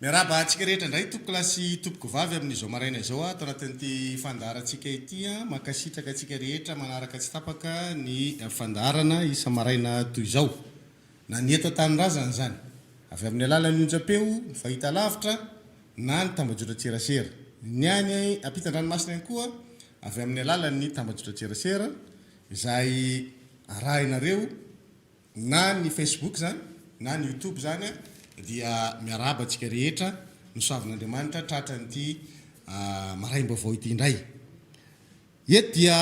Miaraba antsika rehetra indray topoko lasy topoko vavy amin'izao maraina izao atao anatin'ity fandaharantsika ity makasitraka antsika rehetra manaraka tsy tapaka ny fandaharana isa maraina toy izao. Na ny eto tanindrazana zany. Avy amin'ny alalan'ny onjam-peo, ny fahita lavitra na ny tambajotran-tserasera. Ny any ampitan-dranomasina ihany koa avy amin'ny alalan'ny tambajotran-tserasera izay arahinareo na ny Facebook zany na ny YouTube zany dia miaraba antsika rehetra ny soavin'Andriamanitra tratran'ity maraim-baovao ity indray. Eto dia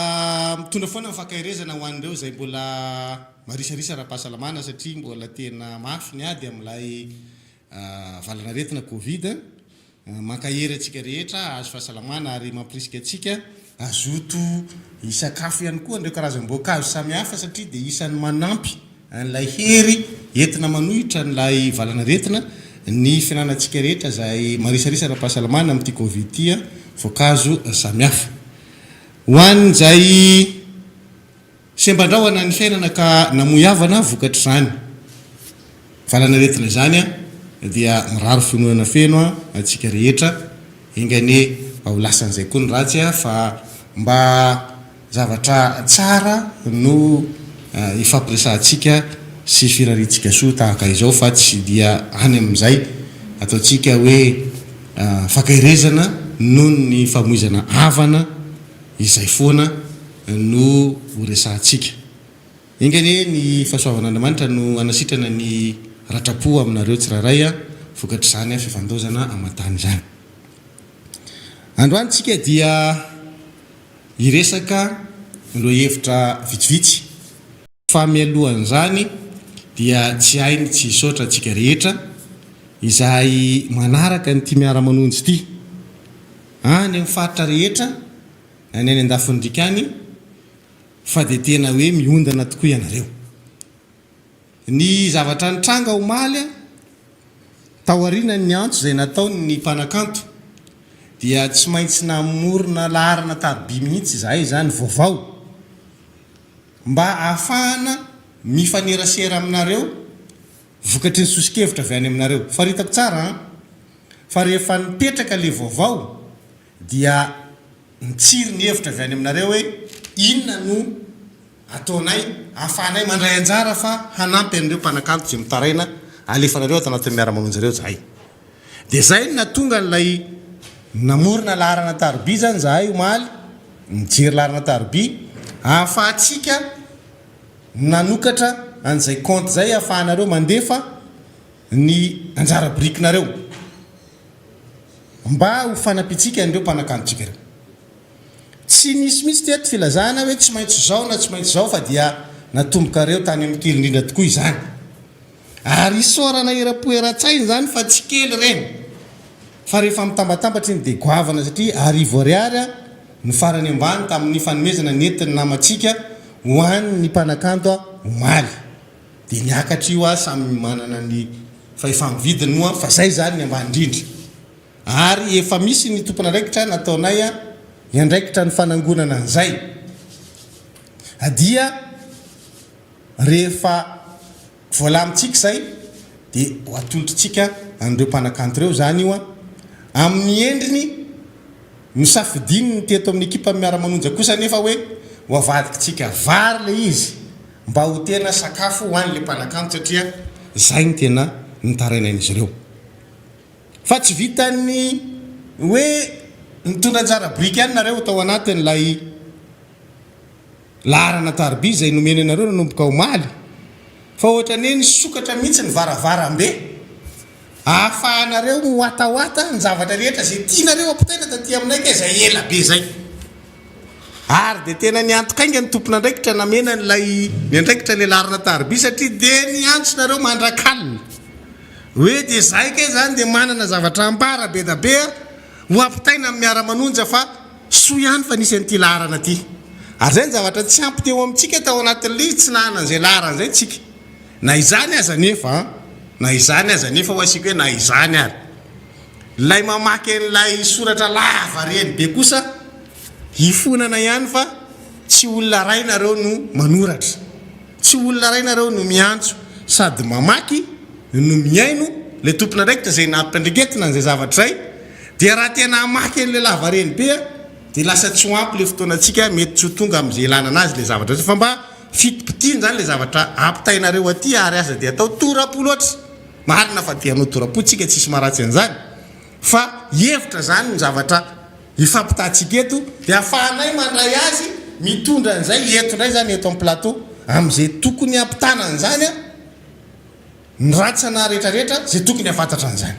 mitondra foana mifankahirezana ho an'ireo izay mbola marisarisa ara-pahasalamana satria mbola tena mafy ny ady amin'ilay valanaretina Covid. Mankahery antsika rehetra azo fahasalamana ary mampirisika antsika azoto isakafo ihany koa ireo karazam-boankazo samihafa satria dia isan'ny manampy an'ilay hery entina manohitra n'ilay valanaretina ny fihinanantsika rehetra izay marisarisa ara-pahasalamana amin'ity Covid ity voankazo samihafa. Ho an'izay semban-drahona ny fiainana ka namoyavana vokatra izany valanaretina izany dia miraro finoana feno antsika rehetra ingany ao lasan'izay koa ny ratsy fa mba zavatra tsara no ifampiresantsika sy firaritsika soa tahaka izao fa tsy dia any amin'izay ataontsika hoe fankahirezana noho ny famoizana havana izay foana no horesantsika. Ingany ny fahasoavan'Andriamanitra no anasitrana ny ratrapo aminareo tsiraray vokatra izany fifandozana aman-tany izany. Androany tsika dia iresaka ireo hevitra vitsivitsy fa mialohan'izany dia tsy hainy tsy hisaotra antsika rehetra izay manaraka nyity miara-manonjy ity any amin'ny faritra rehetra any any an-dafindrikany fa dia tena hoe miondana tokoa ianareo. Ny zavatra nitranga omaly taoriana ny antso izay nataony ny mpanakanto dia tsy maintsy namorona laharana taroby mihitsy zahay zany vaovao mba ahafahana mifanerasera aminareo vokatry ny sosikevitra avy any aminareo. Faritako tsara fa rehefa nipetraka le vaovao dia nitsiry ny hevitra avy any aminareo hoe inona no ataonay ahafahanay mandray anjara fa hanampy an'ireo mpanakanto izay mitaraina alefanareo atao anatin'ny miara-manonjy ireo zahay. Dia zay no natonga n'ilay namorona laharana taroby zany zahay omaly nijery laharana taroby ahafahantsika nanokatra an'izay compte zay ahafahanareo mandefa ny anjara birikinareo mba ho fanampitsika an'ireo mpanakantotsika ireo. Tsy nisy mitsy teto filazana hoe tsy maintsy zao na tsy maintsy zao fa dia natombokareo tany amin'ny kely indrindra tokoa izany. Ary isorana era-poeran-tsainy zany fa tsy kely reny fa rehefa mitambatambatra iny dia goavana satria arivo ariary ny farany ambany tamin'ny fanomezana nentiny namantsika ho an'ny mpanakanto omaly. Dia niakatra io samy manana ny fahefa-mividiny moa fa zay zany ny ambany indrindra. Ary efa misy ny tompon'andraikitra nataonay iandraikitra ny fanangonana an'izay. Adia rehefa voalamitsika zay dia ho atolotritsika an'ireo mpanakanto ireo zany io amin'ny endriny misafidiny teto amin'ny ekipa miara-manonja kosa nefa hoe ho avadikitsika vary le izy mba ho tena sakafo ho an'le mpanakanto satria zay ny tena nitarainan'izy ireo. Fa tsy vitany hoe nitondra anjara biriky ihany nareo tao anatin'ilay laharana taroby izay nomeny anareo nanomboka omaly fa ohatran'ny nisokatra mihitsy ny varavarambe ahafahanareo moatahoata ny zavatra rehetra izay tianareo ampitaina taty aminay ka izay ela be zay. Ary dia tena niantokainga ny tompon'andraikitra namena n'ilay ny andraikitra le laharana taroby satria dia niantsonareo mandrakalina hoe dia zahay ka zany dia manana zavatra ambara be da be ho ampitaina amin'ny miara-manonja fa soa ihany fa nisy an'ity laharana ty. Ary zay ny zavatra tsy ampy teo amintsika tao anatin'ilay tsy nahanan'izay laharana zay tsika na izany aza nefa na izany aza nefa ho asika hoe na izany ary lay mamaky an'ilay soratra lava reny be kosa hifonana ihany fa tsy olona ray nareo no manoratra, tsy olona ray nareo no miantso sady mamaky no miaino le tompona ndraikitra zay nampandringetina n'izay zavatra zay dia raha tena maky an'le lavareny be dia lasa tsy ho ampy le fotoanantsika mety tsy ho tonga amin'izay ilana anazy le zavatra fa mba fitipitiny zany le zavatra ampitainareo aty ary aza dia atao torapolo oatra marina fa dia anao torapolo tsika tsisy maratsy an'izany fa hevitra zany ny zavatra ifampitantsika eto dia afahanay mandray azy mitondra an'izay eto indray zany eto amin'ny plateau amin'izay tokony ampitana an'izany a ny ratsana rehetrarehetra zay tokony afantatra an'izany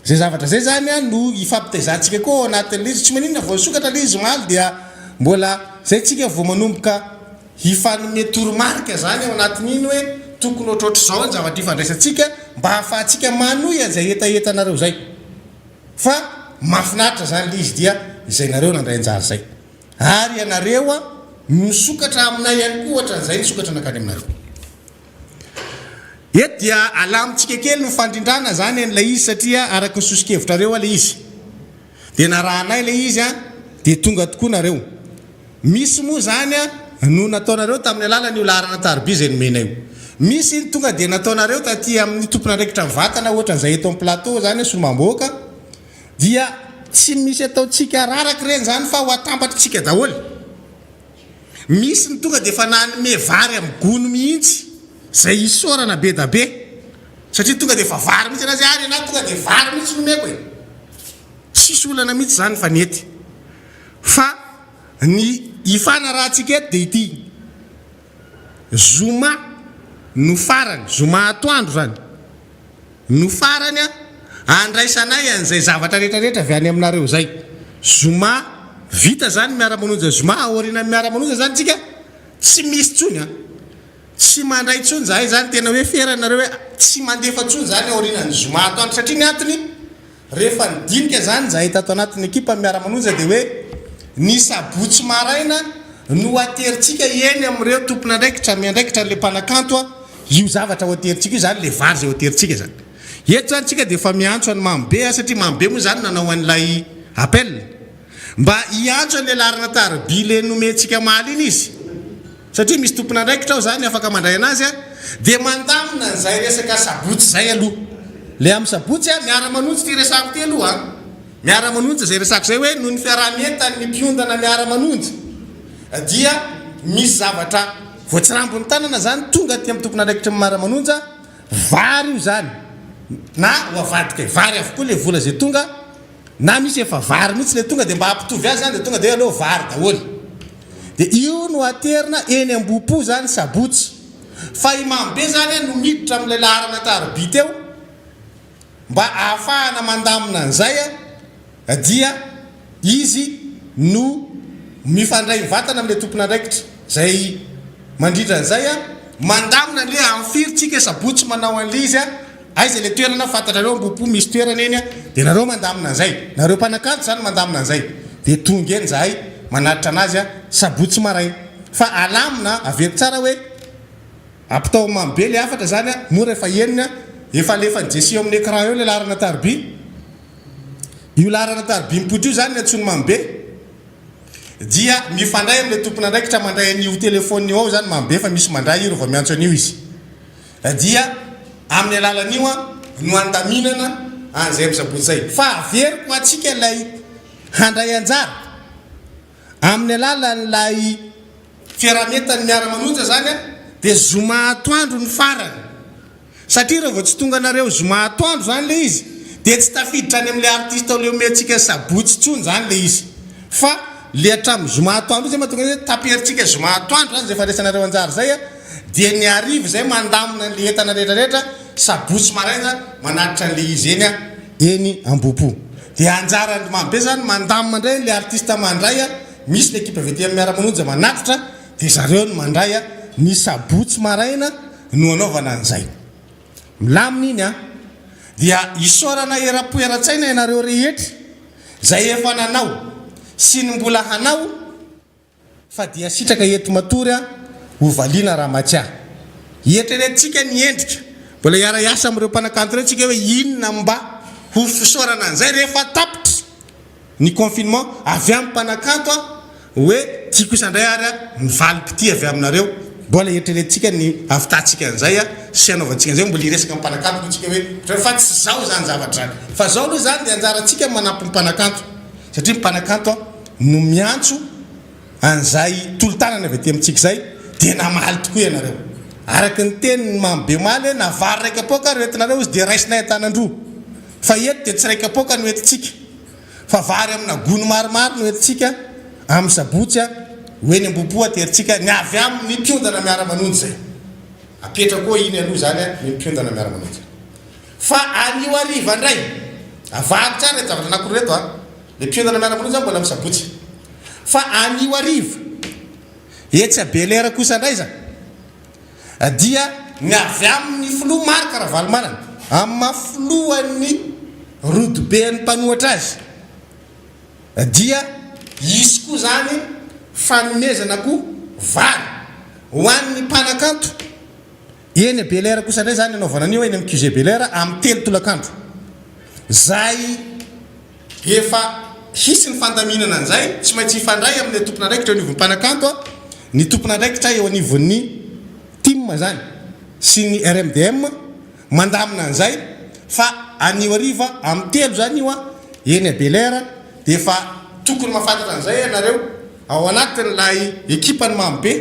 zay zavatra zay zany a no ifampitaizantsika koa anatin'le izy tsy maninona vao sokatra le izy maly dia mbola zay tsika vao manomboka hifanome toromarika zany ao anatin'iny hoe tokony ohatroatra zao ny zavatra ifandraisantsika mba hahafahantsika manoya zay etaetanareo zay fa mahafinaritra zany le izy dia izay nareo nandray anjara zay ary ianareo a misokatra aminay ihany koa ohatra n'izay nisokatra nakany aminareo eto dia alamitsika kely ny fandrindrana zany an'ilay izy satria araky ny sosikevitra le izy dia narahanay le izy a dia tonga tokoa nareo misy moa zany a no nataonareo tamin'ny alalan'io laharana taroby zay nomenay io misy ny tonga dia nataonareo taty amin'ny tompona ndraikitra mivatana ohatra n'izay eto amin'ny plateau zany solomamboaka dia tsy misy ataontsika raraky reny zany fa ho atambatritsika daholo misy ny tonga dia efa nanome vary amin'ny gony mihitsy zay isorana be da be satria tonga dia efa vary mihitsy anazy ary ana tonga dia vary mihitsy nomeko e tsisy olana mihitsy zany fa nety fa ny ifana rahantsika eto dia ity zoma no farany zoma atoandro zany no farany a andraisanay an'izay zavatra rehetrarehetra avy any aminareo zay zoma vita zany miara-manonja zoma aorina miara-manonja zany tsika tsy misy tsony a tsy mandray tsony zahay zany tena hoe feranareo hoe tsy mandefa tsony zany aorinany zoma atoandro satria ny antony rehefa nidinika zany zahay tato anatin'ny ekipa miara-manonja dia hoe ny sabotsy maraina no ateritsika eny amin'ireo tompona ndraikitra miandraikitra n'le mpanakanto a io zavatra ho ateritsika io zany le vary zay ho ateritsika zany eto zany tsika dia efa miantso any mambe satria mambe moa zany nanao an'ilay appel mba hiantso an'le larana taroby le nomentsika maly iny izy satria misy tompona ndraikitra ao zany afaka mandray anazy a dia mandamina n'izay resaka sabotsy zay aloha le amin'ny sabotsy a miara-manonjy ty resako ty aloha a miara-manonjy zay resako zay hoe noho ny fiaraha-mientan'ny mpiondana miara-manonjy dia misy zavatra voatsirambony tanana zany tonga ty amin'ny tompona ndraikitra miara-manonja vary io zany na ho avadika vary avokoa le vola zay tonga na misy efa vary mihitsy le tonga dia mba hampitovy azy zany dia tonga dia aloha vary daholo dia io no aterina eny am-bopo zany sabotsy fa imambe zany no miditra amin'ilay laharana taroby teo mba ahafahana mandamina an'izay a dia izy no mifandray vatana amin'ilay tompona ndraikitra zay mandrindra an'izay a mandamina le am'firitsika sabotsy manao an'le izy a aiza le toerana fantatrareo ambopo misy toerana eny a dia nareo mandamina an'izay nareo mpanakanto zany mandamina an'izay dia tonga eny zahay manaritra anazy a sabotsy maray fa alamina avery tsara hoe ampitao mambe le afatra zany a moa rehefa enina efa alefa ny jesio amin'ny écran eo le larana taroby io larana taroby mipotr io zany ny antsony mambe dia mifandray amin'le tompona ndraikitra mandray an'io telefony io ao zany mambe fa misy mandray io rehefa miantso an'io izy dia amin'ny alalan'io a no andaminana an'izayamisabotsy zay fa averiko atsika lay handray anjara amin'ny alalan'lay fiaraha-mientan'ny miara-manonja zany a dia zoma atoandro ny farany satria rehefa tsy tonga anareo zoma atoandro zany le izy dia tsy tafiditra any amin'le artiste le omentsika sabotsy tsony zany le izy fa le hatramin'ny zoma atoandro zay mahatonga hoe taperitsika zoma atoandro zany zay fandraisanareo anjara zay a dia ny arivo zay mandamina n'le entana rehetrarehetra sabotsy maraina manatitra an'le izy eny a eny ambopo dia anjarany mambe zany mandamina indray le artiste mandray a misy l'équipe avy ety amin'ny miara-manonja manatitra dia zareo no mandray a ny sabotsy maraina no anaovana an'izay milamina iny a dia isorana era-po era-tsaina ianareo rehetra zay efa nanao sy ny mbola hanao fa dia sitraka eto matory a ho valiana raha matsia eritreretintsika ny endrika mbola hiara-iasa amin'ireo mpanakanto reo tsika hoe inona mba ho fisorana an'izay rehefa tapitra ny confinement avy amin'ny mpanakanto a hoe tiako isandray ary a mivalim-pity avy aminareo mbola eritreretintsika ny afitatsika an'izay a sy anaovantsika an'izay mbola iresaka mipanakanto tsika hoe fa tsy zao zany zavatra zany fa zao aloha zany de anjarantsika manampy mipanakanto satria mipanakanto no miantso an'izay tolotanana avy aty amintsika zay de namaly tokoa ianareo araky ny teny mambe maly hoe navary raika apoka ro entinareo izy de raisinay an-tanandroa fa eto de tsy raika apoka no entintsika fa vary amina gony maromaro no entintsika amin'ny sabotsy a hoe ny ambopoa teritsika ny avy amin'ny mpiondana miara-manonjy zay apetra koa iny aloha zany ny mpiondana miara-manonjy fa anio ariva ndray avako tsara zavatra anakoro reto a le mpiondana miara-manonjy zany mbola amin'ny sabotsy fa anio ariva etsy abelera kosa ndray za dia ny avy amin'ny filoha maro karavalomanana amin'ny mafilohan'ny rodobe ny mpanohatra azy dia isy koa zany fanomezana koa vary ho an'ny mpanakanto eny belera kosa ndray zany anaovana anio eny amin'ny QG belera amin'ny telo tolakandro zay efa hisy ny fandaminana an'izay tsy maintsy hifandray amin'ny tompona andraikitra eo anivon'ny mpanakanto a ny tompona andraikitra eo anivon'ny team zany sy ny RMDM mandamina an'izay fa anio ariva amin'ny telo zany io a eny belera de efa tokony mahafantatra an'izay ianareo ao anatin'ilay ekipany mambe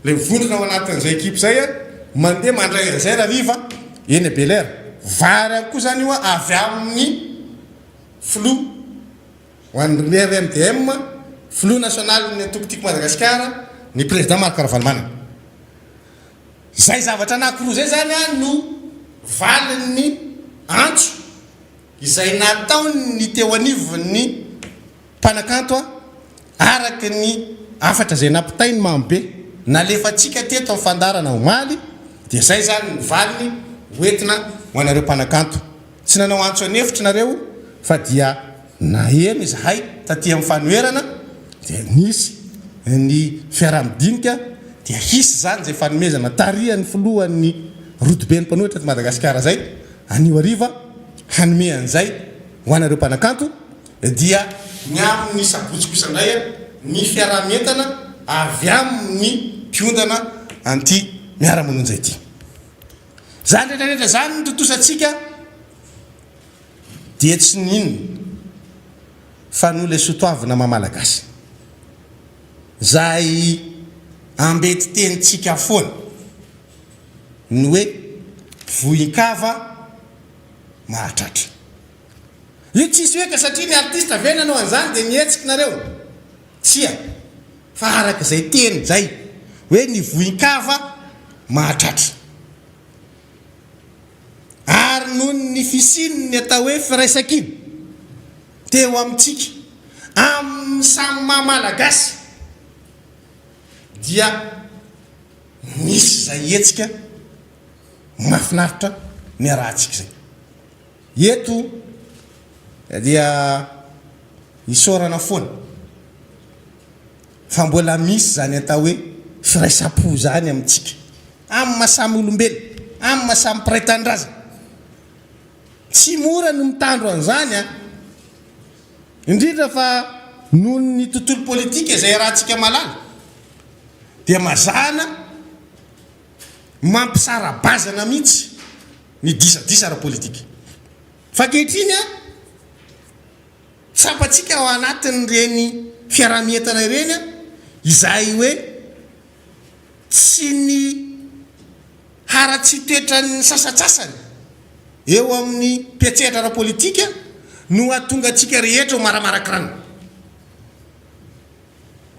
le vondrona ao anatin'izay ekipa zay a mandeha mandray an'izay rariva eny belera vary koa zany io a avy amin'ny flou ho an'ny RMDM flou national ny tokotiky Madagasikara ny président Marc Ravalomanana zay zavatra anankiroa zay zany a no valin'ny antso izay nataony teo anivon'ny mpanakanto a araky ny afatra zay nampitainy mambe nalefatsika teto amin'ny fandarana omaly de zay zany ny valiny hoentina ho anareo mpanakanto tsy nanao antso anefitra nareo fa dia naemy izahay taty amin'ny fanoerana de nisy ny fiaramidinika dia hisy zany zay fanomezana tarihan'ny filohan'ny rodobe ny mpanohitra ty Madagasikara zay anio ariva hanome an'izay ho anareo mpanakanto dia ny amin'ny sabotsy kosa ndray a ny fiarahamentana avy amin'ny mpiondana anty miara-mononjy ity zany rehetrarehetra zany ny totosatsika dia tsy ninona fa no le sotoavina mamalagasy zay ambety tenitsika foana ny hoe vohinkava mahatratra io tsisy hoe ka satria ny artiste avy eny anao an'izany de nihetsiky nareo tsia fa araka zay teny zay hoe ny vohinkava mahatratra ary noho ny fisininy atao hoe firaisakiny teo amintsika amin'ny samy mahamalagasy dia misy zay etsika mahafinaritra ny arahantsika zay eto dia isorana foana fa mbola misy zany atao hoe firaisapo zany amintsika amin'ny mahasamy olombelo amin'ny mahasamy mpiray-tanindrazana tsy mora no mitandro an'izany a indrindra fa noho ny tontolo politika zay rahantsika malala dia mazana mampisarabazana mihitsy ny disadisa ara-politika fa kehitriny a tsapatsika ao anatin'ireny fiaramientana ireny a izay hoe tsy ny haratsy toetrany sasatsasany eo amin'ny mpiatseratra ara-politika no atonga atsika rehetra ho maramarakrano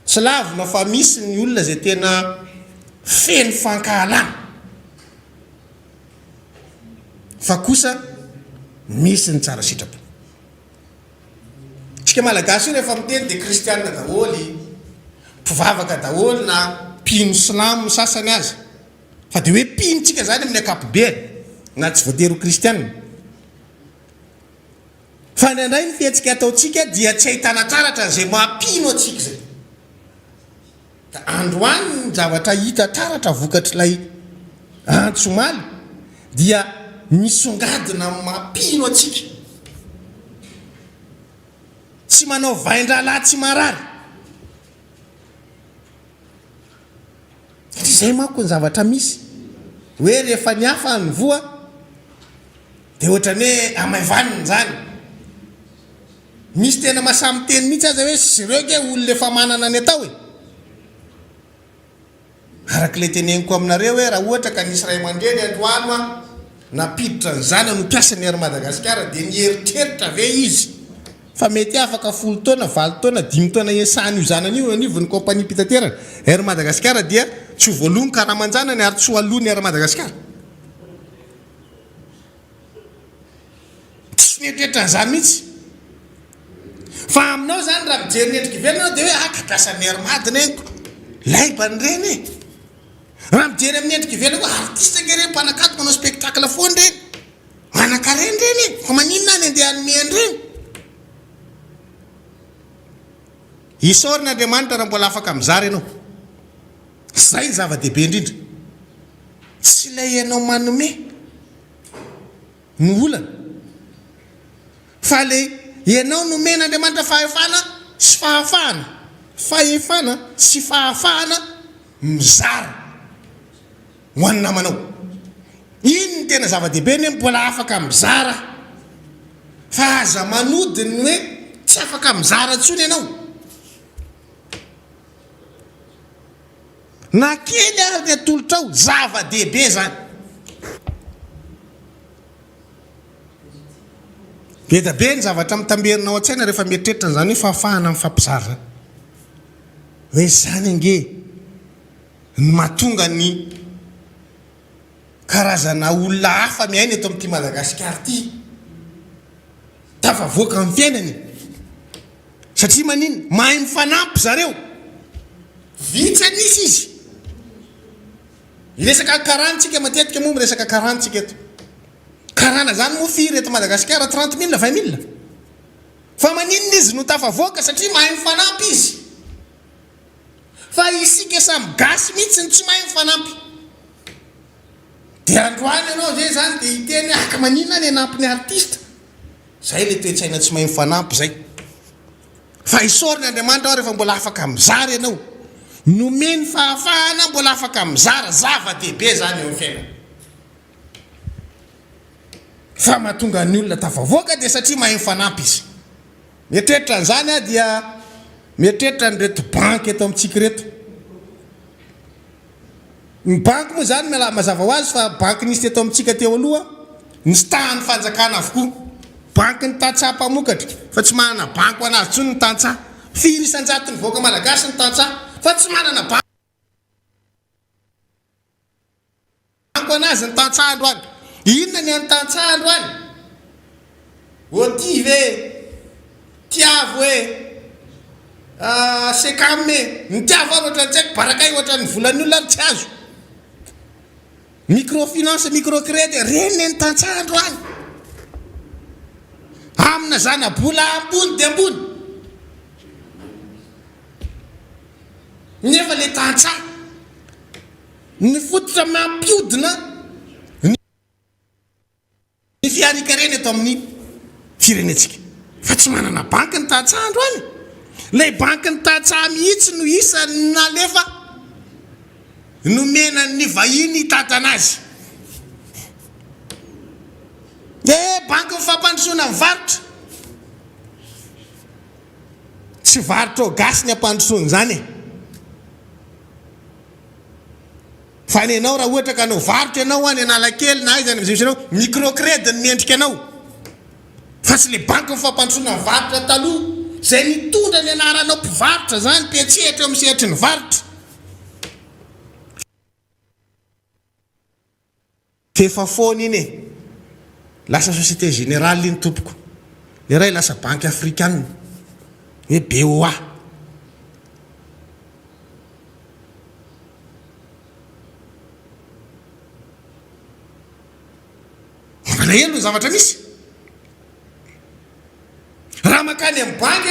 tsy lavina fa misy ny olona zay tena feno fankahalana fa kosa misy ny tsara sitrapo tsika malagasy io rehefa miteny de kristianina daholy mpivavaka daholy na mpino silamo sasany azy fa de hoe pinotsika zany amin'ny akapobeany na tsy voatery ho kristianina fa nandray ny fihetsika ataotsika dia tsy ahitana taratra zay mampino atsika zay ka androany ny zavatra hita taratra vokatr'ilay antsomaly dia misongadina mampino atsika tsy manao vaindralahy tsy marary izay manko ny zavatra misy hoe rehefa ny hafa ny voa dia ohatrany hoe amaivaniny zany. Misy tena masamy teny mihitsy aza hoe sy ireo ke olona efa manana ny atao e. Arak'ilay teneniko aminareo hoe raha ohatra ka nisy ray aman-dreny androano a napiditra ny zanany no mpiasa ny ery Madagasikara dia nieritreritra ve izy fa mety afaka 10 taona 20 taona 5 taona iasany io zanany io anivon'ny kompania mpitaterana ery Madagasikara dia tsy ho voalony karamanjanany ary tsy ho alony ery Madagasikara. Tsy nieritreritra n'izany mihitsy. Fa aminao zany raha mijery ny endrika ivelany dia hoe kakasany ery madina eniko laibany reny e. Raha mijery amin'ny endrika ivelany hoe artiste ke reny mpanakato manao spectacle foany reny manakareny reny e fa maninona ny andeha hanome reny. Isaorin'Andriamanitra raha mbola afaka mizara ianao. Zay zava-dehibe indrindra. Tsy ilay ianao manome ny olana fa ilay ianao nomen'Andriamanitra fahefana sy fahafahana. Fahefana sy fahafahana mizara ho an'ny namanao. Iny ny tena zava-dehibe ny mbola afaka mizara fa aza manodiny hoe tsy afaka mizara ntsony ianao. Na kely ary ny atolotra ao zava-dehibe zany. Beda be ny zavatra mitamberinao an-tsaina rehefa mieritreritra n'izany hoe fahafahana mifampizara. Hoe zany ange ny mahatonga ny karazana olona hafa miaina eto amin'ity Madagasikara ity tafavoaka amin'ny fiainany. Satria manino mahay mifanampy zareo. Vitsy nisy izy. Resaka karantsika matetika moa resaka karantsika eto. Karana zany moa firy eto Madagasikara 30,000 20,000. Fa maninona izy no tafavoaka satria mahay mifanampy izy. Fa isika samy gasy mihitsy ny tsy mahay mifanampy. Dia androany ianao zay zany dia hiteny aka maninona ny anampy ny artiste. Zay le toe-tsaina tsy mahay mifanampy zay. Fa isaorin'Andriamanitra rehefa mbola afaka mizara ianao. Nomeny fahafahana mbola afaka mizara zava-dehibe zany eo fiainana. Fa mahatonga ny olona tafavoaka dia satria mahay mifanampy izy. Mieritreritra n'izany a dia mieritreritra ny reto banky eto amintsika reto. Ny banky moa zany mazava ho azy fa banky nisy teto amintsika teo aloha nisy tahan'ny fanjakana avokoa. Banky ny tantsaha mpamokatra fa tsy manana banky ho anazy tsony ny tantsaha. Firy isan-jato ny voaka malagasy ny tantsaha fa tsy manana banky ho anazy ny tantsaha androany. Inona ny any tantsaha androany? Oti ve tiavo e sekame ny tiavo ary ohatrany tsy haiko barakay ohatrany volan'ny olona ary tsy azo. Microfinance microcrédit reny ny tantsaha androany. Amina zana-bola ambony dia ambony. Nefa le tantsaha ny fototra mampiodina ny fiarikarena eto amin'ny firenetsika. Fa tsy manana banky ny tantsaha androany. Ilay banky ny tantsaha mihitsy no isany nalefa nomena ny vahiny hitantana azy. Banky mifampandrosoana ny varotra. Tsy varotra o gasy ny ampandrosoana zany e. Fa ny anao raha ohatra ka anao varotra ianao any Analakely na aiza any amin'izay ianao microcrédit ny mendrika anao. Fa tsy le banky mifampandrosoana ny varotra taloha zay mitondra ny anaranao mpivarotra zany mpietsehatra amin'ny sehatry ny varotra. Fefa foana iny e. Lasa Société Générale iny tompoko. Le ray lasa banky africaine. Hoe BOA. Malahelo ny zavatra misy. Raha makany amin'ny banky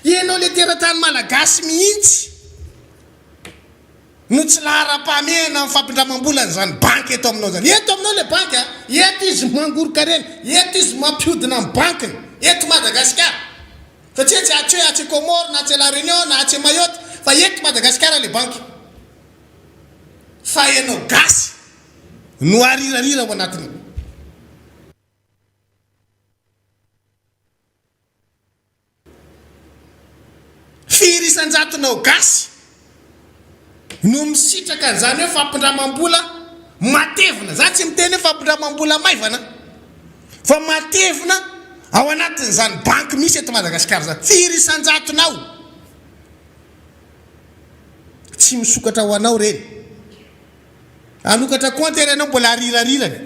ianao le teratany malagasy mihitsy no tsy lahara-pamena amin'ny fampindramam-bolana zany banky eto aminao zany. Eto aminao le banky eto izy mangoroka reny, eto izy mampiodina amin'ny bankiny eto Madagasikara. Fa tsy hoe atsy Comore na atsy La Réunion na atsy Mayotte fa eto Madagasikara le banky. fa ianao gasy no arirarira ao anatiny firisan-jatonao gasy no misitraka an'izany hoe fampindramam-bola matevina za tsy miteny hoe fampindramam-bola maivana fa matevina ao anatin'izany banky misy eto Madagasikara zany firisan-jatonao tsy misokatra ho anao reny anokatra compte ianao mbola arirarirany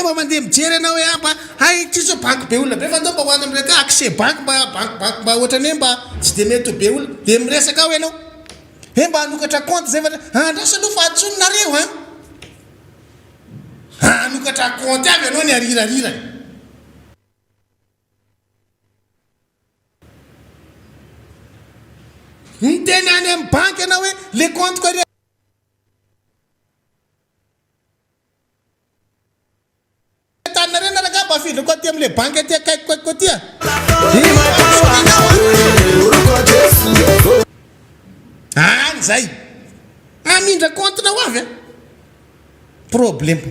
mba mandeha mijery anao hoe amba hay tsisy banky be olona be fa atao mba hoany amin'irety accès banky mba ohatrany hoe mba tsy de mety be olona de miresaka ao ianao mba anokatra compte zay andrasa aloha fa atsononareo anokatra compte avy ianao ny arirarirany miteny any amin'ny banky ianao hoe le compte ko fidro ko aty am'le banky aty akaiko ko aty any zay amindra compte-nao avy problème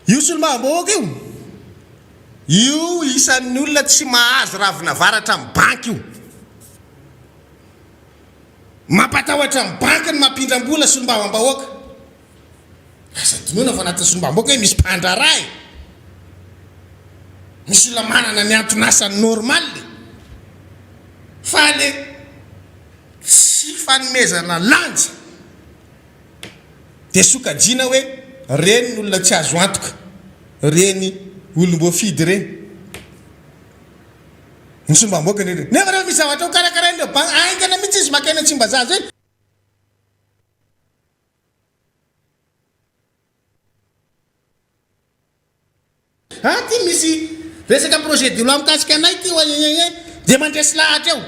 io solomahamboaka io isan'ny olona tsy mahazo ravinavara amin'ny banky io mampatahotra amin'ny banky ny mampindram-bola solombavambahoaka asa dinona fa anatin'ny solombavambahoaka hoe misy mpandrara misy olona manana ny antonasany normal fa le sy fanomezana lanja de sokajiana hoe reny ny olona tsy azo antoka reny olom-boafidy reny ny solombavambahoaka reny nefa rehefa misy zavatra ho karakarainy le banky aingana mihitsy izy makaina tsy mba zazo eny ty misy resaka projet de loi mikasika anay ty de mandresy lahatra eo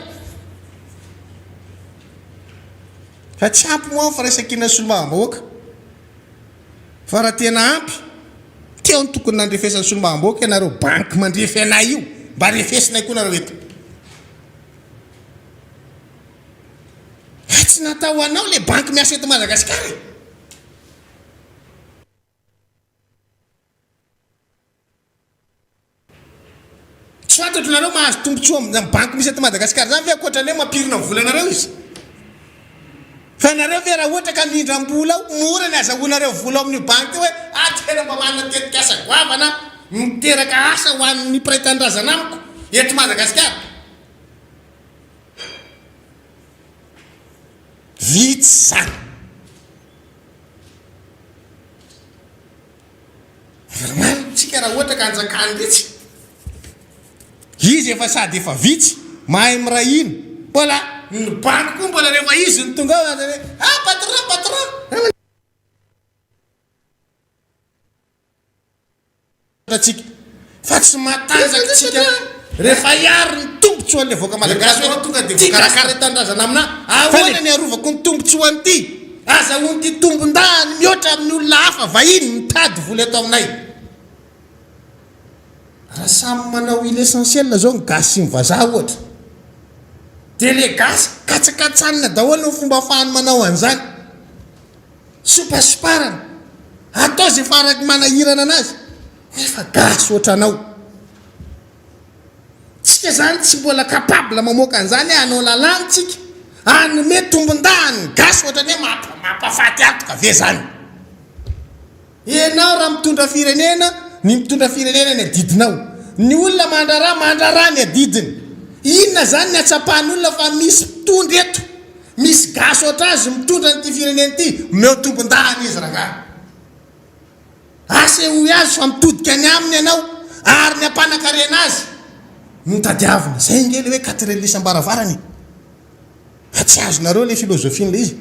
fa tsy ampy moa fa resakina solombavambahoaka fa raha tena ampy teo ny tokony nandrefesan'ny solombavambahoaka ianareo banky mandrefy anay io mba refesinay koa nareo eto tsy natao anao le banky miasa eto Madagasikara tsy fantatro nareo mahazo tombotsoa amin'ny banky misy eto Madagasikara zany ve akoatran'ny hoe mampirina volanareo izy fa nareo ve raha ohatra ka mindram-bola ao mora ny azahoanareo vola amin'ny banky hoe tena mba manana tetika asa goavana miteraka asa ho an'ny mpiray-tanindrazana amiko eto Madagasikara vitsy zany tsika raha ohatra ka anjakany retsy izy efa sady efa vitsy mahay mirahiny mbola ny banky koa mbola rehefa izy ny tonga ao patron tsika fa tsy matanjaka tsika rehefa iary ny tombotsoa an'le voaka Malagasy tonga de voakarakara tandrazana amina ahoana ny arovako ny tombotsoany ty azahoany ty tombon-dahany mihoatra amin'ny olona hafa vahiny mitady vola eto aminay raha samy manao huile essentielle zao ny gasy sy ny vazaha ohatra de le gasy katsakatsanina daholo ny fomba ahafahany manao an'izany sopasiparana atao zay faraky manahirana anazy nefa gasy ohatranao tsika zany tsy mbola capable mamoaka an'izany anao lalàna tsika anome tombon-dahany gasy ohatrany hoe mampafaty antoka ve zany ianao raha mitondra firenena ny mitondra firenena ny adidinao ny olona mandrara ny adidiny inona zany ny atsapahany olona fa misy mpitondra eto misy gasy oatra azy mitondra nyty firenena ty meo tombon-dahany izy raha asa hoy azy fa mitodika any aminy ianao ary ny ampanakarena azy mitadiavina zay ngely hoe quatrilisam-baravarany fa tsy azonareo le filozofian'le izy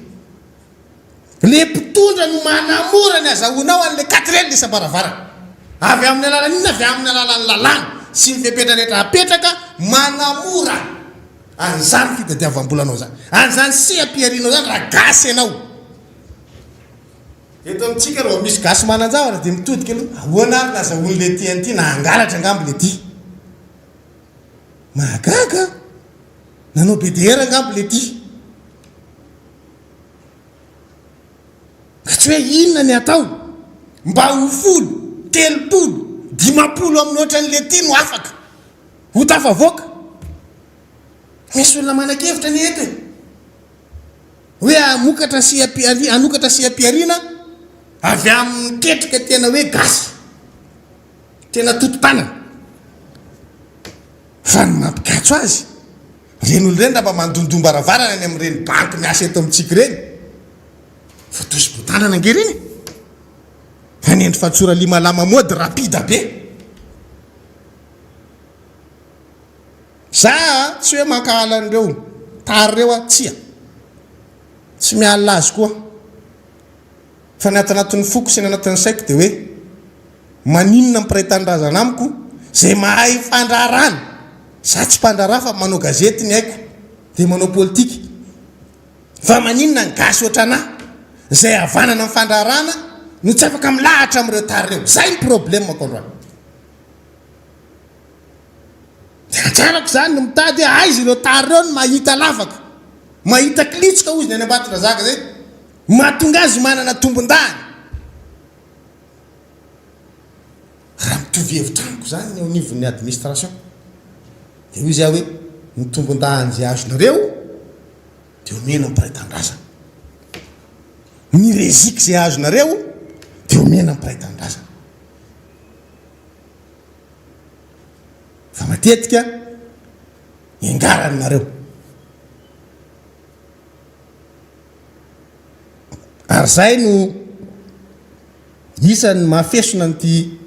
le mpitondra no manamora ny azahoanao an'le quatrilisam-baravarana avy amin'ny alalany inona avy amin'ny alalany lalàna sy ny fepetra rehetra apetraka manamora an'izany fitadiavam-bolanao zany an'izany sy ampiarinao zany raha gasy ianao eto amintsika raha misy gasy manan-javatra de mitodika aloha ahoana ary nazahoan'le ty an'ity na angalatra angambo le ty mahagaga nanao BDR angambo le ty tsy hoe inona ny atao mba ho folo 30 dimapolo amin'ny ohatran'le ty no afaka ho tafavoaka. Misy olona manan-kevitra ny eto hoe amokatra anokatra siam-piarina avy amin'ny ketrika tena hoe gasy tena toto-tanana fa ny mampikatso azy reny olo reny raha mba mandondom-baravarana any amin'ireny banky miasa eto amintsika reny fa tosy botanana ange reny fanendry fatsora limalama mody rapida be. Za tsy hoe mankahala an'ireo tary reo tsia tsy miala azy koa fa ny atanatin'ny foko sy ny anatin'ny saiko dia hoe maninona mpiray-tanindrazana amiko zay mahay fandrarana. Za tsy mpandrara fa manao gazety ny haiko dia manao politika fa maninona ny gasy ohatranahy zay havanana ny fandrarana no tsy afaka milahatra amin'ireo tary reo. Zay ny problème akondroany. Tsarako zany no mitady hoe aizy ireo tary reo no mahita lavaka mahita klitsika ozy ny any ambatona zaka zay mahatonga azy manana tombon-dany. Raha mitovy hevitraniko zany ny anivon'ny administration dia hoy izy hoe ny tombon-dany zay azonareo dia omena mpiray-tanindrazana, ny reziky zay azonareo dia omena mpiray-tanindrazana. Fa matetika engaranareo ary zay no isan'ny mahafesona n'ity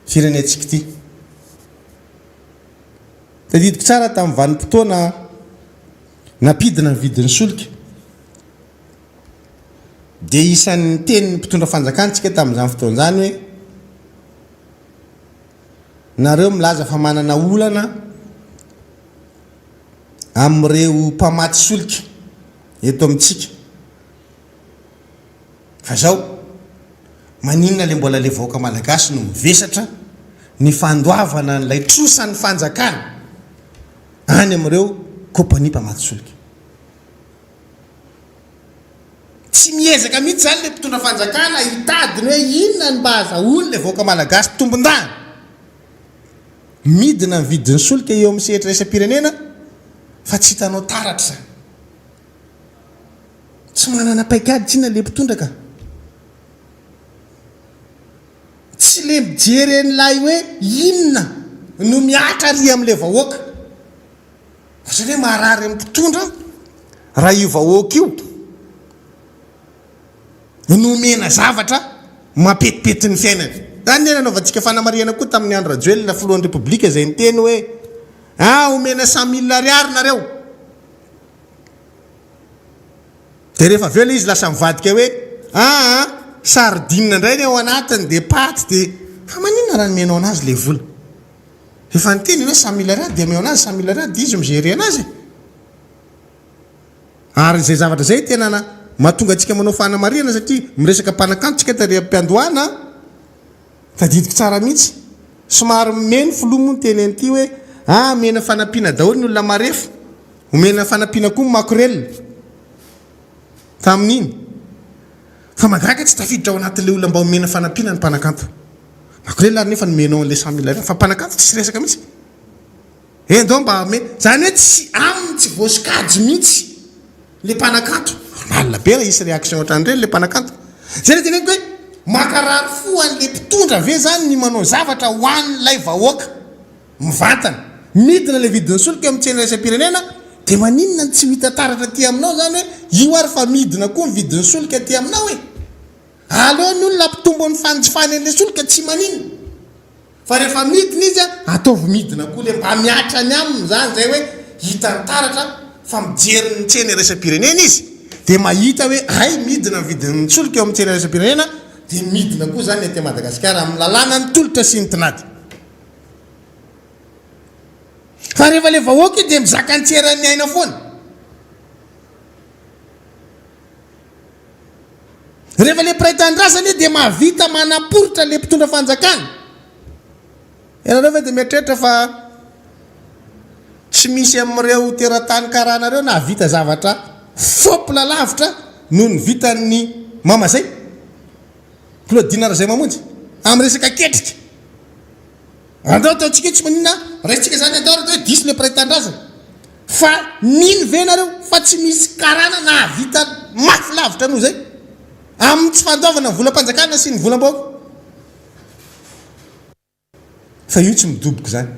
firenentsika ity. Tadidiko tsara tamin'ny vanim-potoana napidina ny vidin'ny solika dia isan'ny tenin'ny mpitondra fanjakantsika tamin'izany fotoan'izany hoe nareo milaza fa manana olana amin'ireo mpamaty solika eto amintsika fa zao maninona le mbola le vahoaka malagasy no mivesatra ny fandoavana n'ilay trosan'ny fanjakana any amin'ireo kompania mpamaty solika. Tsy miezaka mihitsy zany le mpitondra fanjakana hitadiny hoe inona ny mba azahoany le vahoaka malagasy mpitombon-dany midina ny vidin'ny solika eo amin'ny sehatra isam-pirenena fa tsy hitanao taratra zany. Tsy manana paikady tsyna le mpitondra ka tsy le mijery an'ilay hoe inona no miatra ary amin'ilay vahoaka satria maharary amin'ny mpitondra raha io vahoaka io nomena zavatra mampetipety ny fiainany. Zany ny nanaovantsika fanamariana koa tamin'ny andro Rajoelina filohan'ny repoblika izay niteny hoe omena 100 000 ariary nareo. Dia rehefa aveo ilay izy lasa mivadika hoe sardine indray ny ao anatiny dia paty dia fa maninona raha nomenao anazy ilay vola. Efa niteny hoe 100 000 ariary dia ameo anazy 100 000 ariary dia izy migery anazy. Ary izay zavatra izay tena mahatonga antsika manao fanamariana satria miresaka mpanakanto tsika tary am-piandohana tadidiko tsara mihitsy somary meno filomo ny teny an'ity hoe mena fanampiana daholo ny olona marefo omena fanampiana koa makorelina tamin'iny fa magaka tsy tafiditra ao anatin'ilay olona mba omena fanampiana ny mpanakanto makorelina ary nefa nomenao an'ilay 100 000 ariary fa mpanakanto tsy resaka mihitsy endao mba zany hoe tsy aminy tsy voasikajy mihitsy le mpanakanto. Alina be raha isy réaction ohatran'ireny le mpanakanto. Zay le teneniko hoe makarary fo an'le mpitondra ve zany ny manao zavatra ho an'ilay vahoaka mivantana midina le vidin'ny solika amin'ny tsena isam-pirenena dia maninona tsy hita taratra ty aminao zany hoe io ary fa midina koa ny vidin'ny solika ty aminao hoe aleo ny olona mpitombo ny fanjifany an'ilay solika tsy maninona fa rehefa midina izy ataovy midina koa le mba miatra ny aminy zany zay hoe hitany taratra fa mijery ny tsena isam-pirenena izy dia mahita hoe midina vidin'ny solika eo amin'ny tsena isam-pirenena dia midina koa zany aty Madagasikara amin'ny lalàna ny tolotra sy ny tinady. Fa rehefa le vahoaka dia mizaka ny tseran'ny aina foana. Rehefa le mpiray-tanindrazana dia mahavita manaporitra le mpitondra fanjakana. Ianareo ve dia mieritreritra fa tsy misy amin'ireo teratany karanareo na vita zavatra fopy lalavitra noho ny vitan'ny mama zay Claudine zay mamonjy amin'ny resaka ketrika andao ataontsika tsy maninona raisitsika zany atao hoe 10 le prétendance fa mily venareo fa tsy misy karana na vita mafy lavitra no zay amin'ny tsy fandovana ny volam-panjakana sy ny volam-baoaka fa io tsy midoboka zany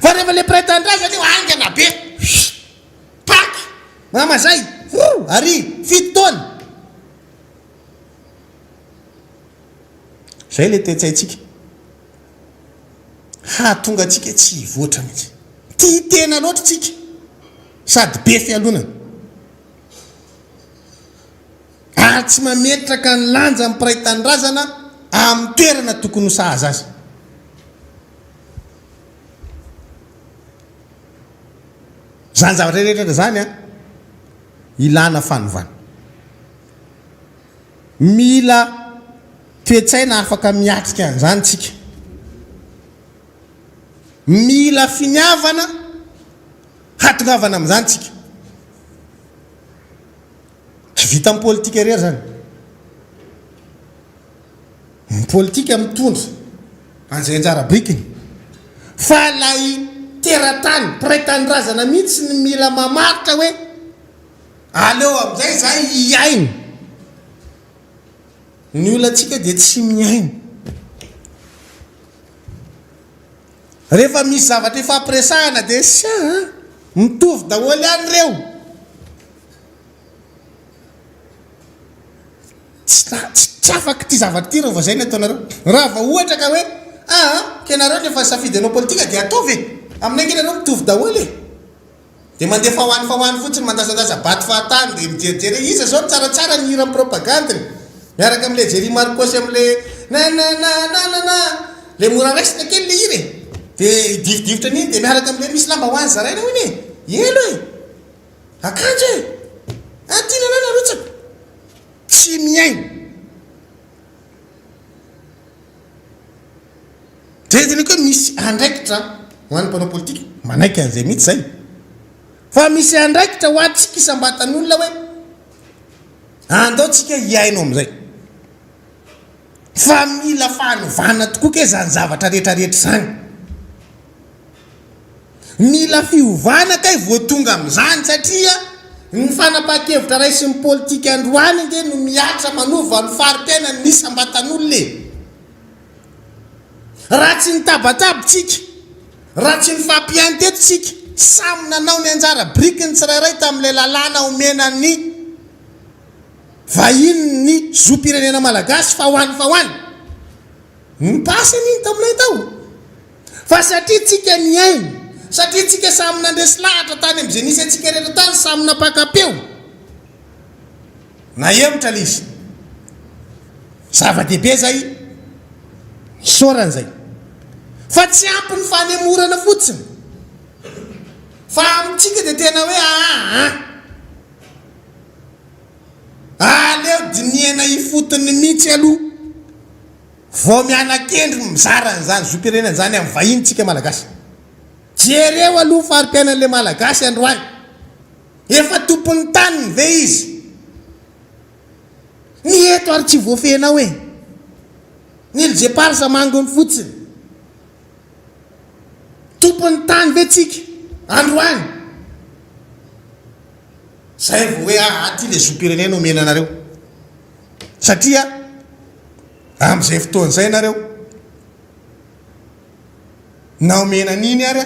fa rehefa le prétendance io angana be paky mama zay ary fitoana zay le tetsaitsika tonga atsika tsy hivoatra mihitsy tia tena loatra tsika sady be fialonana ary tsy mametraka ny lanja amin'ny prétendrazana amin'ny toerana tokony ho sahaza azy zany zavatra rehetra zany ilana fanovana mila toetsaina afaka miatrika an'izany tsika mila finiavana hatongavana amin'izany tsika tsy vita amin'ny politika irery zany ny politika mitondra an'izay anjara brikiny fa lay teratany prétendrazana mihitsy ny mila mamaritra hoe aleo amin'izay zay hiainy ny olantsika dia tsy miainy rehefa misy zavatra efa ampiresahana dia sia mitovy daholo any reo tsy afaka ty zavatra ty rehefa zay ny ataonareo raha va ohatra ka hoe kenareo nefa safidy anao politika dia ataovy aminay kenareo mitovy daholo e dia mandeha fahoany fotsiny mandasandasa baty fahatany dia mijerijery iza zao tsaratsara ny hira amin'ny propagandiny miaraka amin'le jery marcosy amin'le na le mora raisina kely le hira e dia dividivitra an'iny dia miaraka amin'le misy lamba hoany zaraina hoiny e elo e akanjo e atina na narotsaka tsy miainy dediny koe misy andraikitra ho an'ny mpanao politika manaiky an'izay mihitsy zay fa misy andraikitra ho atsika isam-batan'olona hoe andao tsika hiaino amin'izay fa mila fahanovana tokoa ke zany zavatra rehetrarehetra zany mila fiovana kay voatonga amin'izany satria ny fanapaha-kevitra raisy ny politika androany nge no miatra manova ny faritena ny isam-batan'olona e raha tsy ny tabatabitsika raha tsy ny fampiantetitsika samy nanao ny anjara brikiny tsirairay tamin'ilay lalàna omena ny vahiny ny zom-pirenena malagasy fa hoany ny pasany iny taminay tao fa satria tsika niainy satria tsika samy nandresy lahatra tany amin'izay nisy atsika rehetra tany samy napakapeo na emotra lizy zava-dehibe zay soran'izay fa tsy ampy ny fanemorana fotsiny fa amintsika dia tena hoe aleo diniana ifotony mihitsy aloha vao miana-kendry mizaran'izany zom-pirenena zany amin'ny vahintsika malagasy jereo aloha farim-piainan'le malagasy androany efa tompony taniny ve izy ny eto ary tsy voafenao e ny ljeparsa mangony fotsiny tompony tany ve tsika androany zay vo hoe aty le zom-pirenena omena anareo satria amin'izay fotoan'izay nareo na omena an'iny ary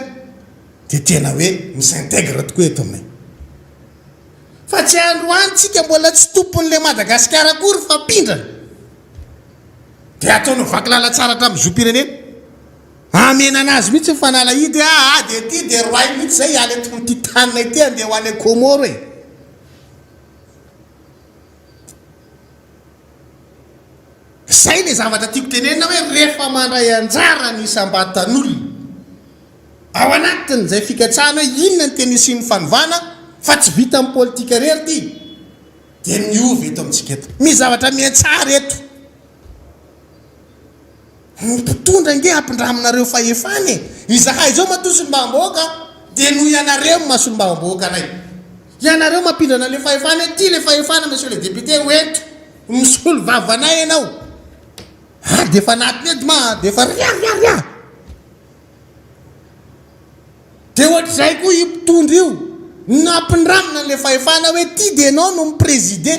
dia tena hoe misintègre tokoa eto aminay fa tsy androany tsika mbola tsy tompon'le madagasikara akory fa mpindrana dia ataony vaky lala tsara hatramin'ny zom-pirenena amena anazy mihitsy mifanala i dia dia ty dia roay mihitsy zay aly eto ty tanina ity andeha ho any Komoro e zay le zavatra tiako tenenina hoe rehefa mandray anjara ny isam-batan'olona ao anatiny zay fikatsahana hoe inona ny teny isian'ny fanovana fa tsy vita amin'ny politika rery ty dia miovy eto amintsika eto misy zavatra miantsara eto mpitondra nge ampindraminareo fahefany e izahay zao matosym-bamboaka dia no ianareo masolom-bamboaka anay ianareo mampindrana le fahefany ty le fahefana monsieur le député ho eto misolo vavanay ianao de efa anatiny edy ma de efa riariaria de ohatr'izay koa io mpitondra io nampindramina le fahefana hoe ty de anao no mipréside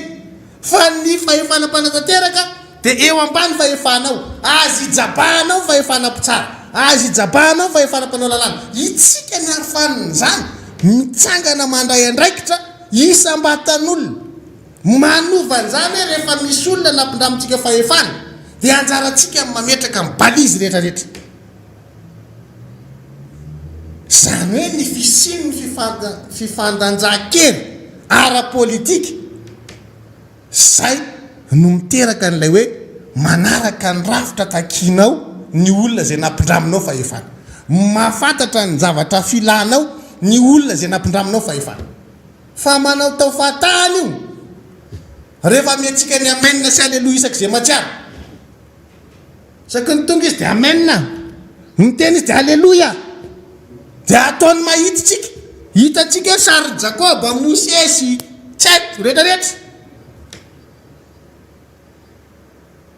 fa ny fahefana mpanatateraka de eo ambany fahefanao azy ijabahanao fahefana mpitsara azy ijabahanao fahefana mpanao lalàna itsika ny arofaniny zany mitsangana mandray andraikitra isam-batan'olona manovan'izany hoe rehefa misy olona nampindramitsika fahefana de anjaratsika mametraka amin'ny balizy rehetrarehetra zany hoe ny fisiny fifandanjahakely ara-politika zay no miteraka n'ilay hoe manaraka ny rafitra takinao ny olona zay nampindraminao fahefana mahafantatra ny zavatra filanao ny olona zay nampindraminao fahefana fa manao tao fahatany io rehefa miantsika ny amenina sy aleloha isaky zay matsiaro saky ny tonga izy de amenina ny tena izy de aleloia de ataony mahititsika hitatsika hoe sary Jakoba Mosesy tsaiko rehetrarehetra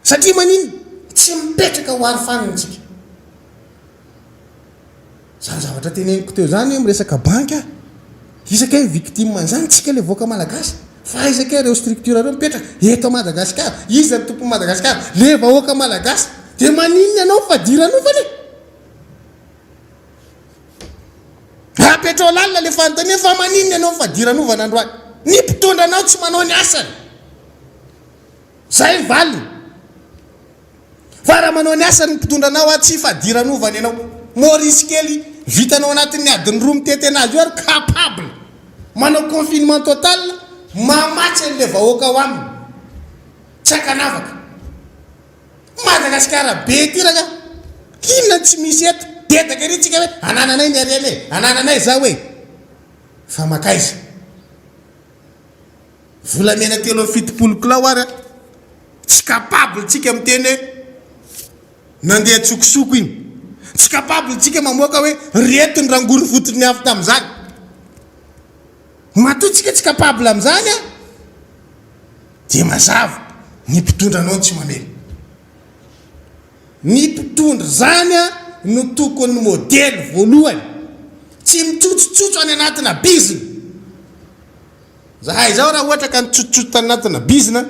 satria manino tsy mipetraka ho arofanitsika zany zavatra teneniko teo zany hoe miresaka banka isaka hoe victime an'izany tsika le voaka malagasy fa isaka hoe reo structure reo mipetraka eto Madagasikara izy ny tompo Madagasikara le vahoaka malagasy de manino ianao fadiranofany petrolalina le fanontania fa manino ianao fadiranofana androany ny mpitondra anao tsy manao ny asany zay valiny fa raha manao ny asany mpitondra anao tsy fadiranofana ianao morisy kely vitanao anatin'ny adiny roa mitety anazy io ary capable manao confinement total mamatsy an'le vahoaka ao aminy tsy akanavaka Madagasikara be tiraka inona tsy misy eto dedaka ery tsika hoe anananay ny areny anananay za hoe fa makaiza volamena telo amin'ny fitopolo kilao ary tsy capable tsika miteny hoe nandeha tsokosoko iny tsy capable tsika mamoaka hoe reto ny rangoro fotony avy tamin'izany matotsika tsy capable amin'izany a de mazava ny mpitondra anao tsy mamely ny mpitondra zany a no tokony modely voalohany tsy mitsotsotsotra any anatina bizina zahay zao raha ohatra ka nitsotsotra any anatina bizina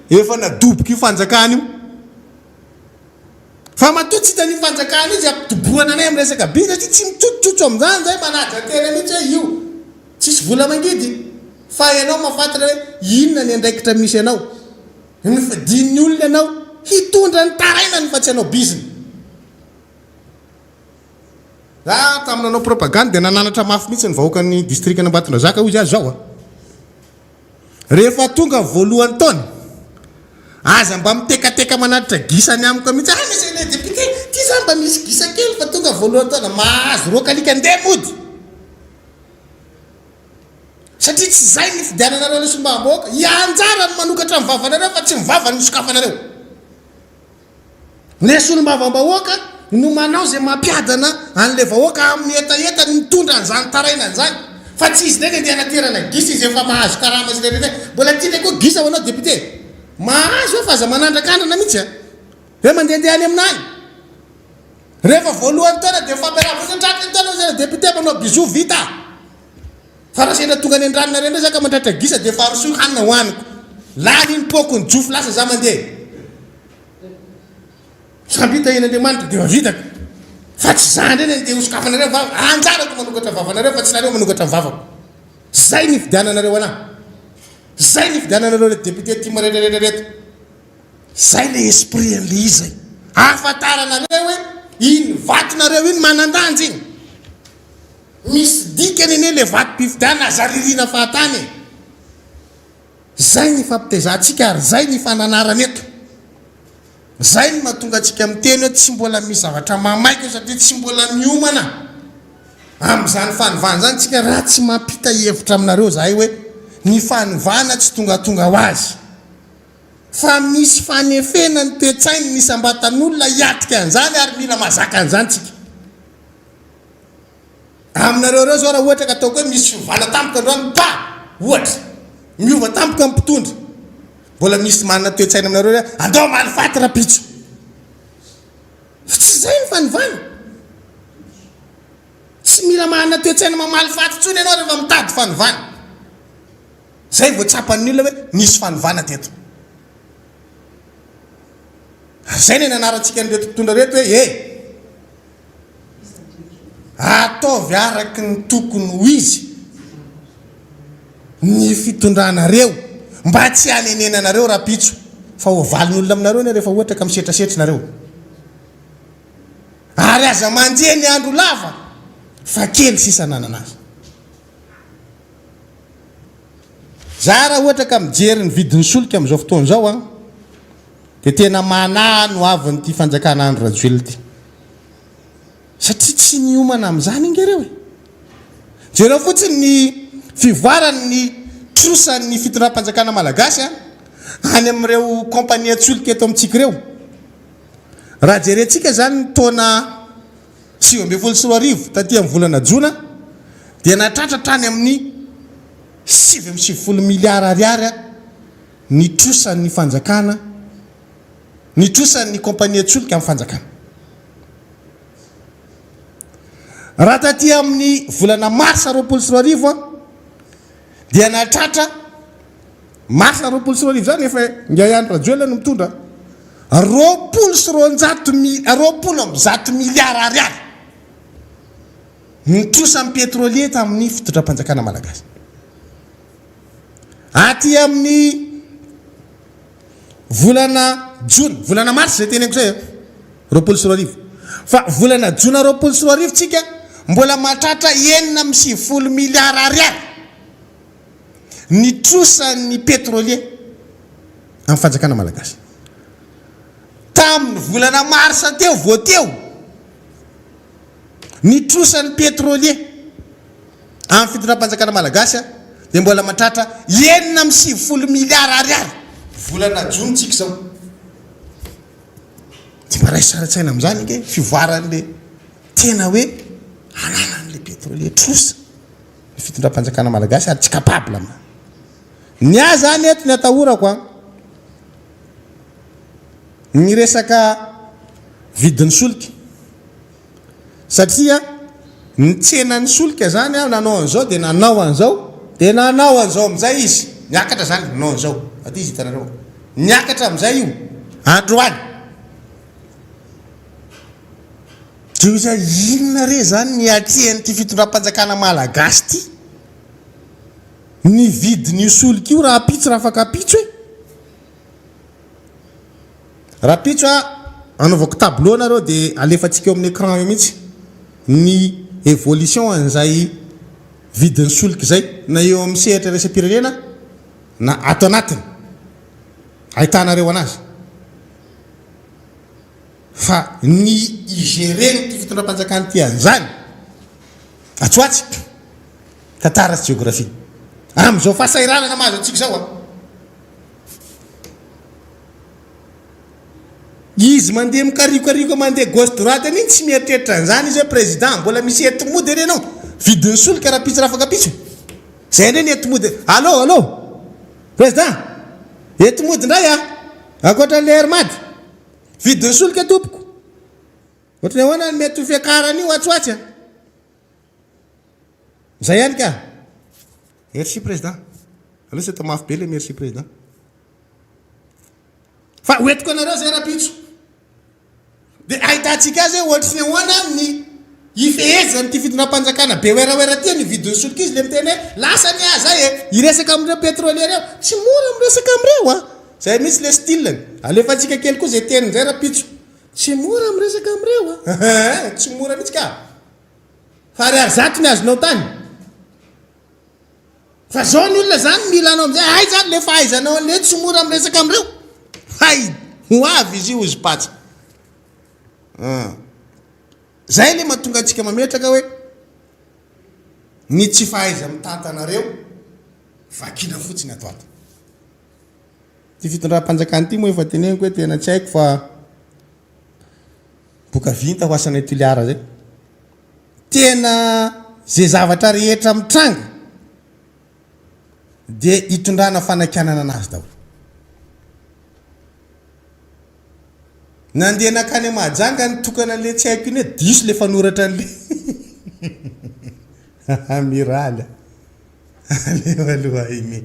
efa nadoboka io fanjakana io fa matoa tsy hitany fanjakana izy ampidoboana anay amin'ny resaka bizina tsy tsy mitsotsotso amin'izany zay manaja tena mihitsy hoe io tsisy vola mangidy fa ianao mahafantatra hoe inona ny andraikitra misy anao nifadin'ny olona ianao hitondra ny tarainany fa tsy anao bizina za tamin'ny anao propagande de nananatra mafy mihitsy ny vahoaka ny district n'Ambatondrazaka izy azy zao a rehefa tonga voalohany taona aza mba mitekateka manatitra gisany amiko mihitsy misy le député ty za mba misy gisa kely fa tonga voalohany taona mahazo rokalika andeha mody satria tsy zay ny fidiananareo le sombamboaka ianjara ny manokatra mivavanaareo fa tsy mivava ny sokafanareo le solombavambahoaka no manao zay mampiadana an'le vahoaka amin'ny etaeta ny mitondra an'izany taraina an'izany fa tsy izy ndraiky andeha anaterana gisa izy efa mahazo karama sy rehetra mbola tiana koa gisa ho anao député mahazo fa aza manandrakanana mihitsy a hoe mandehandeha any aminany rehefa voalohany taona de fampiaravosandratra taona zay député manao bisou vita fa raha sendra tonga any andranona reny zaka mandratra gisa de faharosoy hanina hoaniko lany iny poko ny jofo lasa za mandeha sambita en'Andriamanitra de vitaka fa tsy zany reny de hosokafanareo vava anjarako manokatra vavanareo fa tsy nareo manokatra vavako zay ny fidiananareo anahy zay ny fidiananareo le député tima rehetrarehetrarehetra zay le esprit an'le izay ahafantaranareo hoe iny vatonareo iny manandanjy iny misy dikany ene le vatom-pifidianana azaririna fahatany zay ny fampitezantsika ary zay ny fananarana eto zay ny mahatonga atsika miteny hoe tsy mbola misy zavatra mamaika satria tsy mbola miomana amin'izany fanovana zany tsika raha tsy mampita hevitra aminareo zahay hoe ny fanovana tsy tongatonga ho azy fa misy fanefena ny toe-tsainy nisy ambatan'olona hiatika an'izany ary mila mazaka an'izany tsika aminareo reo zao raha ohatra ka ataoko hoe misy fivana tampoka androany pa ohatra miova tampoka mpitondra mbola misy manana toetsaina aminareo hoe andao malifaty rapitso tsy zay ny fanivana tsy mila manana toetsaina mamalifaty tsony ianao rehefa mitady fanivana zay vao tsapan'ny olona hoe nisy fanivana teto zay ny nanaratsika nyreto mpitondra reto hoe ataovy araky ny tokony ho izy ny fitondranareo mba tsy hanenenanareo rapitso fa hovalin'olona aminareo ny rehefa ohatra ka misetrasetrinareo ary aza mandeha ny andro lava fa kely sisa nananazy za raha ohatra ka mijery ny vidin'ny solika amin'izao fotoana zao a dia tena manano avy nyity fanjakana andro rajoely ty satria tsy niomana amin'izany ingereo e jereo fotsiny ny fivoarany trosan'ny fitondram-panjakana malagasy a any amin'ireo kompania tsolika eto amintsika ireo raha jerentsika zany ny taona 2024 taty amin'ny volana jona dia natratra trany amin'ny 7 miliara ariary ny trosan'ny fanjakana ny trosan'ny kompania tsolika amin'ny fanjakana raha taty amin'ny volana marsa 24 dia natratra marsa 24 zany efa ngiahandro rajoela no mitondra 20 miliara ariary ny trosan'ny pétrolier tamin'ny fitondram-panjakana malagasy aty amin'ny volana jona volana mars zay teneko zay 24 fa volana jona 24 tsika mbola matratra 9 miliara ariary ny trosan'ny pétrolier amin'ny fanjakana malagasy tamin'ny volana marsa teo voateo ny trosan'ny pétrolier amin'ny fitondram-panjakana malagasy dia mbola matratra 9 miliara ariary volana jona tsika zao tsy maray saratsaina amin'izany nge fivoaran'le tena hoe ananan'le pétrolier trosa ny fitondram-panjakana malagasy ary tsy capable amina ny ahy zany eto ny atahorako a ny resaka vidin'ny solika satria ny tsenan'ny solika zany a nanao an'izao dia nanao an'izao dia nanao an'izao amin'izay izy niakatra zany nanao an'izao aty izy hitanareo niakatra amin'izay io androany teo zay inona re zany ny atrehan'ity fitondram-panjakana malagasy ty ny vidin'io solika io raha pitso raha afaka pitso e raha pitso a anaovako tableau nareo dia alefatsika eo amin'ny écran io mihitsy ny évolution an'izay vidin'ny solika zay na eo amin'ny sehatra resam-pirenena na ato anatiny ahitanareo anazy fa ny igéreny ty fitondram-panjakana ty an'izany atsoatsy tantara sy géographie amin'izao fahasairanana mahazo antsika zao a izy mandeha mikarikokariko mandeha gauche droite an'iny tsy mieritreritra an'izany izy hoe président mbola misy etimody ere anao vidin'ny solika raha pitso raha afaka pitso zay ndray ny etimody allô président etimody ndray a akoatran'le hermady vidin'ny solika tompoko ohatrany ahoana ny mety ho fiakarany io atsoatsy a zay ihany ka merci président aloha sy atao mafy be le merci président fa hoentiko anareo zay raha pitso dia ahitantsika azy hoe ohatrany ahoana ny ifehezany ty fitondram-panjakana be oeraoera ty ny vidin'ny solika izy le miteny hoe lasany ah zay e iresaka amin'ireo pétrolier reo tsy mora miresaka amin'ireo a zay misy le styleny alefatsika kely koa zay teniny zay raha pitso tsy mora miresaka amin'ireo a tsy mora mihitsy ka fa ry ary zato ny azonao tany fa zao ny olona zany mila anao amizay hay zany le fahaizanao an'le tsy mora miresaka amin'ireo hay ho avy izy io izy patsy zay le mahatonga antsika mametraka hoe ny tsy fahaiza mitantanareo vakina fotsiny ato ato ty fitondram-panjakana ty moa efa teneniko hoe tena tsy haiko fa boka vinta ho asana toliara zay tena zay zavatra rehetra mitranga dia hitondrana fanakanana anazy daholo nandeha nakany mahajanga nitokana le tsy haiko iny hoe diso le fanoratra an'le amiral alealoha iny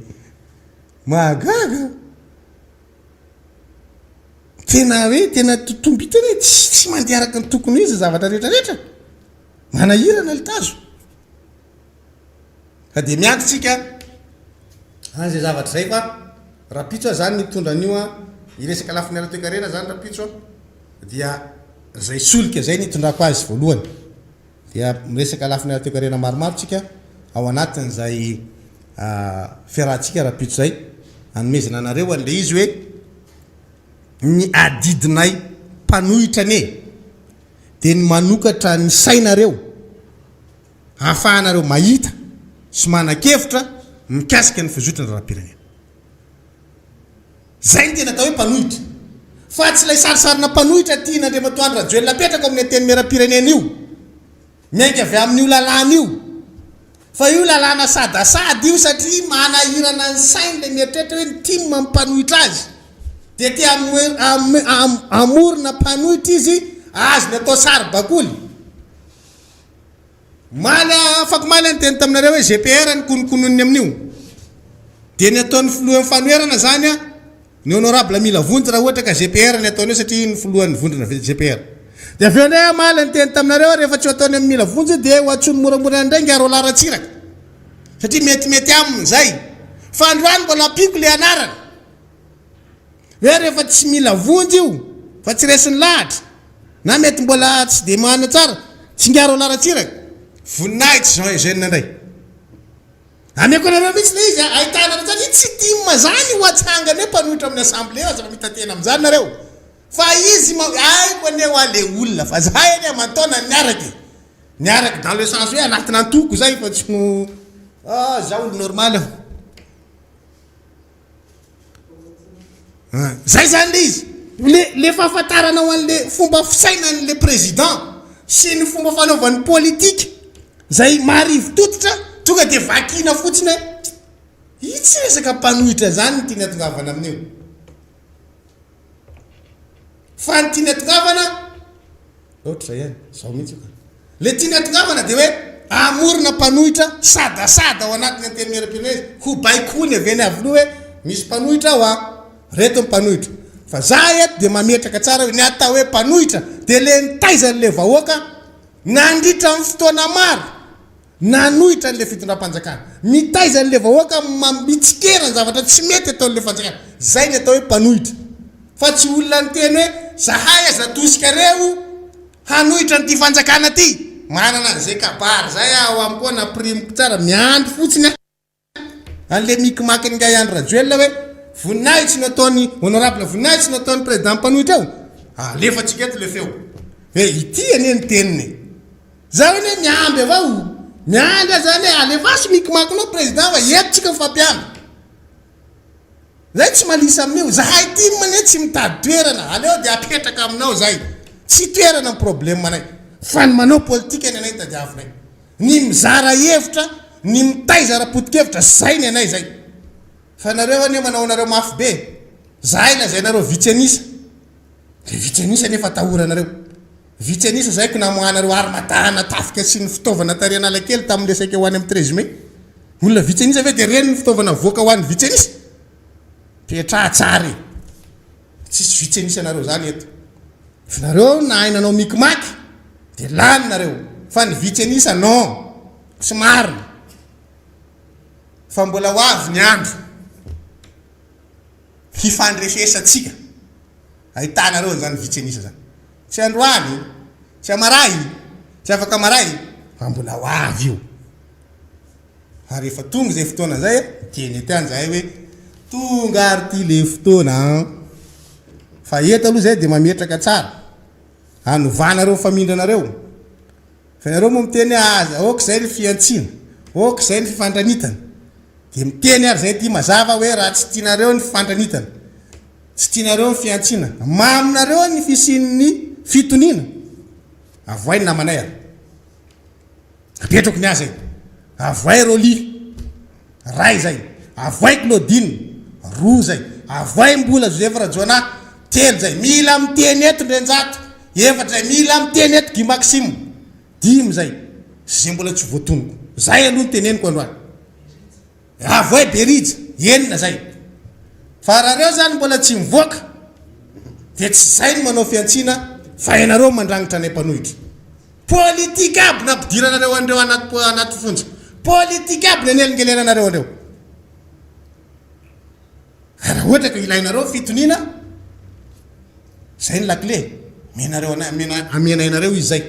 mahagaga tena hoe tena totombitany hoe tsy mandeha araka ny tokony izy zavatra rehetrarehetra manahirana le tazo ka de miantotsika zay zavatra zay fa rapitso a zany nitondra an'io a iresaka lafiny ara-toekarena zany rapitso dia zay solika zay nitondrako azy voalohany dia miresaka lafiny ara-toekarena maromaro tsika ao anatin'zay fiarahantsika rapitso zay anomezana anareo an'le izy hoe ny adidinay mpanohitra ane de ny manokatra ny sainareo hahafahanareo mahita sy manan-kevitra mikasika ny fizotrany rahapirenena zay ny tena atao hoe mpanohitra fa tsy lay sarisarina mpanohitra tian'Andriamatoandro Rajoelina apetraka amin'ny teny mera-pirenena io miainga avy amin'io lalàna io fa io lalàna sadasady io satria manahirana ny sainy le mieritreritra hoe ny tia mampanohitra azy de ty amorona mpanohitra izy azy ny atao sary bakoly maly afako maly any teny taminareo hoe GPR ny konokonony amin'io de ny ataon'ny filohan'ny fanoherana zany a ny honorable mila vonjy raha ohatra ka GPR ny ataon'io satria ny filohan'ny vondrona GPR de aveo ndray maly ny teny taminareo rehefa tsy ataony amin'ny mila vonjy de ho atsony moramora indray ngaro laratsiraka satria metimety aminy zay fa androany mbola ampiko le anarana hoe rehefa tsy mila vonjy io fa tsy resiny lahatra na mety mbola tsy de mahana tsara tsy ngaro laratsiraka voninahitsy Jean Eugène ndray ameko anareo mihitsy le izy ahitana zany tsy tima zany ho atsangany hoe mpanohitra amin'ny assemblée aza fa mitatena amin'izany nareo fa izy aiko ane ho ale olona fa zahay ane mantona niaraky dans le sens hoe anatina antoko zay fa tsy no za olo normal aho zay zany le izy le fahafantarana ho an'le fomba fisainan'le président sy ny fomba fanaovan'ny politique zay marivo tototra tonga de vakina fotsiny hoe itsy resaka mpanohitra zany ny tiany atongavana amin'io fa ny tiany atongavana ohatra zay any zao mihitsy le tiany atongavana de hoe amorona mpanohitra sadasada ao anatiny anteny mera-pirenena ho baikony aveny avy loha hoe misy mpanohitra ao a reto mpanohitra fa za eto de mametraka tsara hoe ny atao hoe mpanohitra de le nitaizan'le vahoaka nandritra amin'ny fotoana maro nanohitra n'le fitondram-panjakana mitaizan'le vahoaka mitsikeran zavatra tsy mety ataon'le fanjakana zay ny atao hoe mpanohitra fa tsy olona ny teny hoe zahay aza tosikareo hanohitra n'ty fanjakana ty manana zay kabary zay ao amikoa na primiko tsara miandro fotsiny an'le mikimaky ny ngay andro Rajoelina hoe voninahitsy ny ataony honorable voninahitsy ny ataony président mpanohitra ao alefatsika eto le feo hoe ity ane ny teniny za hoe miamby avao miandra zany hoe alefasy mikimakinao président fa etotsika mifampiamby zay tsy malisa amin'io zahay ty mane tsy mitady toerana aleo de apetraka aminao zay tsy toerana ny problème anay fa ny manao politique any anay tadiavinay ny mizara hevitra ny mitaiza raha-potikevitra zay ny anay zay fa nareo ane manao nareo mafy be zahay na zay nareo vitsenisa de vitsenisa nefa tahoranareo vitsenisa zay ko namohanareo armatahana tafika sy ny fitaovana tarianala kely tamin'le saika ho any amin'ny 13 mai olona vitsenisa ve de reny ny fitaovana voaka ho an'ny vitsenisa petra tsary tsisy vitsenisa nareo zany eto fa nareo na ainanao mikimaky de lany nareo fa ny vitsenisa non tsy marina fa mbola ho avy ny andro hifandresesatsika ahitanareo zany vitsenisa zany tsy androany tsy amaray tsy afaka maray fa mbola ho avy io ary efa tonga zay fotoana zay teny etany zahay hoe tonga ary ty le fotoana fa eto aloha zay de mametraka tsara anovanareo famindranareo fa nareo moa miteny aza ok zay ny fiantsina ok zay ny fifandranitana de miteny ary zay ty mazava hoe raha tsy tianareo ny fifandranitana tsy tianareo ny fiantsina maminareo ny fisin'ny fitonina avoay ny namanay ary apetrako ny azy avoay Roli ray zay avoay Claudine roa zay avoay mbola Joseph Rajoana telo zay mila miteny eto ndrenjato efatra zay mila miteny eto Guy Maxime dimy zay zay mbola tsy voatonoko zay aloha teneniko androany avoe berija enina zay fa raha reo zany mbola tsy mivoaka dia tsy zay no manao fiantsina fa ianareo mandrangitra anay mpanohitra politika aby nampidiranareo andreo anaty fonja politika aby nanelingelenanareo andreo raha ohatra ka ilainareo fitoniana zay ny lakle amena inareo izy zay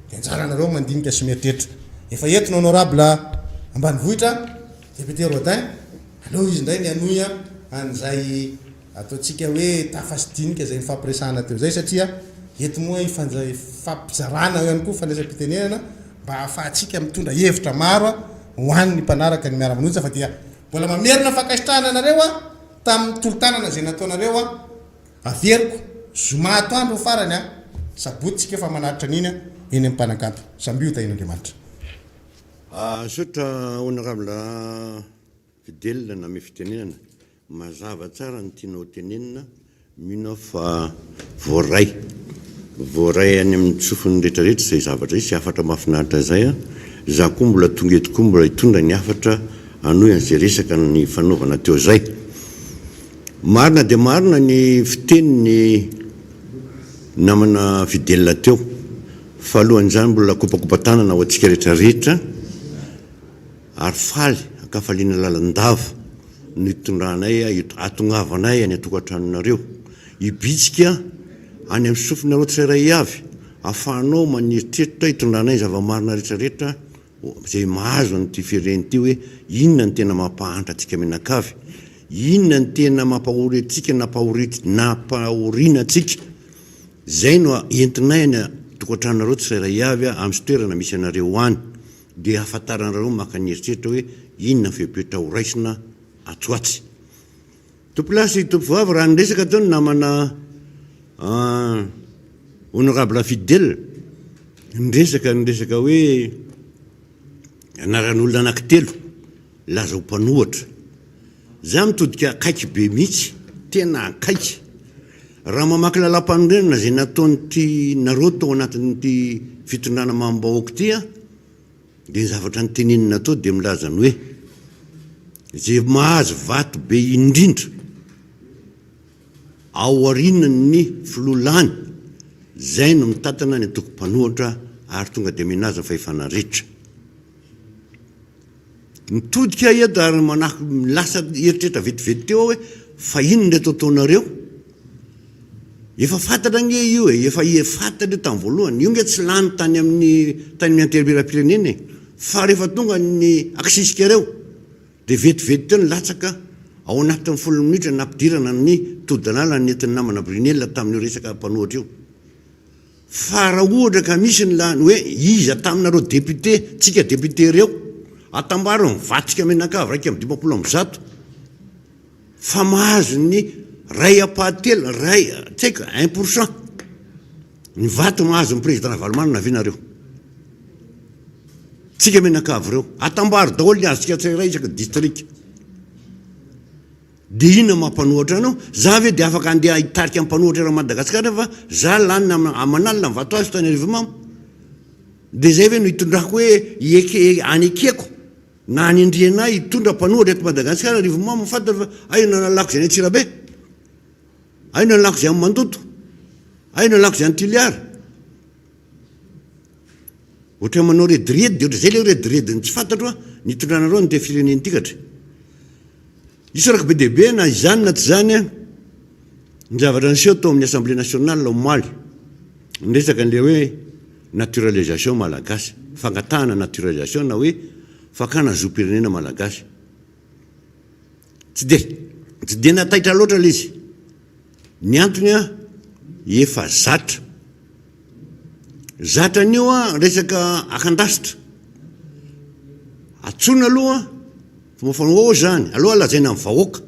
dia anjaranareo mandinika sy mieritreritra efa entino honorable ambanivohitra député Rodin aleo izy ndray ny anoya an'izay ataontsika hoe tafasidinika zay fampiresahana teo zay satria eto moa fampizarana ihany koa fandraisam-pitenenana mba ahafahantsika mitondra hevitra maro hoan'ny mpanaraka ny miara-manoja fa dia mbola mamerina fankasitrahana anareo tamin'ny tolotanana zay nataonareo averiko zoma atoandro farany sabotsika fa manaritra an'iny eny am'mpanakanto sambio tahin'Andriamanitra sotra honorable Fidèle na ame fitenenana mazava tsara ny tianao tenenina mino fa voaray any amin'ny tsofony rehetrarehetra zay zavatra izy sy afatra mahafinaritra zay za koa mbola tonga eto koa mbola hitondra ny afatra anoy an'izay resaka ny fanaovana teo zay marina dia marina ny fiteniny namana Fidèle teo fa alohan'izany mbola kopakopatanana ho antsika rehetrarehetra ary faly akafaliana lalandava no hitondranay atongavanay any atokantranonareo ibitsika any amin'ny sofinareo tsirairay avy ahafahanao manieritreritra hitondranay zava-marina rehetrarehetra zay mahazo an'ity fireny ty hoe inona ny tena mampahantra atsika menakavy inona ny tena mampahori atsika napahoriana atsika zay no entinay any tokantranonareo tsirairay avy amin'ny toerana misy anareo any dia ahafantaranareo maka nieritreritra hoe inona fepetra ho raisina atsoatsy tompolasy tompovavy raha nyresaka teo namana honorable Fidèle nyresaka hoe anaran'olona anankitelo laza ho mpanohatra za mitodika akaiky be mihitsy tena akaiky raha mamaky lalam-panorenana zay nataonyty nareo tao anatin'ty fitondrana mambahoaka ty dia ny zavatra ny tenenina tao dia milazany hoe zay mahazo vato be indrindra ao arinany filolany zay no mitatana ny atoko mpanohatra ary tonga dia menaza ny fahefana rehetra mitodika eto ary manahy lasa eritreritra vetivety teo hoe fa ino ndray ataotaonareo efa fantatra nge io efa fantatra tamin'ny voalohany io nge tsy lany tany mianterbera-pirenena fa rehefa tonga ny aksisikareo dia vetivety teo ny latsaka ao anatin'ny 10 minitra nampidirana ny todinala ny entin'ny namana Brunel tamin'io resaka mpanohatra io fa raha ohatra ka misy ny lany hoe iza taminareo député tsika député reo atambaro mivatsika menakavy raika amin'ny 20% fa mahazo ny ray apahatelo ray tsy haiko 1% ny vato mahazo ny président Valmarina vinareo tsika menakavy reo atambaro daholo ny azontsika tsirairay isaka district dia inona mampanohatra anao za ve dia afaka andeha hitarika amin'ny mpanohatra raha Madagasikara fa za lanina amanalina ny vato azy tany Arivomamo dia zay ve no hitondrako hoe anekeko na any andriana hitondra mpanohatra eto Madagasikara Arivomamo fantatra fa aina nalako zay any Antsirabe aina nalako zay amin'ny Mandoto aina nalako zay any Tiliara ohatra manao rediredy dia ohatra zay le rediredy ny tsy fantatro nitondranareo ny te fireneny tikatra isaraka be dehibe na izany na tsy zany ny zavatra niseho tao amin'ny Assemblée nationale omaly nyresaka an'le hoe naturalisation malagasy fangatahana naturalisation na hoe fakana zo-pirenena malagasy tsy dia nataitra loatra le izy ny antony efa zatra an'io resaka akandasitra atsona aloha fomafanoao zany aloha lazaina amin'ny vahoaka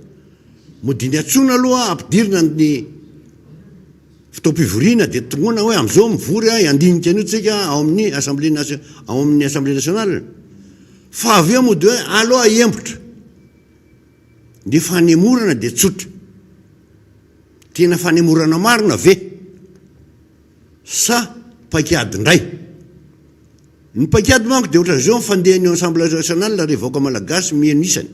modiny atsona aloha ampidirina ny fitaom-pivoriana dia tongoana hoe am'izao mivory andinika an'io tsika ao amin'ny assemblée nationale fa avy eo mody hoe aloha embotra dia fanemorana dia tsotra tena fanemorana marina ve sa paikady indray ny paikady manko dia ohatra zao fandeha ny assemblée nationale rehevaoka malagasy mihaino isany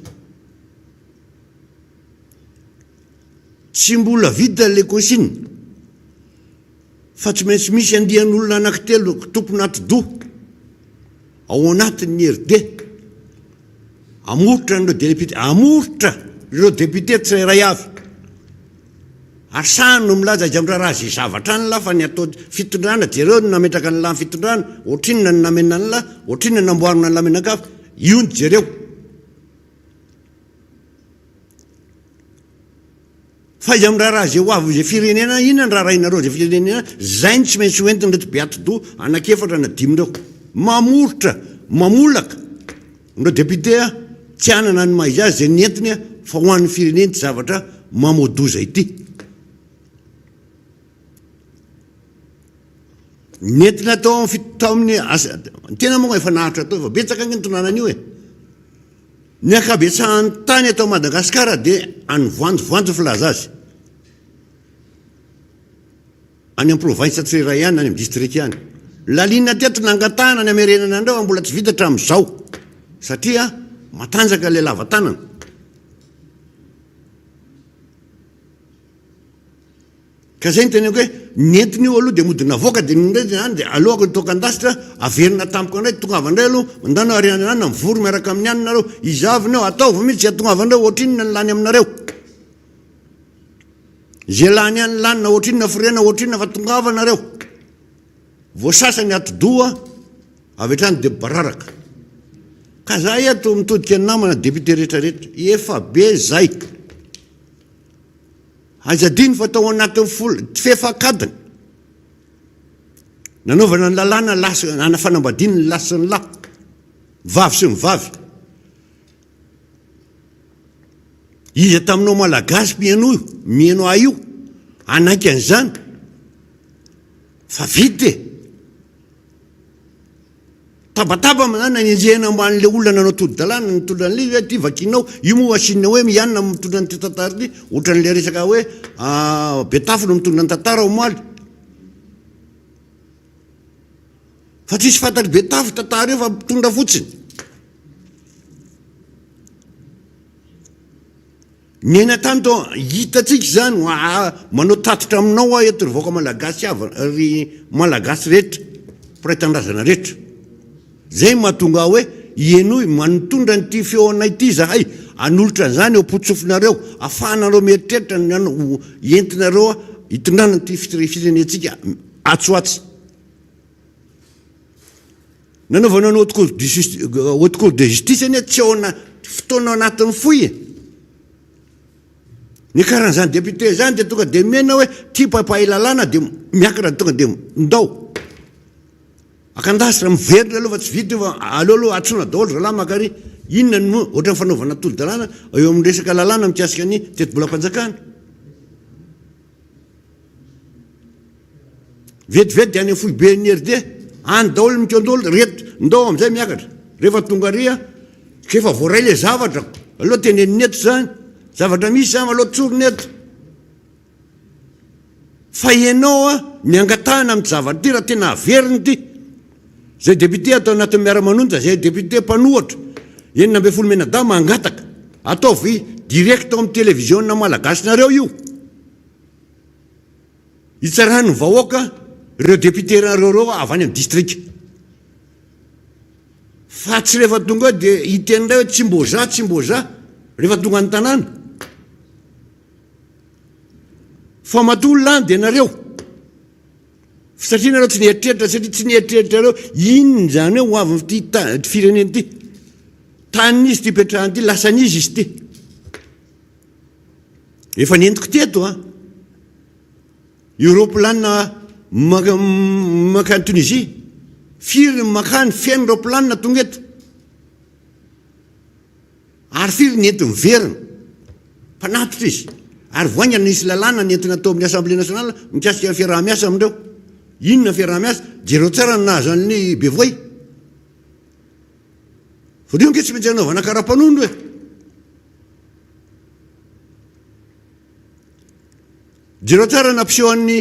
tsy mbola vita le consigne fa tsy maintsy misy andian'olona anankitelo tompona atido ao anatin'ny RD amoritra ireo député amoritra ireo député tsirairay avy ary sahano milaza izy am'raharaha zay zavatra any la fa ny atao fitondrana jereo no nametraka ny lamy fitondrana ohatrinona ny namena ny la ohatrinona ny namboarina ny lamenakafa io ny jereo fa izy am'raharaha zay ho avy zay firenena inona ny raharahinareo zay firenena zay ny tsy maintsy hoentiny reto beatido anakefatra na dimy reo mamoritra mamolaka ireo député tsy anana ny maizy azy zay nientiny fa ho an'ny fireneny tsy zavatra mamodoza ity nentina tao amin'ny tena moa efa nahatra tao efa betsaka ny tonanany io ny akabetsahan'ny tany atao Madagasikara dia any voanjo filaza azy any amin'ny province tsirairay ihany any amin'ny district ihany lalina teto nangatahana ny amerenana andreo mbola tsy vita hatramin'izao satria matanjaka le lavatanana ka zay ny teneko hoe nentiny io aloha dia modina voaka dia ndray zany dia alohako ny tokandasitra averina tampoka indray tongava indray aloha mandana ariana na mivory miaraka amin'ny anareo izavinao ataovy mihitsy atongavandreo ohatrinona ny lany aminareo zay lany any lanina ohatrinona firena ohatrinona fa tongavanareo voasasany atidoa avetrany dia bararaka ka zay ato mitodika ny namana député rehetrarehetra efa be zay azadiny fa tao anatin'ny fefakadiny nanaovana ny lalàna fanambadiny ny lasy ny lahy vavy sy ny vavy izy taminao malagasy mihaino ahy io anaiky an'izany fa vite tabataba manana nenjehana amban'le olona nanao todi-dalàna mitondra an'le hoe ty vakinao io moa asinina hoe mianina mitondra ny ty tantara ty ohatran'le resaka hoe betafo no mitondra ny tantara omaly fa tsisy fantatry betafo tantara io fa mitondra fotsiny nena tany to hitatsika zany manao tatitra aminao a eto revoaka malagasy ry malagasy rehetra mpiray-tandrazana rehetra zay mahatonga hoe ienoy manotondra nyty feoanay ty zahay anolotra zany eo potsofinareo afahanareo mieritreritra entinareo hitondrana ty firenetsika atsoatsy nanaovana ny haute cour de justice any tsy aona fotoana anatin'ny foy ny karan'zany député zany de tonga de mena hoe ty papahay lalàna de miakatra tonga de ndao akandasitra miverina aloha fa tsy vita fa aloha atsona daholo zalahy makary inona no ohatra ny fanaovana tolo-dalàna eo amin'ny resaka lalàna mikasika ny teti-bolam-panjakana vetivety any foy be ny RD any daholo mikondolo reto ndao am'izay miakatra rehefa tonga ria kefa voaray le zavatra aloha teneniny eto zany zavatra misy zany aloha tsorony eto fa ianao miangatahana amin'ny zavatra ty raha tena averiny ty zay député atao anatin'ny miara-manonja zay député mpanohatra enina ambe folo menada mangataka ataovy direct amin'ny télévisionna malagasinareo io itsarany vahoaka ireo député rareo avy any amin'ny district fa tsy rehefa tonga hoe dia hitenindray hoe tsy mboza rehefa tonga ny tanàna fa matolo lany dia nareo satria nareo tsy nieritreritra satria tsy nieritreritra reo inony zany hoe ho avy ty fireneny ty tan'izy ty petrahany ty lasanizy izy ty efa nentiko teto europlanina makany Tunisie firy makany fiaino europlanina tonga eto ary firy nenti miverina mpanatitra izy ary voaingana nisy lalàna nentina atao amin'ny assemblée nationale mikasika ny fiaraha-miasa amindreo inona fiaraha-miasa jereo tsara ny nahazo an'ny bevoay vodeo nke tsy maintsy anaovana kara-panondro jereo tsara nampiseho an'ny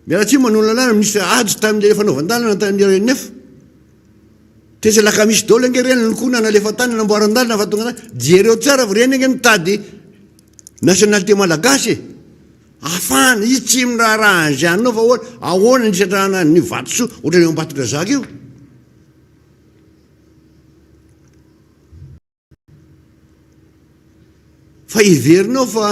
mialatsy manolana misy ajo tamin'le fanaovan-dalana tamin'nefa tesa laka misy dolo ange reny lokona nalefa tany namboaran-dalana fa tonga jereo tsara fa reny ange mitady nationalité malagasy afahana izy tsy miraha anzianao fa ahoana ny satrahana ny vatosoa ohatrany ambatotra zaka io fa iverinao fa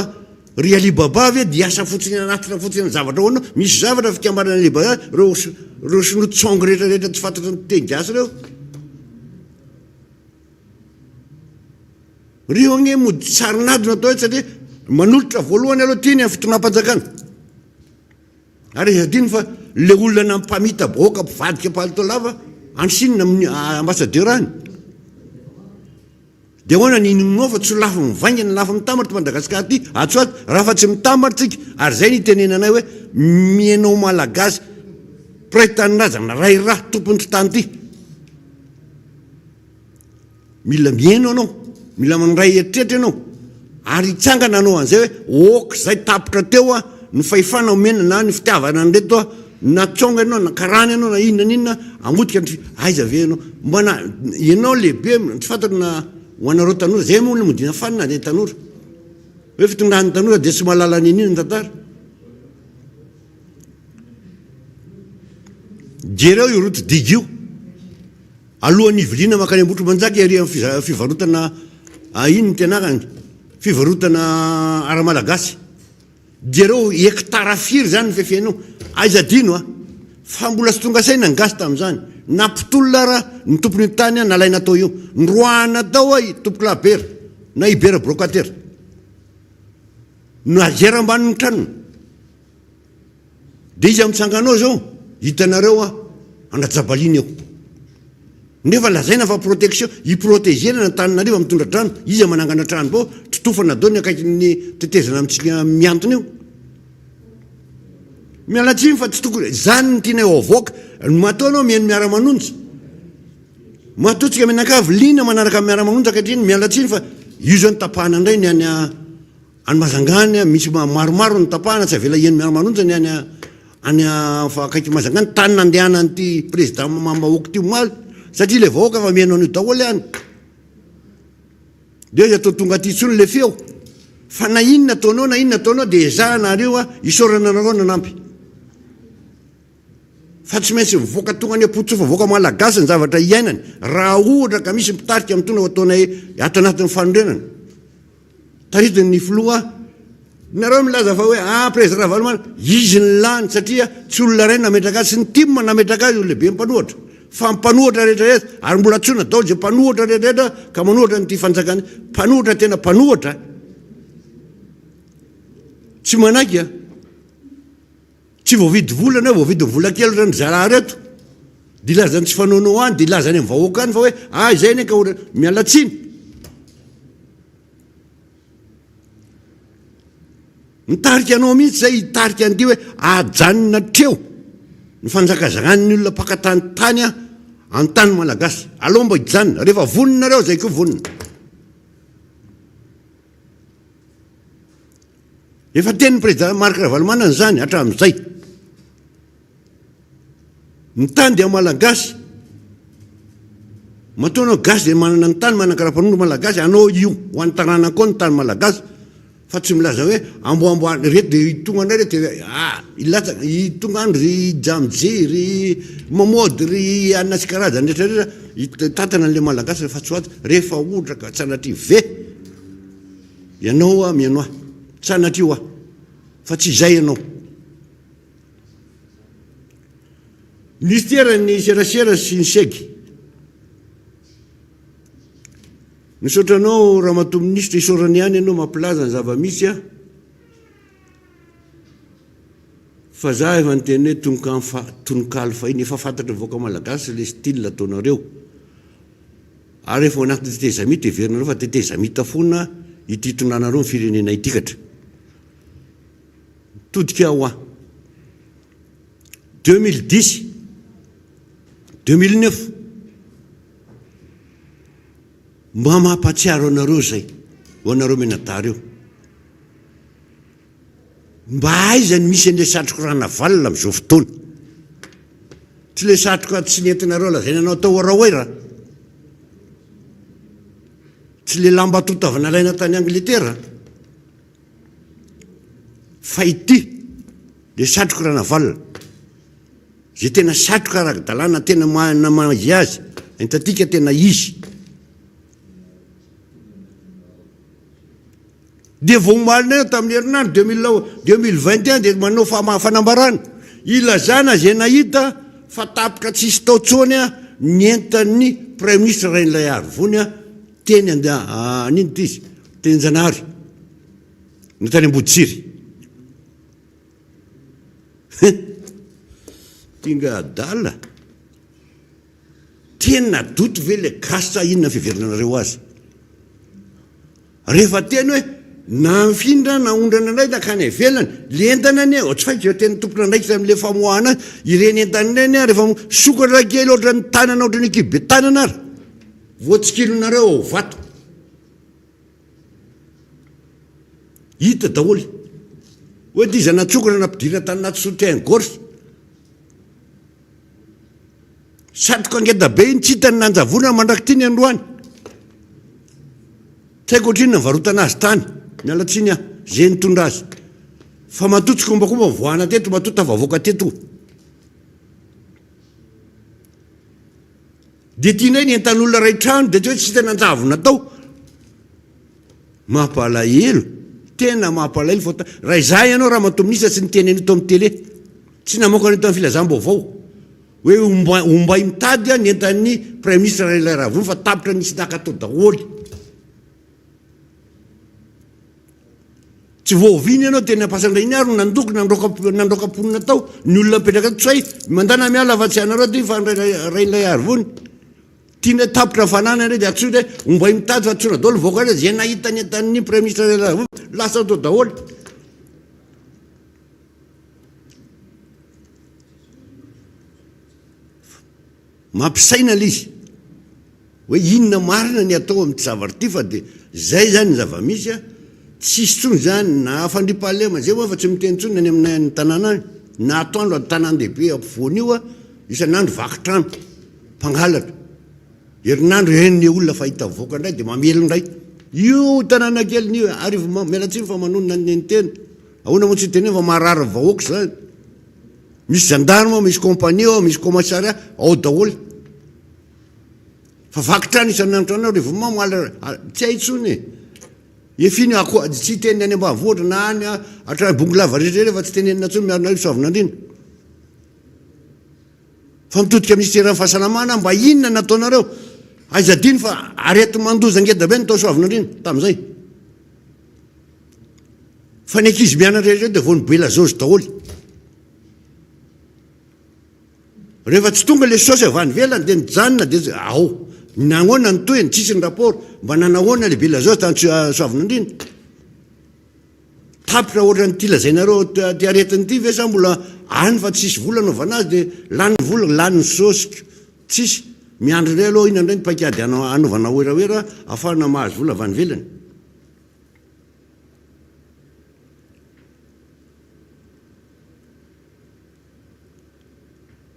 ry alibaba ve dia asa fotsiny anatitra fotsiny ny zavatra hoanao misy zavatra fikambanana alibaba reo sinotsongo rehetrarehetra tsy fantatra ny teny gasy reo reo agne mody sarinadona atao ety satria manolotra voalohany aloha tiany amin'ny fitonam-panjakana ary adiny fa le olona nampamita boka mpivadika palito lava ansinina amin'ny ambassadeur any dia hoana nininao fa tsy lafa mivaingana lafa mitambatra Madagasikara ty atsoaty raha fa tsy mitambatritsika ary zay nitenenanay hoe mienao malagasy praitanrazana ray raha tompony tany ty mila mieno anao mila mandray eritreritra ianao ary itsangana anao an'izay hoe oka zay tapitra teo a ny fahefana omena na ny fitiavana nreto a natsonga ianao na karany ianao na inona amotika aiza ve ianao mbana ianao lehibe tsy fantatra na hoanareo tanora zay moa ny modina fanina de tanora hoe fitondrahan'ny tanora dia tsy mahalala ninina ny tantara jereo iroto digio alohan'ny iviliana makany ambotro manjaka ary amin'ny fivarotana ino ny tenakany fivarotana ara-malagasy jereo hektara firy zany ny fefenao aiza dino a fa mbola sy tonga saina ny gasy tamin'izany nampitolona raha ny tompony tany a nalaina tao io ndroana tao a tompoky labera na ibera brocatera no azera ambaniny tranony dia izy amitsanganao zao hitanareo a anajabaliny eo nefa lazaina fa protection iprotégena na taninariva mitondra trano izy manangana trano bao totofana dao ny akaiky tetezana amintsika miantona io mialatsiny fa tsy tokony zany ny tiana avoaka mataonao mihaino miara-manonjy mataotsika menakavy lina manaraka miara-manonjy akatriny mialatsiny fa io zao ny tapahana indray ny any mazangany misy maromaro ny tapahana tsy avela hihaino miara-manonjy ny any fa akaiky mazangany tany nandehana an'ity président mamahoaka ty maly satria le vahoaka fa mihaino an'io daholo any de izy atao tonga ty tsony le feo fa na inona ataonao dia ezahanareo a isorana anareo nanampy fa tsy maintsy mivoaka tonga ny apotsofa voaka malagasy ny zavatra iainany raha ohatra ka misy mitarika amin'ny tona ataonay ato anatin'ny fanorenana taritiny filoha nareo milaza fa hoe président Ravalomana izy ny lany satria tsy olona ray nametraka azy sy ny timma nametraka azy olo lehibe mpanohatra fa mpanohatra rehetrarehetra ary mbola tsona dao zay mpanohatra rehetrarehetra ka manohatra nyty fanjakany mpanohatra tena mpanohatra tsy manaiky a tsy voavidy volana voavidy vola kely ohatrany zara reto dia lazany tsy fanaonao any dia lazany amin'ny vahoaka any fa hoe izay ny ka mialatsiny nitarika anao mihitsy zay hitarika an'ity hoe ajanona treo ny fanjakazanany olona pakatany tany a any tany malagasy aloha mba hijanona rehefa voninareo zay koa vonina efa teny président Marc Ravalomanana zany hatramin'izay ny tany dia malagasy mataonao gasy dia manana ny tany manakarapanondro malagasy anao io ho an'ny tanàna koa ny tany malagasy fa tsy milaza hoe amboamboany reto dia hitonga anay reto ilatsaka hitonga andro ry jamjery mamody ry anasy karazany rehetrarehetra tatana an'le malagasy rehefa tsy hoaty rehefa ohatra ka tsanatry ve ianao a miano ahy tsanatry io ah fa tsy izay ianao ministera ny serasera sy ny segy nisotranao raha mato ministra isorany ihany ianao mampilaza ny zava-misy a fa za efa nyteny hoe tononkalo fahiny efa fantatra voaka malagasy le style ataonareo ary rehefa anaty tetezamita everinareo fa tetezamita foana ity tonanareo ny firenena itikatra todika aho a 2010 2009 mba mampatsiaro anareo zay ho anareo menadary eo mba aizany misy an'le satroko rana valina am'izao fotoana tsy le satroka tsy nentinareo lazaina anao atao oraoera tsy le lamba totavana laina tany Angletera fa ity le satroka rana valina zay tena satroka ara-dalàna tena namazy azy entatika tena izy de vomalina tamin'ny herinandro 2021 de manao fanambarana ilazana zay nahita fa tapitra tsisy tao tsony ny entan'ny premier ministre Rainilay Arivony teny nino ty izy teny Janahary ny tany Amboditsiry tinga adala tena doto ve le kasa inona fiveronanareo azy rehefa teny hoe namfindra naondrana ndray nakany ivelany le entana any tsy faiko teny tompona ndraiky tam'le famoahana ireny entana reny rehefa sokatra kely ohatra ny tanana ohatra ny kibe tanana ary voatsikilonareo vato hita daholy hoe ty izy natsokatra nampidira tany naty soutien gorge satroka angeda be iny tsy hitany nanjavona mandraky ty ny androany tsy haiko ohatriny navarotana azy tany mialatsiny zay nitondra azy fa matotsy kombakomba voana teto matota vavoaka teto de tianay ny entan'olona ray trano de tsy hoe tsy tena nanjavona tao mampalahelo tena mampalahelo fa raha izay ianao raha matominisa tsy niteny anito amin'ny télé tsy namoaka anito amin'ny filazam-baovao hoe ombay mitady ny entan'ny premier ministre Rainilay Arivony fa tapitra nisy nakatao daholy tsy voaviny ianao teny ampasandray iny ary nandoko nandrokaponina tao ny olona mipetraka tsay mandana miala afa-tsy anareo ty fa Rainilay Arivony tiana tapitra fanana re de atsoy hoe ombay mitady fa tsona daholy voaka re zay nahita ny entan'ny premier ministre Rainilay Arivony lasa tao daholy mampisaina le izy hoe inona marina ny atao amin'ny zavatra ty fa de zay zany ny zava-misy tsisy tsony zany na fandriam-pahalema zay fa tsy miteny tsony any aminay ny tanàna any na atoandro tanàn-dehibe ampovoany io isan'andro vakitrano mpangalatra herinandro eny olona fahita voaka ndray de mamelo ndray io tanàna kely ny arivo mialatsiny fa manonona ny tena ahoana moa tsy teny fa marary vahoaka zany misy gendarme misy compagnie misy commissaria ao daholy fa vakitrano isan'andro anao rehefa mamala tsy haitsony efiny tsy teny any ambanivohitra na any atrany bongolava rehetra fa tsy tenenina tsony miarina soavinandrina fa mitodika ministera fahasalamana mba inona nataonareo aizadiny fa arety mandoza ngeda be nytao soavinandrina tam'izay fa ny ankizy miana rehetra de vao nibela zaozy daholy rehefa tsy tonga le sosy avy any velany de nijanona de ao nahoana ny toeny tsisy ny rapport mba nanahoana le bela zao tany soavinandrina tapitra ohatra ny ty lazainareo ty aretiny ty ve sa mbola any fa tsisy vola naovana azy de lany vola lany sosika tsisy miandry ray aloha ina ndray ny paikady anaovana oeraoera afahana mahazo vola avy any velany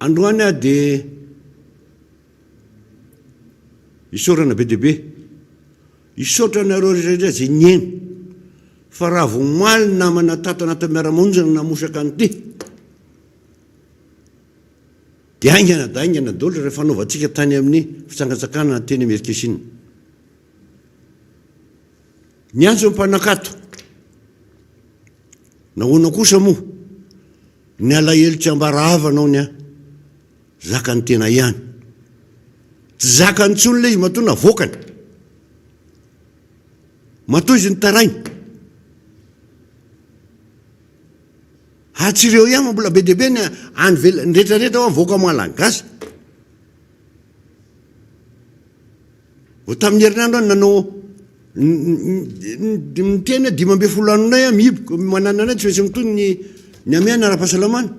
androany de isorana be debe isotranareo rehetra zay nieny fa raha vo maly namana tato anaty miara-monjana namosaka anyty de aingana daholy rehefa fanaovantsika tany amin'ny fitsangatsakana teny Amerikasina ny anjo mpanakato nahoana kosa moa ny alahelo tsy ambarahavanao ny zaka ny tena ihany tsy zaka ny tsony le izy matoa na voakany matoa izy ny tarainy hatsireo ihany mbola be debe ny any ny rehetrarehetra ao voaka malagasy vo tamin'ny herinandro any nanao miteny 12 anonay mihiboka manana anay tsy maintsy mitoy ny amiana ara-pahasalamana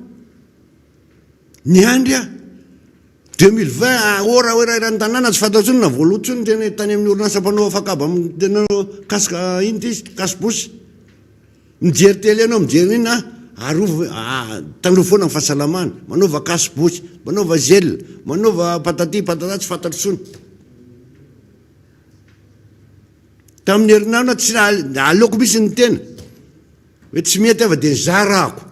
ny andry 2020 ora irany tanàna tsy fantatsony na voalotsony teny tany amin'ny orinasa mpanao afakaba tenao kasika iny ty izy kasibosy mijery tele anao mijery iny tanoro foana ny fahasalamana manaova kasibosy manaova gel manaova patata tsy fantatry tsony tamin'ny herinandro tsy aleoko misy ny tena hoe tsy mety ava de nizarahako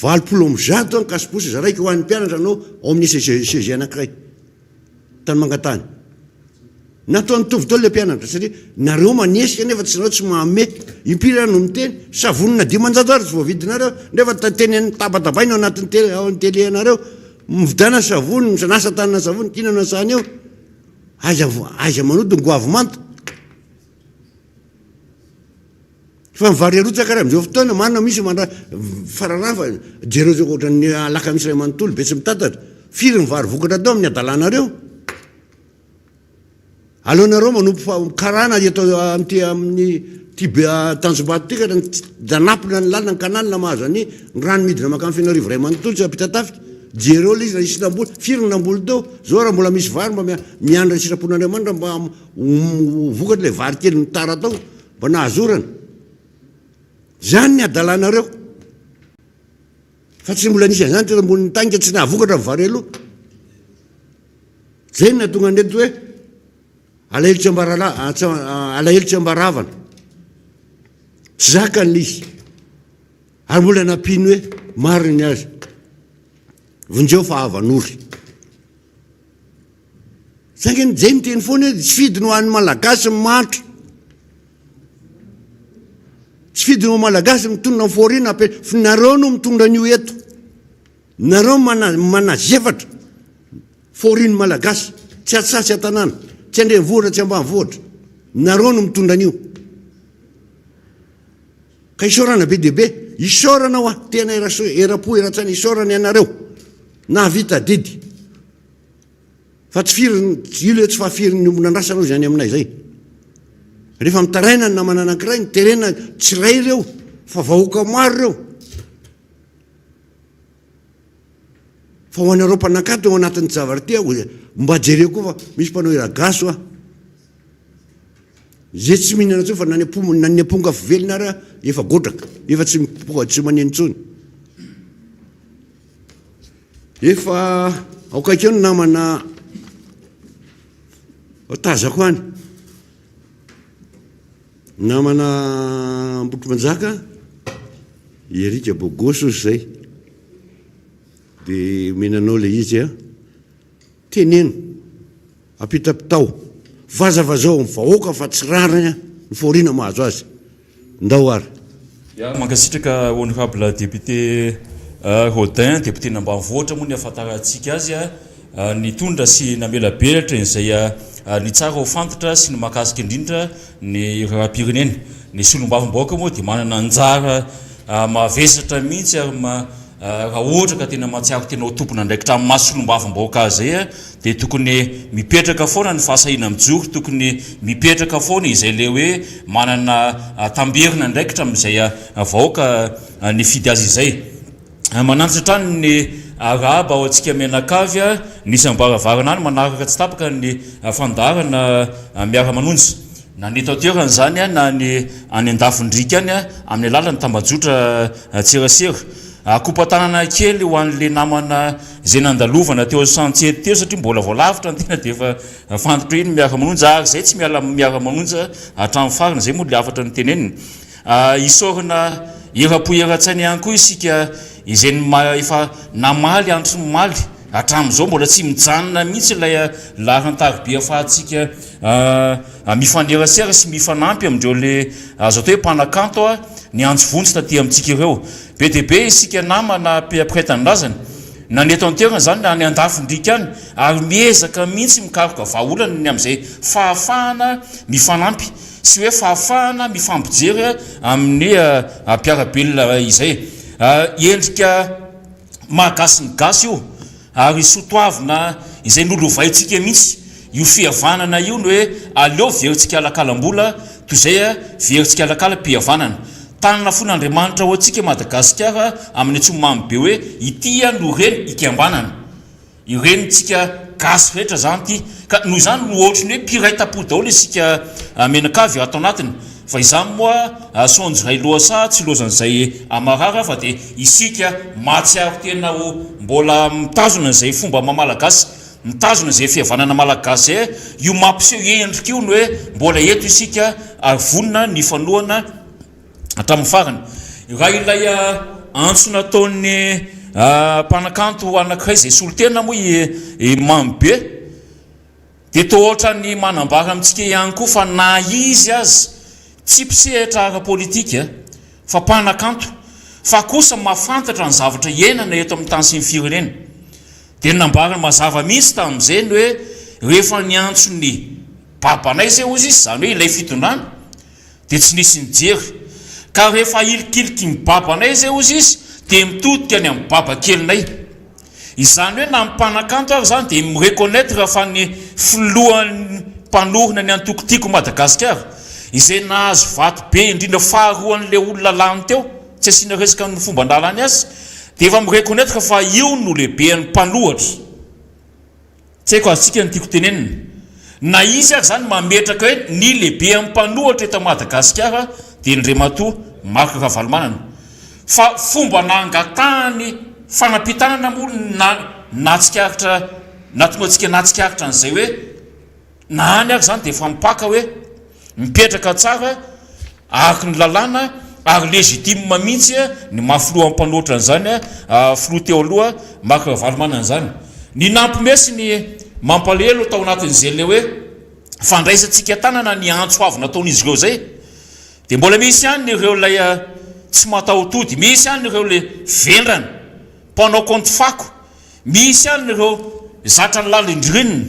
70 ny kasibosy za raiky ho an'ny mpianatra anao ao amin'ny CG anankiray tany mangatany natao nitovy tao le mpianatra satria nareo manesika nefa tsy nareo tsy mahame impira no miteny savonina 500 tsy voavidinareo nefa tateny tabatabaina ao anatin'ny tele anareo mividana savony nasa tanana savony kinana sany eo aiza manoto ngoavy manta fa mivary arotsaka raha amizao fotoana manana misy fararafa jereo zao ohatrany alaka misy ray manontolo be tsy mitatatra firy ny vary vokatra tao amin'ny adalanareo aleonareo manompo karana atao amty amin'ny tanjombato ty ka danapina ny lalina ny kanalina mahazo any rano midina makamy fianarivo ray manontolo tsy ampitatatafika jereo le izy isinamboly firy ny namboly tao zao raha mbola misy vary mba miandra sirapon'andriamanitra mba vokatra le vary kely mitara tao mba nahazorana zany ny adalanareo fa tsy mbola nisy an'izany tena ambony tanika tsy nahavokatra vary aloha zay ny natonga ndeto hoe alahelo-tsy ambaravana tsy zakany lizy ary mbola napiny hoe mariny azy vonjeo fa avanory zakany zay miteny foana hoe tsy fidiny ho an'ny malagasy matra tsy fidiny ho malagasy mitondra nyforina nareo no mitondra an'io eto nareo manazefatra foriny malagasy tsy atsasy atanàna tsy andreny vohatra tsy ambany vohatra nareo no mitondra an'io ka isorana be deaibe isorana ho tena erapo eratsany isorana ianareo na vita didy fa tsy firy io le tsy fahafiry ny ombona andrasanao zany aminay zay rehefa mitaraina ny namana anankiray ny terena tsy ray reo fa vahoaka maro reo fa ho anareo mpanakato eo anatin'ny zavatra ty mba jereo koa fa misy mpanao iragaso zay tsy mihinana tsony fa nany amponga fivelina ary efa gotraka efa tsy maneny tsony efa aokaiky eo ny namana tazako any namana mbotro manjaka erika bogoso zay de menanao le izy teneno apitapitao vazavazao mivahoaka fa tsy raranya ny forina mahazo azy ndao ary mankasitraka honorable député Rodin député nambanivohitra moa ny ahafantarantsika azy nitondra sy namelabelatra izay ny tsara ho fantotra sy ny mahakasika indrindra ny rahapirenena ny solombavim-bahoaka moa dia manana anjara mavesatra mihitsy ary raha ohatra ka tena matsiaro tena ho tompona ndraikitra amin'ny mahasolombavim-bahoaka azy zay dia tokony mipetraka foana ny fahasahina mijoro tokony mipetraka foana izay le hoe manana tamberina ndraikitra amin'izay vahoaka ny fidy azy izay manantsy trano ny araba ao antsika menakavy nisy ambaravarana any manaraka tsy tapaka ny fandarana miara-manonjy na ny taoterana zany na ny any andafindrika any amin'ny alalany tambajotra tserasera kopatanana kely ho an'le namana zay nandalovana teo chantier teo satria mbola voalavitra ny tena dia efa fantotro iny miara-manonja ary zay tsy miala miara-manonja hatramin'ny farina zay moa le afatra ny teneniny isorana erapo-eratsainy ihany koa isika izay efa namaly antso ny maly hatramin'izao mbola tsy mijanona mihitsy ilay laharantaribe afahantsika mifanerasera sy mifanampy amindreo le azo atao hoe mpanakanto ny antso vonjy taty amintsika ireo be dia be isika namana piretany-drazana na ny eto anterana zany na ny andafindrika any ary miezaka mihitsy mikaroka vahaolana ny amin'izay fahafahana mifanampy sy hoe fahafahana mifampijery amin'ny mpiarabelona izay endrika mahagasyny gasy io ary sotoavina izay nolovaintsika mihitsy io fihavanana io ny hoe aleo veritsika alakalam-bola toy zay veritsika alakala mpihavanana tanana fon'Andriamanitra ho antsika Madagasikara amin'ny antsomamy be hoe itya no reny ikambanana ireny tsika gasy rehetra zany ty ka noho izany no ohatrany hoe mpiraitam-po daholo isika menakavy atao anatiny fa izany moa sonjoray loasa tsy lozan'izay amarara fa dia isika mahatsiaro tena ho mbola mitazona izay fomba mamalagasy mitazona izay fihavanana malagasy io mampiseho endrika io no hoe mbola eto isika vonina ny fanoana hatramin'ny farany raha ilay antso nataon'ny mpanakanto anankiray izay solotena moa mamy be dia toa ohatra ny manambara amintsika ihany koa fa na izy azy tsy mpisehatra ara-politika fa mpanakanto fa kosa mahafantatra ny zavatra ienana eto amin'ny tany sy ny firenena dia nambarany mazava mihitsy tamin'izay ny hoe rehefa niantso ny babanay zay ozy izy zany hoe ilay fitondrana dia tsy nisy nijery ka rehefa ilikiliky ny babanay zay ozy izy dia mitodika ny amin'ny baba kelinay izany hoe na mipanakanto ary zany dia mireconnaître fa ny filohan'ny mpanorona ny antokotiko Madagasikara izay nahazo vato be indrindra faharoan'ilay olona lany teo tsy asiana resaka ny fomba andalany azy dia efa mireconnaître fa io no lehibe ny mpanohatra tsy haiko azitsika ny tiako tenenina na izy ary zany mametraka hoe ny lehibe amin'ny mpanohatra eto Madagasikara dia Andriamatoa Marc Ravalomanana fa fomba nangatahany fanapitanana moa natsikaritra na tonga antsika natsikaritra an'izay hoe na any ary zany dia efa mipaka hoe mipetraka tsara araka ny lalàna ary legitima mihitsy ny mahafiloha mpanohitra an'izany filoha teo aloha Marc Ravalomanana zany ny nampimesy ny mampalahelo tao anatin'izay le hoe fandraisantsika tanana ny antso avy nataon'izy ireo zay dia mbola misy ihany ireo lay tsy mataotody misy ihany ireo le vendrana mpanao compte fako misy ihany ireo zatra ny lalindrinina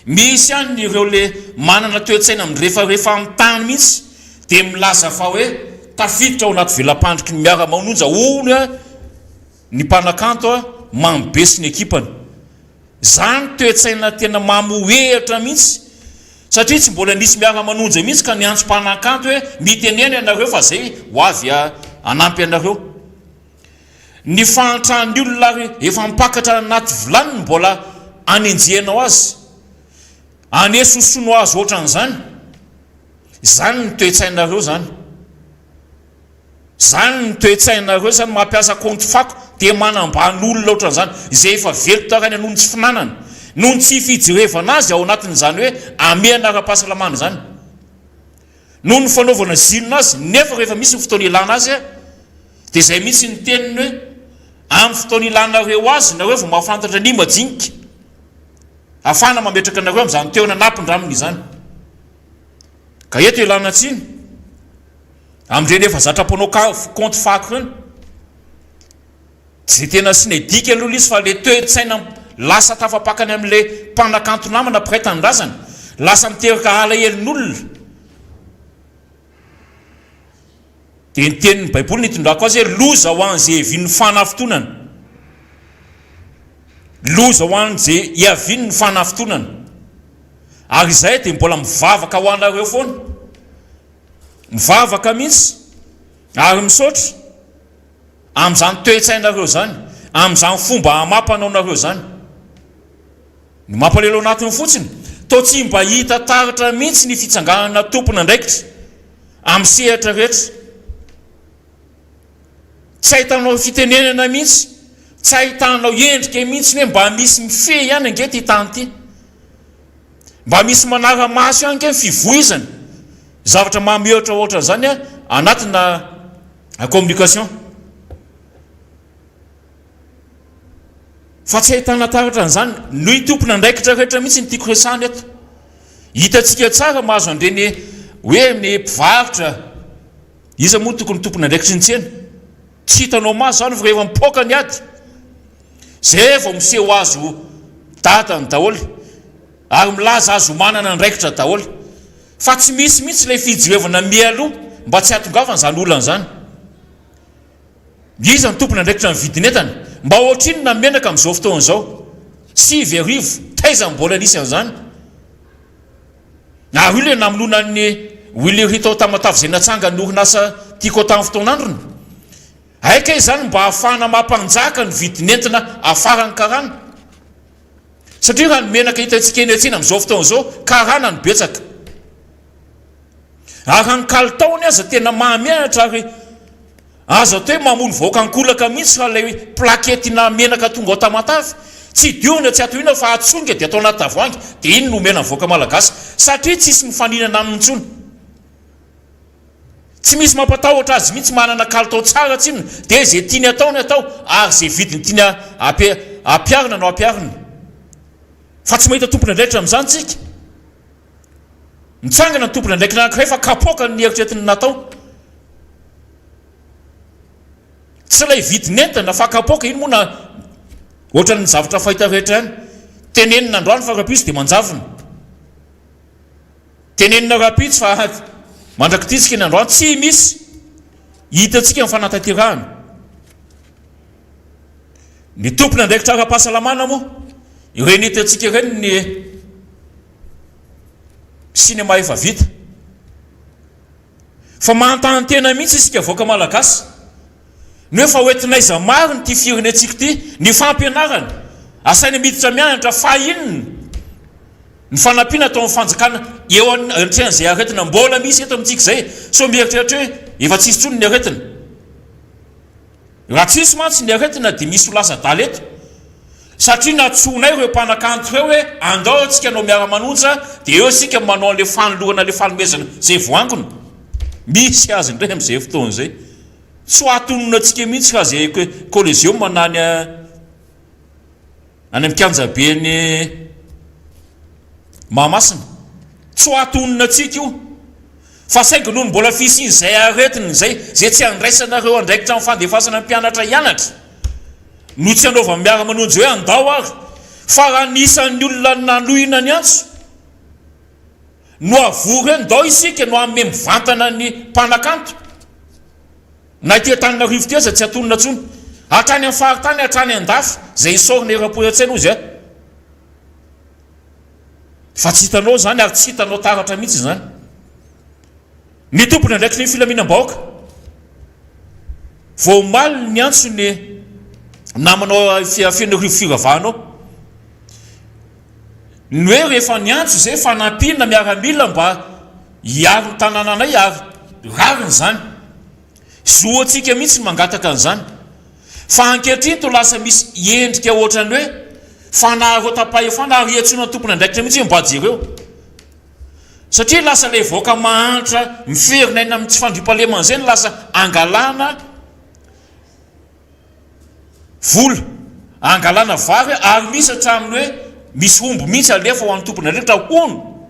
misy ihany ireo le manana toe-tsaina amin'ny rehefarehefa amin'ny tany mihitsy dia milaza fa hoe tafiditra ao anaty velam-pandriky ny miara-manonja ono ny mpanakanto mamy sy ny ekipany zany toe-tsaina tena mamoehatra mihitsy satria tsy mbola nisy miara-manonja mihitsy ka niantso mpanakanto hoe miteneny ianareo fa zay ho avy anampy ianareo ny fahantrany olona efa mipakatra anaty vilaniny mbola anenjehanao azy anesosono azy ohatran'izany zany ny toe-tsainareo zany ny toe-tsainareo zany mampiasa compte fako dia manambany olona ohatran'izany izay efa velo tarany noho ny tsy finanana noho ny tsy fijerevana azy ao anatin'izany hoe amenara ara-pahasalamana zany noho ny fanaovana zinona azy nefa rehefa misy ny fotoana ilana azy dia izay mihitsy ny teniny hoe amin'ny fotoana ilanareo azy nareo vao mahafantatra ny majinika afana mametraka anareo amin'izany teona nampindramina izany ka eto ilana tsiny amin'ireny efa zatra-panao compte fako reny zay tena sy nedika aloha izy fa le toe-tsaina lasa tafapakany amin'ilay mpanakanto namana piray tanindrazana lasa miteraka alahelin'olona dia ny tenin'ny baiboly nitondrako azy hoe loza ho an'izay evin'ny fanafitonana loza ho an'izay iavin'ny fanafitonana ary izay dia mbola mivavaka ho anareo foana mivavaka mihitsy ary misaotra amin'izany toe-tsainareo zany amin'izany fomba amampanao-nareo zany ny mampalelo anatiny fotsiny to tsy mba hita taratra mihitsy ny fitsanganana tompona ndraikitra amin'ny sehatra rehetra tsy ahitanao fitenenana mihitsy tsy ahitanao endrika mihitsy hoe mba misy mifehy ihany angety hitany ity mba misy manara-maso ihany ke fivoizana zavatra mameohatra ohatra zany anatina communication fa tsy ahitana taratra an'izany no hitompona ndraikitra rehetra mihitsy ny tiako resany eto hitantsika tsara mahazo andreny hoe ny mpivarotra iza moa tokony tompona ndraikitra ny tsena tsy hitanao maso zany fa rehefa mipoka ny ady zay vao miseho azo datany daholy ary milaza azo manana ndraikitra daholy fa tsy misy mihitsy ilay fijerevana mialoha mba tsy hatongavana zany olana zany iza ny tompona ndraikitra ny vidinetana mba ohatriny na menaka amin'izao fotoana izao 5 taiza mbola nisy an'izany ary io le namononany Willy tao tamatavy izay natsanga ny orinasa tiako tamin'ny fotoanandrony aika izany mba ahafahana mampanjaka ny vidinentina afarany karana satria raha ny menaka hitantsika eny atsena amin'izao fotoana izao karana ny betsaka ary ankalitao aza tena mahamianatra ary aza toe mamono voaka ankolaka mihitsy raha lay plakety na menaka tonga ao tamatavy tsy diona tsy atoina fa atsonga dia atao anaty tavoangy dia iny no mena voaka malagasy satria tsisy mifaninana amin'ny intsony tsy misy mampatahotra azy mihitsy manana kalitao tsara tsinona dia zay tiany atao ny atao ary zay vidiny tiany apiarina no apiarina fa tsy mahita tompona ndraikitra amin'izany tsika mitsangana ny tompona ndraiky nankiray fa kapoaka ny eritreretiny natao tsy lay vidiny entana fa kapoaka iny moa na ohatra ny zavatra fahita rehetra ihany tenenina androany fa rapitsy dia manjavona tenenina rapitsy fa mandrakititsika ny androany tsy misy hitatsika ny fanatanterahana ny tompona ndraiky tsara-pahasalamana moa ireny hitatsika ireny ny sinema efa vita fa manontany tena mihitsy isika voaka malagasy ny hoe fa hoentinaiza maro ny ty firenetsika ty ny fampianarana asainy miditra mianatra fa inona ny fanampiana atao amin'ny fanjakana eo antrehan'izay aretina mbola misy eto amintsika zay so mieritreritra hoe efa tsisy tsony ny aretina raha tsisy mantsy ny aretina dia misy ho lasa daly eto satria natsonay ireo mpanakanto reo hoe andao antsika anao miara-manonja dia eo sika manao an'le fanolorana le fanomezana zay voangona misy azy indray amin'izay fotoana zay tsy ho atonona antsika mihitsy raha zay collégium manany any amikanja-be ny Mahamasina tsy ho atonona antsika io fa saingy noho ny mbola fisiny zay aretiny zay tsy andraisanareo andraikitra amin'ny fandefasana mpianatra hianatra no tsy anaova miara-manonjy hoe andao ary fa raha nisan'ny olona nanohina ny antso no avory hoe ndao isika no amme mivantana ny mpanakanto na ity tanina rivo ty aza tsy atonona tsony hatrany amin'ny faritany hatrany an-dafy zay isorina era-poetra-tsaina ozy fa tsy hitanao zany ary tsy hitanao taratra mihitsy zany ny tompona ndraiky ny filaminam-bahoaka vao maly ny antso ny namanao fianorivo fivavahanao ny hoe rehefa ny antso zay fanampina miaramila mba hiary ny tanànanay ary rariny zany zoantsika mihitsy mangataka an'izany fa ankehitriny to lasa misy endrika ohatrany hoe fanaharo tapahefana ary etsona ny tompona ndraikitra mihitsy mba jereo satria lasa lay voaka mahantra miferinayna amin'ny tsy fandriam-pahalemana zay ny lasa angalana vola angalana vary ary misy hatraminy hoe misy omby mihitsy alefa ho an'ny tompona ndraikitra hono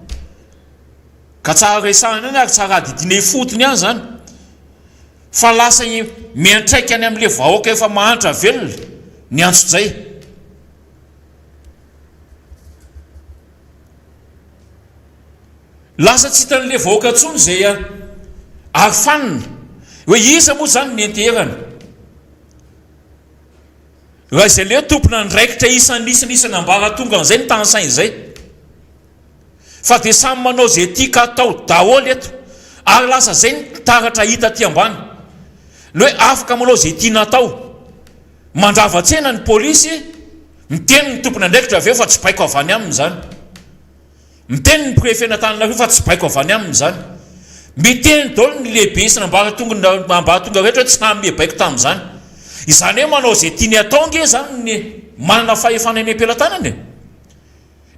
ka tsara resahana any ary tsara didina fotony any zany fa lasa miantraika any amin'le vahoaka efa mahantra velona ny antso-zay lasa tsy hitan'le vahoaka ntsony zay ary fanina hoe isa moa zany ny enterana raha izay le tompona ndraikitra isanisanisana ambaratonga an'izay ny tansainy zay fa dia samy manao zay tiaka atao daholy eto ary lasa zay ny taratra hita ty ambany ny hoe afaka manao zay tiana atao mandravatsena ny polisy miteny ny tompona ndraikitra aveo fa tsy baiko avany aminy zany miteny ny préfet n'Antananarivo fa tsy baiko avany aminy zany miteny daholo ny lehibe isana ambaratonga rehetra tsy name baiko tamin'izany izany hoe manao zay tiany atao nge zany ny manana fahefana eny am-pelantanany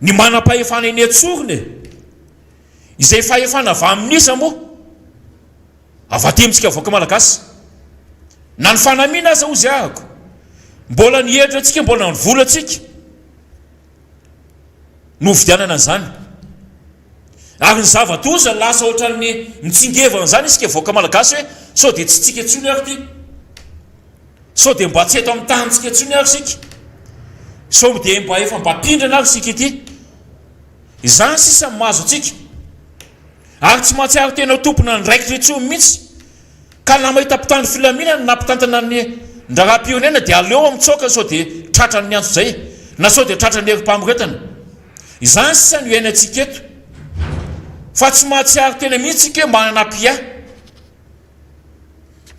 ny manam-pahefana eny antsorony izay fahefana avy amin'isa moa avaty amintsika voaka malagasy na ny fanamina aza ozy ahako mbola nihedra antsika mbola nivola antsika no vidianana an'izany ary ny zavatoza lasa ohatran'ny mitsingevana zany isika voaka malagasy hoe sao dia tsy tsika tsony ary ty sao dia mba tsy eto amin'ny tanitsika tsony ary sika sao dia mba efa mba pindrana ary sika ity izany sisa mahazo atsika ary tsy mahatsiary tena tompona ndraikitra itsony mihitsy ka na mahita mpitandro filaminana na mpitantana ny ndraram-pirenena dia aleo amitsoka sao dia tratrany ny antso zay na sao dia tratrany erim-pamoretana izany sisa ny iainantsika eto fa tsy mahatsiary tena mihitsika hoe manana pia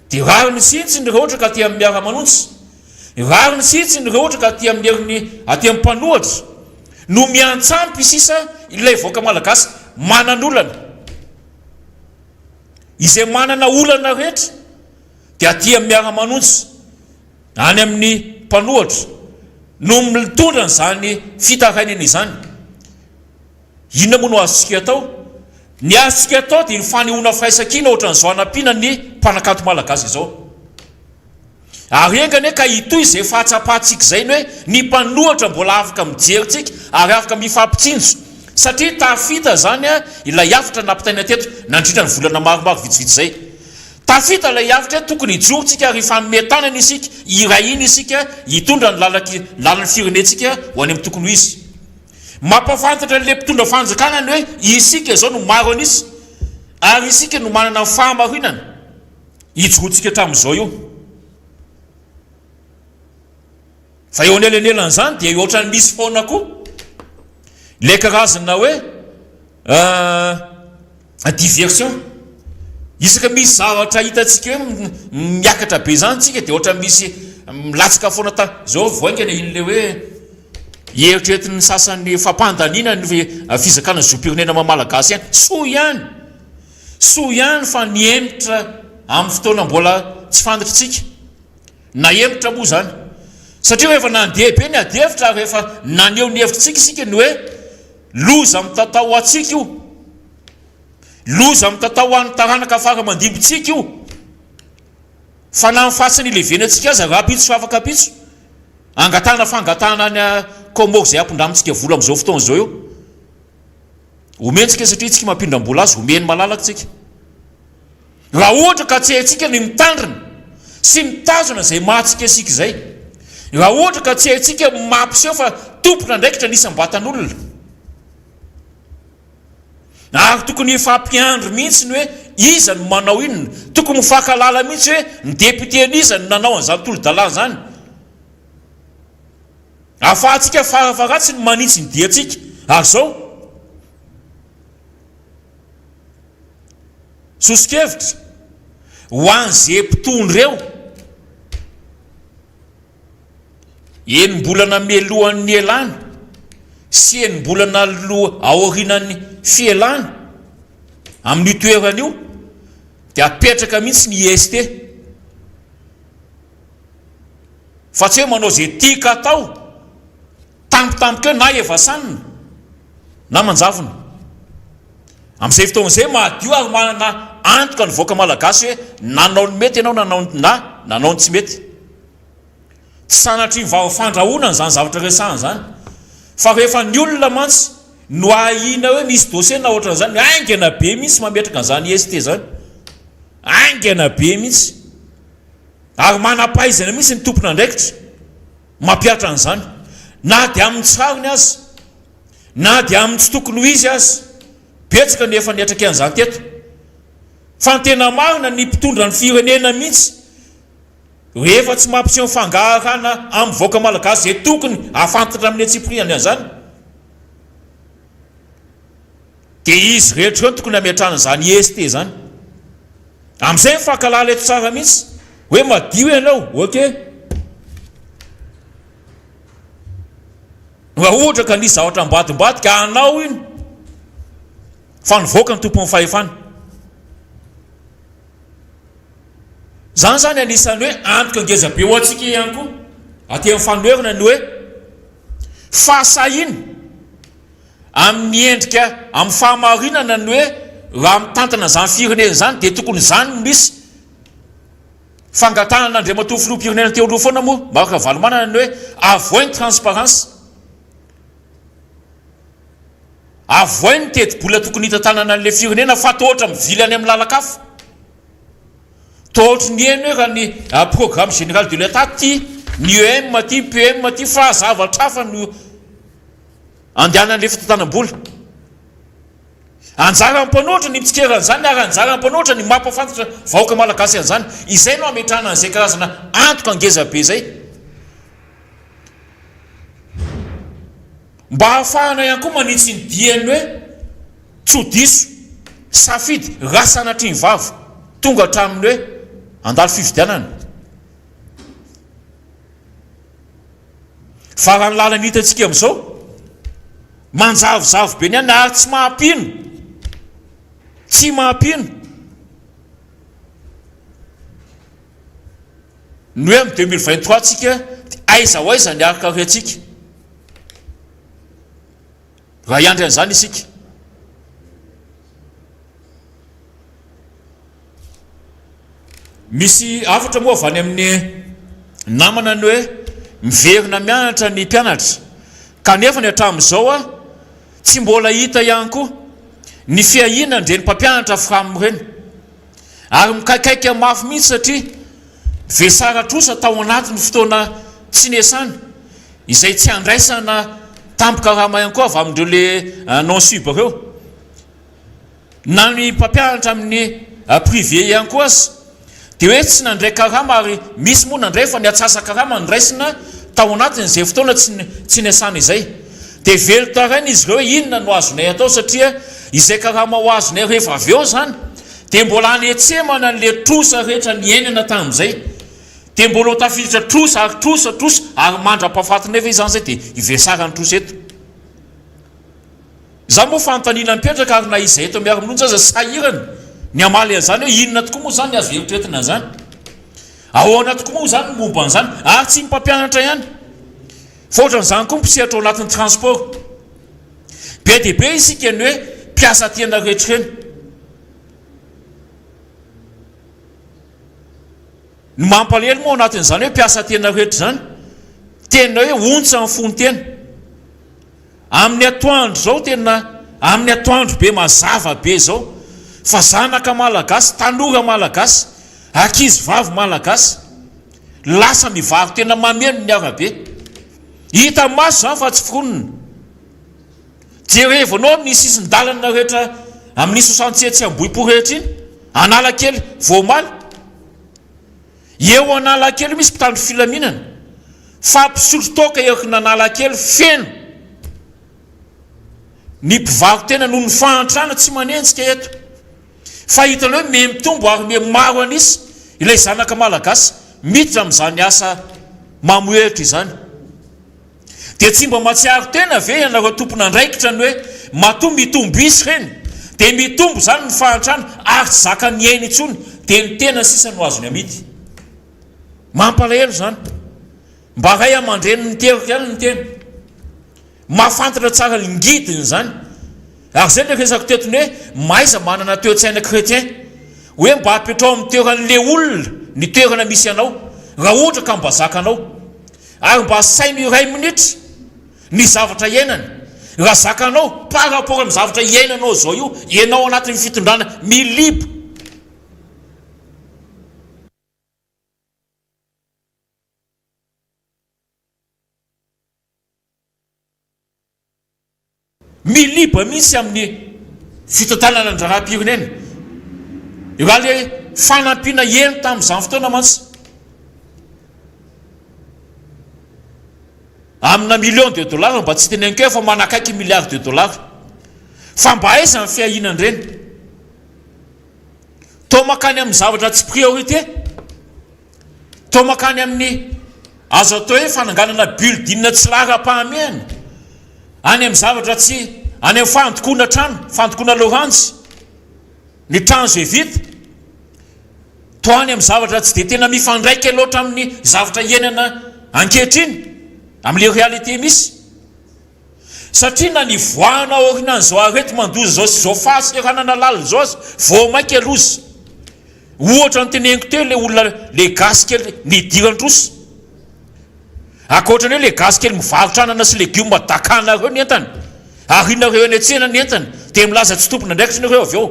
dia rariny sihitsiny rehefa ohatra ka aty amin'ny miara-manontsy rariny sihitsiny rehefa ohatra ka aty amin'ny heriny aty amin'ny mpanohatra no miantsampy sisa ilay voaka malagasy manan'olana izay manana olana rehetra dia atia miara-manontsy any amin'ny mpanohatra no mitondra n'izany fitarainana izany. Inona moa no azontsika atao? Ny azontsika atao dia ny fanehoana firaisan-kina ohatran'izao anampiana ny mpanakanto malagasy izao. Ary engane ka itoy izay fahatsapahantsika izay ny hoe ny mpanohatra mbola afaka mijeritsika ary afaka mifampitsinjo, satria tafita zany ilay hafitra nampitaina teto nandrindra ny volana maromaro vitsivitsy izay. Tafita ilay hafitra tokony hijorotsika ary fametanana isika, irahina isika hitondra ny lalany firenentsika ho any amin'ny tokony ho izy. Mampafantatra le mpitondra fanjakana ny hoe isika izao no maro anisy ary isika no manana ny fahamarinana hijorotsika hatramin'izao io. Fa eo anelan'elan'izany dia ohatrany misy foana koa le karazana hoe diversion. Isaka misy zavatra hitantsika hoe miakatra be zany tsika dia ohatra misy milatsaka foana zao voaingana iny le hoe eritreretin'ny sasany fampandanina ny fizakana zoam-pirenena malagasy ihany. Soa ihany fa niemitra amin'ny fotoana mbola tsy fantatritsika na emitra moa zany, satria rehefa nandeha be ny adefitra rehefa naneho ny hevitritsika isika ny hoe loza amin'ny tatao atsika io, loza amin'ny tatao an'ny taranaka afara mandimbitsika io, fa na mifatsiny ilevena atsika azy rapitso fa afaka pitso angatana fangatana any komoro izay ampindramitsika vola amin'izao fotoana izao io. Omentsika satria tsika mampindram-bola azy omeny malalaka tsika. Raha ohatra ka tsy haintsika ny mitandrina sy mitazona izay mahatsika asika izay, raha ohatra ka tsy haintsika mampiseho fa tompona ndraikitra nisam-batan'olona, ary tokony fampiandro mihitsy ny hoe iza no manao inona, tokony mifankalala mihitsy hoe ny député-n'iza no nanao an'izany tolo-dalàna zany, ahafahantsika farafaratsy ny manitsy ny diantsika. Ary zao sosikevitra ho an'izay mpitondra eo enim-bolana mialohan'ny elana sy enim-bolana aorinan'ny fielana amin'ny toerana io dia apetraka mihitsy ny IST, fa tsy hoe manao izay tika atao tampotampoka na evasanina na manjavona. Amin'izay fotoana izay mahadio ary manana antoka ny voaka malagasy hoe nanao ny mety ianao nanao ny tsy mety. Tsy sanatry ny fandrahoana n'izany zavatra resahana zany, fa rehefa ny olona mantsy no ahina hoe misy dossier na ohatran'izany, aingana be mihitsy mametraka an'izany IST zany, aingana be mihitsy ary manam-pahaizana mihitsy ny tompona andraikitra mampiatra an'izany, na dia amin'ny tsarony azy na dia amin'ny tsy tokony ho izy azy. Betsaka nefa niatraka an'izany teto, fa ny tena marina ny mpitondra ny firenena mihitsy rehefa tsy mampiseho fangarahana amin'ny voaka malagasy izay tokony ahafantatra amin'ny atsipriany an'izany, dia izy rehetra ny tokony hametrahana izany IST zany. Amin'izay mifankalala eto tsara mihitsy hoe madio ianao, ok, raha ohatra ka nisy zavatra ambadimbadika anao iny fa nivoaka ny tompon'ny fahefana. Zany zany anisan'ny hoe antoka ngeza be ho antsika ihany koa aty amin'ny fanoherana ny hoe fahasahina amin'ny endrika amin'ny fahamarinana ny hoe raha mitantana izany firenena zany dia tokony zany misy fangatana n'Andriamatoa filoham-pirenena teo aloha foana moa maka valomanana ny hoe avoiny transparence, avoiny teti-bola tokony hitantanana an'ilay firenena fa tohatra mivily any amin'ny lalakafa, tohatra ny eny hoe raha ny programme général de l'État ty ny EM ty PM ty fa zavatra hafa no andehanan'ilay fitantanam-bola. Anjara mpanohatra ny mitsikeran'izany ary anjara mpanohatra ny mampafantatra vahoaka malagasy an'izany. Izay no ametrahana an'izay karazana antoka ngeza be zay, mba ahafahana ihany koa manitsy ny diany hoe tsodiso safidy rasanatry ny vavo tonga hatramin'ny hoe andalo fividianana. Fa raha ny lalany hitantsika amin'izao manjavozavo be ny any ary tsy mahampino ny hoe amin'ny 2023 tsika aiza ho aiza ny araka reatsika raha iandry an'izany isika misy afatra moa avy any amin'ny namana ny hoe miverina mianatra ny mpianatra kanefa ny hatramin'izao a tsy mbola hita ihany koa ny fiahinana ndre ny mpampianatra framiny ireny ary mikaikaika mafy mihitsy satria vesara trosa tao anatin'ny fotoana tsy nesana izay tsy andraisana tampoka rahama ihany koa avy amindreo le non-sub reo na ny mpampianatra amin'ny privé ihany koa azy dia hoe tsy nandray karama ary misy moa nandray fa ny atsasa karama ndraisina tao anatin'izay fotoana tsy nesana izay dia velo taraina izy ireo inona no azonay atao satria izay karama ho azonay rehefa avy eo zany dia mbola anyetsemana n'le trosa rehetra niainana tamin'izay dia mbola ho tafiditra trosa ary mandra-pahafatiny efa izany zay dia ivesara ny trosa eto za moa fanontaniana mipetraka ary na izay eto miara minontsy aza sahirana ny amaly an'izany hoe inona tokoa moa zany ny azo eritreretina an'izany ahoana tokoa moa zany momba an'izany ary tsy mpampianatra ihany fa ohatran'izany koa mpisehatra ao anatin'ny transport be dia be isika ny hoe mpiasa tena rehetrareny ny mampalely moa ao anatin'izany hoe mpiasa tena rehetra zany tena hoe ontsa ny fony tena amin'ny atoandro zao tena amin'ny atoandro be mazava be zao fa zanaka malagasy tanora malagasy ankizy vavy malagasy lasa mivaro tena mameno ny arabe hita maso zany fa tsy fironina jerevanao amin'ny sisin-dalana rehetra amin'ny 67 amboipo rehetra iny Analakely voamaly eo Analakely misy mpitandro filaminana fa mpisotro toka eo Analakely feno ny mpivaroka tena noho ny fahantrana tsy manenjika eto fa hitany hoe me mitombo ary me maro anisy ilay zanaka malagasy miditra amin'izany asa mamoetra izany dia tsy mba matsiaro tena ve ianareo tompona andraikitra ny hoe matombo mitombo isy reny dia mitombo zany ny fahantrana ary tsy zaka ny aina intsony dia ny tena sisa no azony amidy mampalahelo zany mba ray amandreny niterika any ny tena mahafantatra tsara lingidiny zany ary zay le resako tetony hoe maiza manana toe-tsaina chrétien hoe mba apetrao amin'ny toeran'le olona ny toerana misy anao raha ohatra ka mba zakanao ary mba sainy iray minitra ny zavatra iainany raha zakanao par rapport amin'ny zavatra iainanao zao io ianao anatin'ny fitondrana milipo milipa misy amin'ny fitantanana andraram-pirenena raha le fanampiana eno tamin'izany fotoana mantsy amina million de dollars mba tsy teneniko fa manakaiky milliard de dollars fa mba aiza ny fiahinany reny to makany amin'ny zavatra tsy priorité to makany amin'ny azo atao hoe fananganana building tsy lara-pahamehana any amin'ny zavatra tsy any amin'ny fandokoana trano fandokoana loranjy ny trano zay vita to any amin'ny zavatra tsy dia tena mifandraika loatra amin'ny zavatra iainana ankehitriny amin'le réalité misy satria na ny voana orinan'izao arety mandoza zao sy zao fahaseranana lala zao azy vao mainka alozy ohatra ny teneniko teo le olona le gasy kely nidirandrosa akoatrany hoe le gasy kely mivarotranana sy legioma dakanareo ny entany ary inareo any atsena ny entany dia milaza tsy tompona ndraikitra nareo avy eo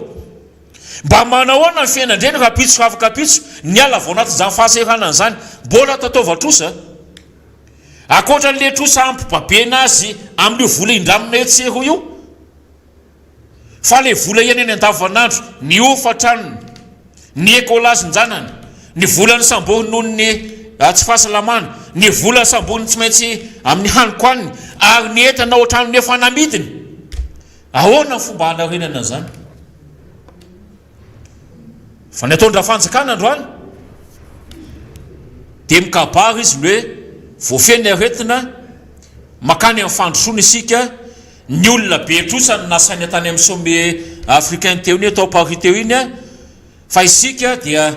mba manahoana ny fiainandreny raha pitso afaka pitso ny ala vao anatin'izany fahaseranana zany mbola tataova trosa akoatran'le trosa ampibabena azy amin'io vola indramina etsero io fa le vola ianeny andavanandro ny ofatranony ny ekolazinjanany ny volany samboriny noho ny tsy fahasalamana ny volany samboriny tsy maintsy amin'ny hanikoaniny ary ny entana ohatranony efa namidiny ahoana ny fomba hanarenana zany fa ny ataondra fanjakana androany dia mikabary izy ny hoe voafeny aretina makany amin'ny fandrosoana isika ny olona be trosa ny nasainy tany amin'ny sommet africain teo iny atao Paris teo iny fa isika dia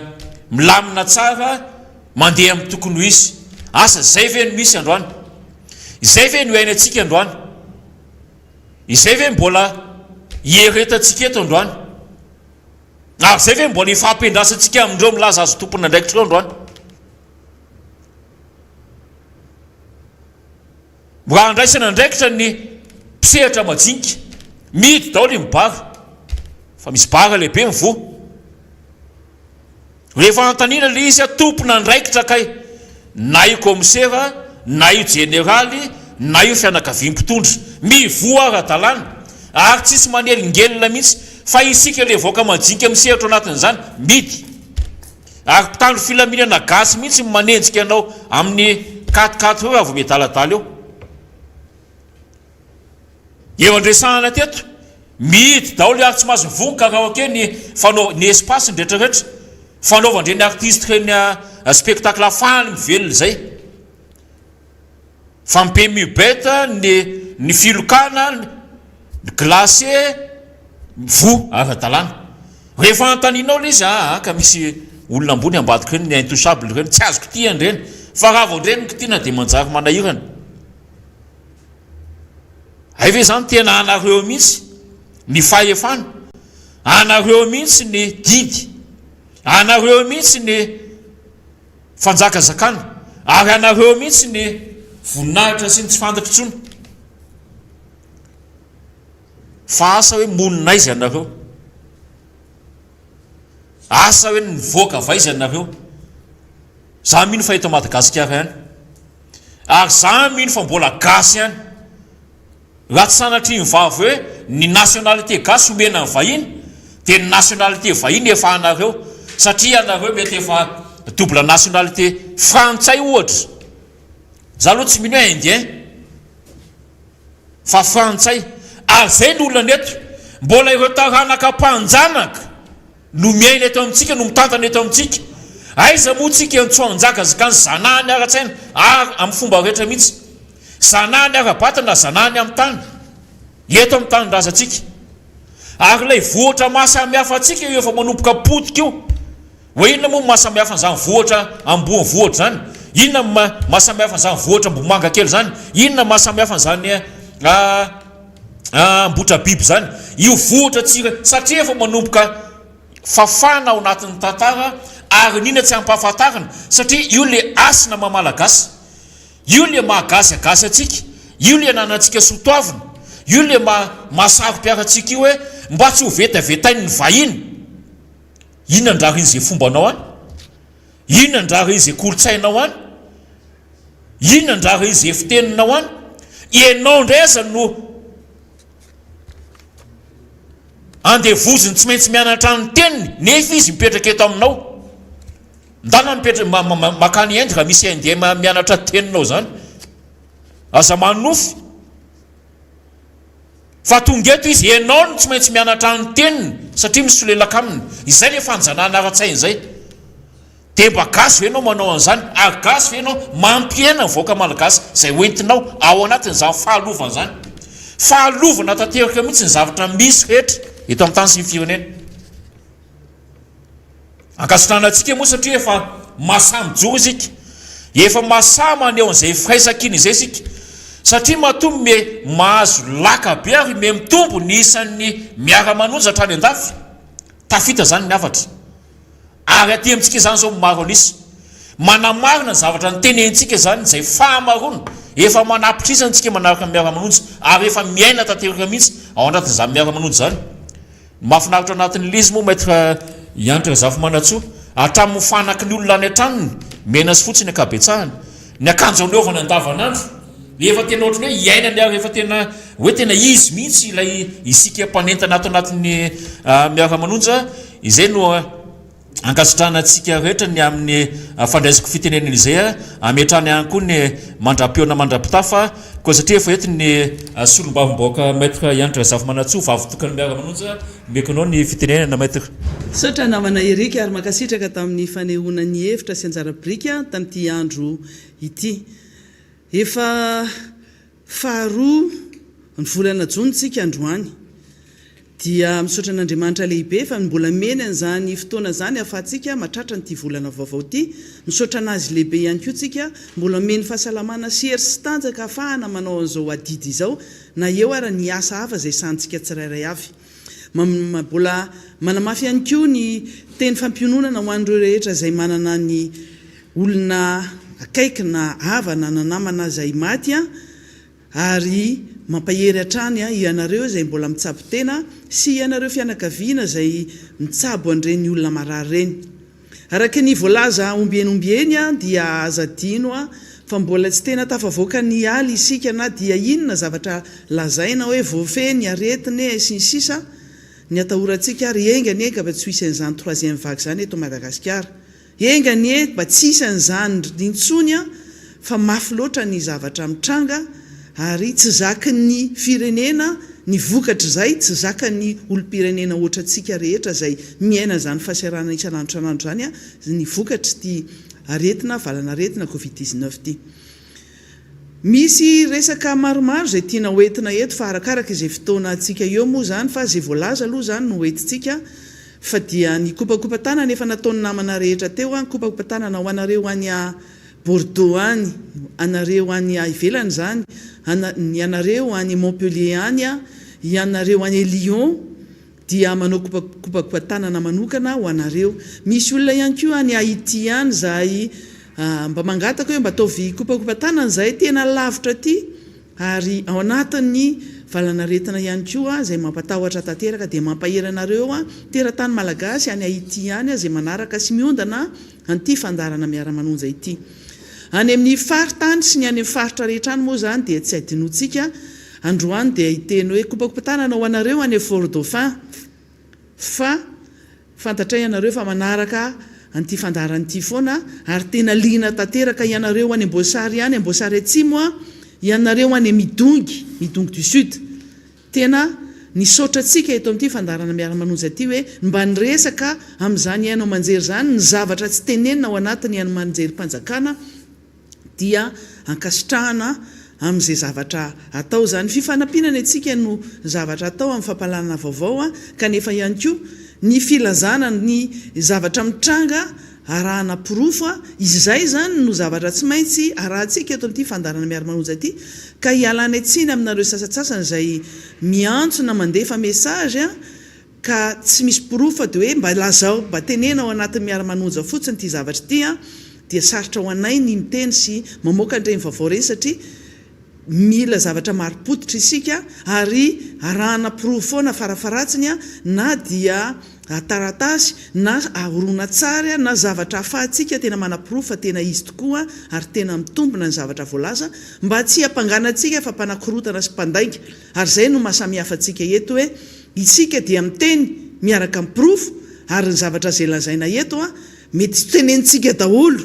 milamina tsara mandeha amin'ny tokony ho izy asa zay ve no misy androany izay ve no aina atsika androany izay ve mbola ieretantsika eto androany ary zay ve mbola ifampiandrasantsika amindreo milaza azo tompona ndraikitra eo androany raha andraisana ndraikitra ny mpisehatra majinika midy daoly mibara fa misy bara lehibe mivo rehefa antanina le izy tompona ndraikitra kay na io komisera na io jeneraly na io fianakaviam-pitondra mivo ara-dalàna ary tsisy manelingelina mihitsy fa isika le voaka majinika misehatra anatin'izany midy ary mpitandro filaminana gasy mihitsy manenjika ianao amin'ny 4-4 eo avy medaladala eo andresahana teto midy daoly ary tsy mahazo vonika raha oke ny espace ndretraretra fanaovandreny artiste reny spectacle afahany mivelona zay fa mpe mibeta ny filokana ny glacé vo ara-dalàna rehefa antaninao le izy ka misy olona ambony ambadika reny ny intouchable reny tsy azoko tiany reny fa raha vao ndreny kitiana dia manjary manahirana ay ve zany tena anareo mihitsy ny fahefana anareo mihitsy ny didy anareo mihitsy ny fanjakazakana ary anareo mihitsy ny voninahitra sy ny tsy fantatra tsony fa asa hoe monina izy anareo asa hoe nivoaka va izy anareo za mino fa eto Madagasikara ihany ary za mino fa mbola gasy ihany raha tsy sanatry mivavy hoe ny nationalité gasy omena ny vahiny dia ny nationalité vahiny efa anareo satria anareo mety efa double nationalité frantsay ohatra za aloha tsy mino hoe indien fa frantsay ary zay ny olona neto mbola ireo taranaka mpanjanaka no miaina eto amintsika no mitantana eto amintsika aiza moa tsika antsoanjaka zakany zanahany ara-tsaina ary amin'ny fomba rehetra mihitsy zanahany ara-batana zanahany amin'ny tany eto amin'ny tany razantsika ary lay vohatra mahasamihafa atsika io efa manomboka potika io hoe inona moa mahasamihafa n'izany vohatra ambony vohatra zany inona mahasamihafa n'izany vohatra mbomanga kely zany inona mahasamihafa n'izany mbotra biby zany io vohatra tsika satria efa manomboka fafana ao anatin'ny tantara ary nina tsy ampahafantarana satria io le asina mamalagasy io le mahagasy agasy atsika io le nanantsika sotoavina io le mahasaro-piaratsika io hoe mba tsy ho vetavetainy ny vahiny inona ndrariny zay fombanao any inona ndrariny zay kolotsainao any inona ndrariny zay fiteninao any ianao ndraza no andevoziny tsy maintsy mianatra ny teniny nefa izy mipetraka eto aminao ndana mipetraka makany Inde raha misy indien mianatra teninao zany aza manofy fa tonga eto izy ianao no tsy maintsy mianatra ny teniny satria misy solelaka aminy izay le fanjanana ara-tsainy zay dia mba gasy ve ianao manao an'izany ary gasy ve ianao mampiena ny voaka malagasy zay hoentinao ao anatin'izany fahalovana zany fahalovana tanteraka mihitsy ny zavatra misy rehetra eto amin'ny tany sy ny firenena ankasitranatsika moa satria efa masamijoro isika efa masama ny eo an'izay firaisakiny izay isika satria matombo me mahazo laka be ary me mitombo ny isan'ny miara-manonja hatrany an-dafy tafita zany ny afatra ary aty amintsika zany zao maro anisa manamarina ny zavatra ny tenentsika zany zay fahamarona efa manapitrisana antsika manaraka miara-manonja ary efa miaina tanteraka mihitsy ao anatin'izany miara-manonja zany mahafinaritra anatin'ny lizy moa maître Iantra Zafimanatsoa hatramin'ny fanaky ny olona any an-tranony mena sy fotsiny akabetsahany ny akanjo anaovana andavanandro efa tena ohatrany hoe iainany ary efa tena hoe tena izy mihitsy ilay isika mpanentana ato anatin'ny miara-manonja izay no ankasitranatsika rehetra ny amin'ny fandraisako fitenenana izay ametrany ihany koa ny mandra-peona mandra-pitafa koa satria efa ety ny solom-bavim-baoaka maître Iantra Zafimanatsoa vavy tokany miara-manonja mekonao ny fitenenana maître sotra namana erika ary makasitraka tamin'ny fanehoanany hevitra sy anjara-birika tamin'ity andro ity efa faharoa ny volana jontsika androany dia misaotra an'Andriamanitra lehibe fa mbola mena an'izany fotoana zany ahafahantsika matratra nyity volana vaovao ity. Misaotra anazy lehibe ihany koa tsika mbola meny fahasalamana sy hery sy tanjaka ahafahana manao an'izao adidy izao na eo ara ny asa hafa izay santsika tsirairay avy. Mbola manamafy ihany koa ny teny fampiononana ho an'ireo rehetra izay manana ny olona akaiky na havana na namana izay maty ary mampahery hatrany ianareo izay mbola mitsabo tena sy ianareo fianakaviana izay mitsabo an'ireny olona marary ireny. Araka ny voalaza ombieny dia azadino fa mbola tsy tena tafavoaka ny aly isika na dia inona zavatra lazaina hoe voafeny aretiny sy ny sisa ny atahorantsika ary engany ka mba tsy hisy an'izany troisième vague zany eto Madagasikara. Engany mba tsy hisy an'izany intsony fa mafy loatra ny zavatra mitranga ary tsy zaka ny firenena ny vokatra izay tsy zaka ny olom-pirenena ohatra antsika rehetra izay miaina zany fahasairana isan'andro zany ny vokatra ty aretina valana aretina Covid-19 ty. Misy resaka maromaro izay tiana hoentina eto fa arakaraka izay fotoana antsika eo moa zany fa izay voalaza aloha zany no hoentintsika fa dia ny kopakopa-tanana efa nataony namana rehetra teo kopakopa-tanana ho anareo any Bordeaux any, anareo any ivelany zany, ny anareo any Montpellier any, ianareo any Lyon dia manao kopakopa-tanana manokana ho anareo. Misy olona ihany koa any Haïti any izay mba mangataka hoe mba ataovy kopakopa-tanana izay tena lavitra ty ary ao anatin'ny valana aretina ihany koa izay mampatahotra tanteraka dia mampahery anareo teratany malagasy any Haïti any izay manaraka sy miondana an'ity fandarana miara-manonja ity. Any amin'ny faritany sy ny any amin'ny faritra rehetra any moa zany dia tsy adinotsika androany dia hiteny hoe kopakopa-tanana ho anareo any Fort Dauphin fa fantatray ianareo fa manaraka an'ity fandaran'ity foana ary tena liana tanteraka ianareo any Amboasary any Amboasary Atsimo ianareo any Midongy du Sud tena nisaotra antsika eto amin'ity fandarana miara-manonja ity hoe mba niresaka amin'izany ianao manjery zany ny zavatra tsy tenenina ao anatiny ianao manjery-panjakana dia ankasitrahana amin'izay zavatra atao zany fifanampianana antsika no zavatra atao amin'ny fampalana vaovao kanefa ihany koa ny filazana ny zavatra mitranga arahana pirofo izay zany no zavatra tsy maintsy arahantsika eto amin'ity fandarana miara-manonja ity ka hialana etsiny aminareo sasatsasany izay miantsona mandefa message ka tsy misy pirofo dia hoe mba lazao mba tenena ao anatin'ny miara-manonja fotsiny ity zavatra ity dia sarotra ho anay ny miteny sy mamoaka an'ireny vaovao ireny satria mila zavatra marim-potitra isika ary arahana pirofo foana farafaratsiny na dia taratasy na ahorona tsara na zavatra ahafahantsika tena manapirofo fa tena izy tokoa ary tena mitombona ny zavatra voalaza mba tsy hampanganantsika fa mpanakorotana sy mpandainga ary izay no mahasamihafa antsika eto hoe isika dia miteny miaraka amin'ny pirofo ary ny zavatra izay lazaina eto mety tsy tenentsika daholo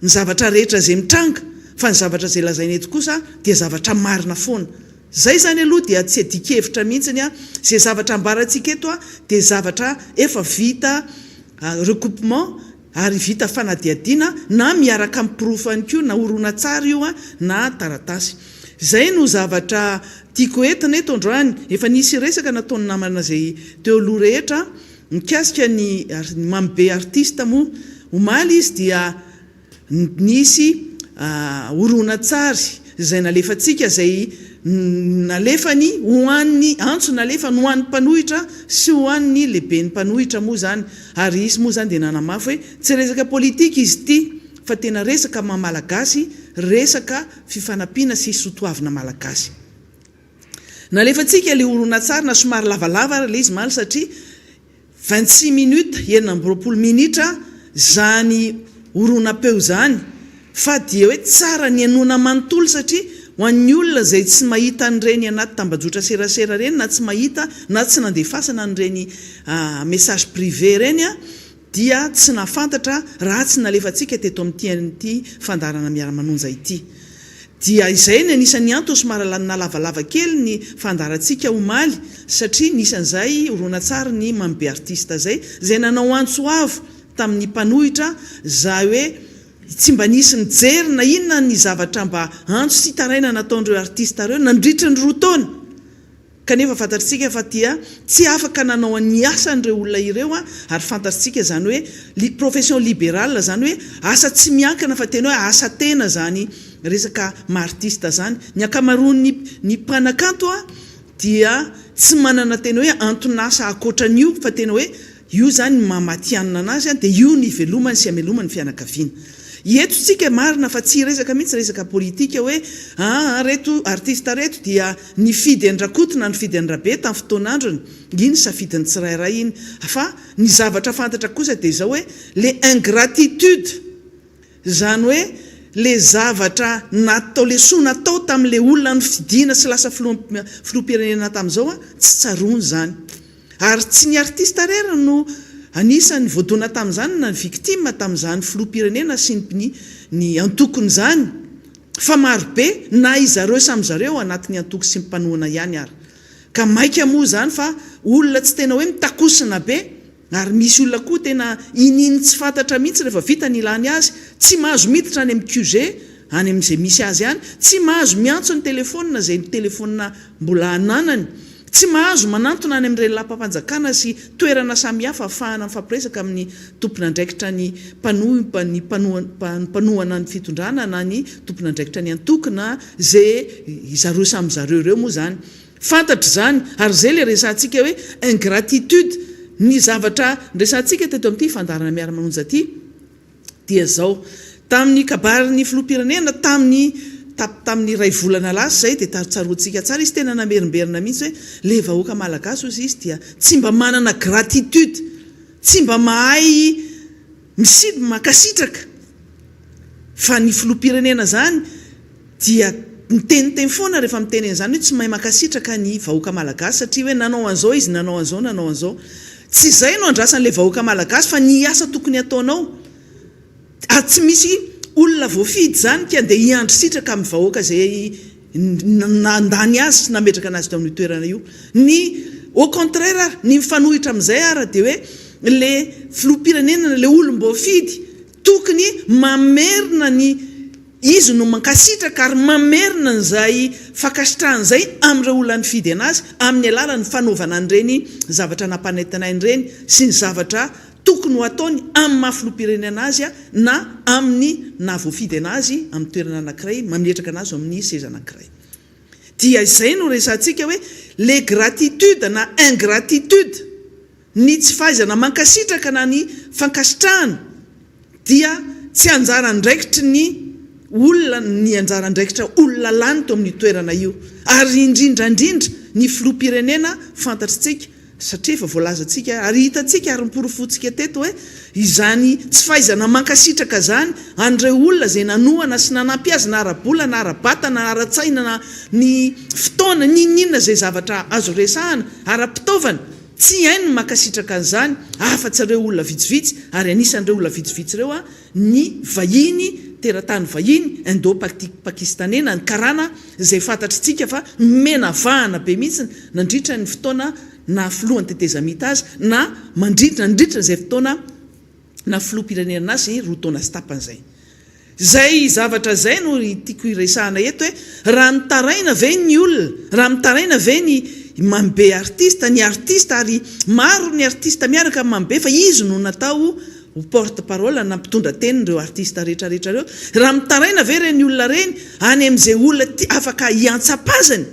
ny zavatra rehetra izay mitranga fa ny zavatra izay lazaina eto kosa dia zavatra marina foana. Zay zany aloha dia tsy adikevitra mihitsiny izay zavatra ambarantsika eto dia zavatra efa vita recoupement ary vita fanadiadiana na miaraka amin'ny pirofo ihany koa na orona tsara io na taratasy. Zay no zavatra tiako entina eto androany efa nisy resaka nataony namana izay teo aloha rehetra mikasika ny mamibe artista moa omaly izy dia nisy orona tsary izay nalefantsika izay nalefany hoan'ny antso nalefa ny hoan'ny mpanohitra sy hoan'ny lehibe ny mpanohitra moa zany ary izy moa zany dia nanamafy hoe tsy resaka politika izy ity fa tena resaka mamalagasy resaka fifanampiana sy sotoavina malagasy. Nalefantsika le orona tsara na somary lavalava le izy maly satria 26 minutes 20 minitra zany orona peo zany fa dia hoe tsara ny anona manontolo satria ho an'ny olona izay tsy mahita an'ireny anaty tambajotra serasera ireny na tsy mahita na tsy nandefasana an'ireny message privé ireny dia tsy nafantatra raha tsy nalefantsika teto amin'ity fandarana miara-manonja ity. Dia izay ny anisan'ny antony somary nalavalava kely ny fandarantsika omaly satria nisan'izay orona tsara ny mamibe artista zay nanao antso avo tamin'ny mpanohitra za hoe tsy mba nisy nijery na inona ny zavatra mba antso sy taraina nataon'ireo artista ireo nandritry ny roa taona kanefa fantatritsika fa tia tsy afaka nanao ny asan'ireo olona ireo ary fantatritsika zany hoe profession libérale zany hoe asa tsy miankana fa tena hoe asa tena zany resaka maartista zany ny akamaroany ny mpanakanto dia tsy manana tena hoe antonasa akoatran'io fa tena hoe io zany mamatianina anazy dia io ny velomany sy amelomany fianakaviana eto tsika marina fa tsy resaka mihitsy resaka politika hoe reto artista reto dia ny fidy andrakotona ny fidy andrabe tamin'ny fotoanandrony iny safidiny tsirairay iny fa ny zavatra fantatra kosa dia zao hoe le ingratitude zany hoe le zavatra natao le soa natao tamin'le olona ny fidina sy lasa filoam-pirenena tamin'izao tsy tsarony zany ary tsy ny artista rera no anisany voadona tamin'izany na ny victime tamin'izany filoam-pirenena sy ny antokony zany fa marobe na izareo samyzareo anatin'ny antoko sy mipanoana ihany ary ka maika moa zany fa olona tsy tena hoe mitakosina be ary misy olona koa tena ininy tsy fantatra mihitsy rehefa vita ny ilany azy tsy mahazo miditra any amin'ny QG any amin'izay misy azy ihany tsy mahazo miantso ny telefônina zay ny telefônina mbola ananany tsy mahazo manantona any amin'ireny lampa-panjakana sy toerana samihafa ahafahana mifampiresaka amin'ny tompon'andraikitra ny mpanohana ny fitondrana na ny tompon'andraikitra ny antokona zay zareo samyzareo ireo moa zany fantatra zany ary zay le resantsika hoe ingratitude ny zavatra resantsika teto amin'ity fandarana miara-manonja ty dia zao tamin'ny kabariny filoam-pirenena tamin'ny ray volana lasa zay dia tsaroantsika tsara izy tena namerimberina mihitsy hoe le vahoaka malagasy ozy izy dia tsy mba manana gratitude tsy mba mahay misidy makasitraka fa ny filoam-pirenena zany dia miteniteny foana rehefa miteneny zany hoe tsy mahay makasitraka ny vahoaka malagasy satria hoe nanao an'izao izy nanao an'izao tsy zay no andrasan'le vahoaka malagasy fa ny asa tokony ataonao tsy misy olona voafidy zany ka dia hiandry sitraka amin'ny vahoaka zay nandany azy sy nametraka anazy teo amin'ny toerana io ny au contraire ny mifanohitra amin'izay ara dia hoe le filoam-pirenena le olom-boafidy tokony mamerina ny izy no mankasitraka ary mamerina n'izay fakasitrahan'izay amin'ireo olona ny fidy anazy amin'ny alalany fanaovana an'ireny zavatra nampanentina ireny sy ny zavatra tokony ho ataony amin'ny mahafiloam-pirenena azy na amin'ny nahavoafidy anazy amin'ny toerana anankiray mametraka anazy amin'ny seza anankiray dia izay no resantsika hoe le gratitude na ingratitude ny tsy fahaizana mankasitraka na ny fankasitrahana dia tsy anjara ndraikitry ny olona ny anjara ndraikitra olona lany to amin'ny toerana io ary indrindrandrindra ny filoam-pirenena fantatritsika satria efa voalazantsika ary hitantsika ary miporofotsika teto hoe izany tsy fahaizana mankasitraka zany an'ireo olona zay nanohana sy nanampy azy na ara-bola na ara-bata na ara-tsaina na ny fotoana ninina zay zavatra azo resahana ara-pitaovana tsy hainy mankasitraka an'izany afa-tsy ireo olona vitsivitsy ary anisan'ireo olona vitsivitsy ireo ny vahiny teratany vahiny indo-pakistanais na ny karana zay fantatritsika fa menavahana be mihitsy nandritra ny fotoana na filohan'ny tetezamita azy na nandritra zay fotoana na filoam-pirenena azy roa taona sy tapan'izay zay zavatra zay no tiako iresahana eto hoe raha mitaraina ve ny olona raha mitaraina ve ny mambe artista ny artista ary maro ny artista miaraka mambe fa izy no natao porte parole na mpitondra tenyreo artista rehetrarehetra reo raha mitaraina ve reny olona reny any amin'izay olona afaka hiantsapazany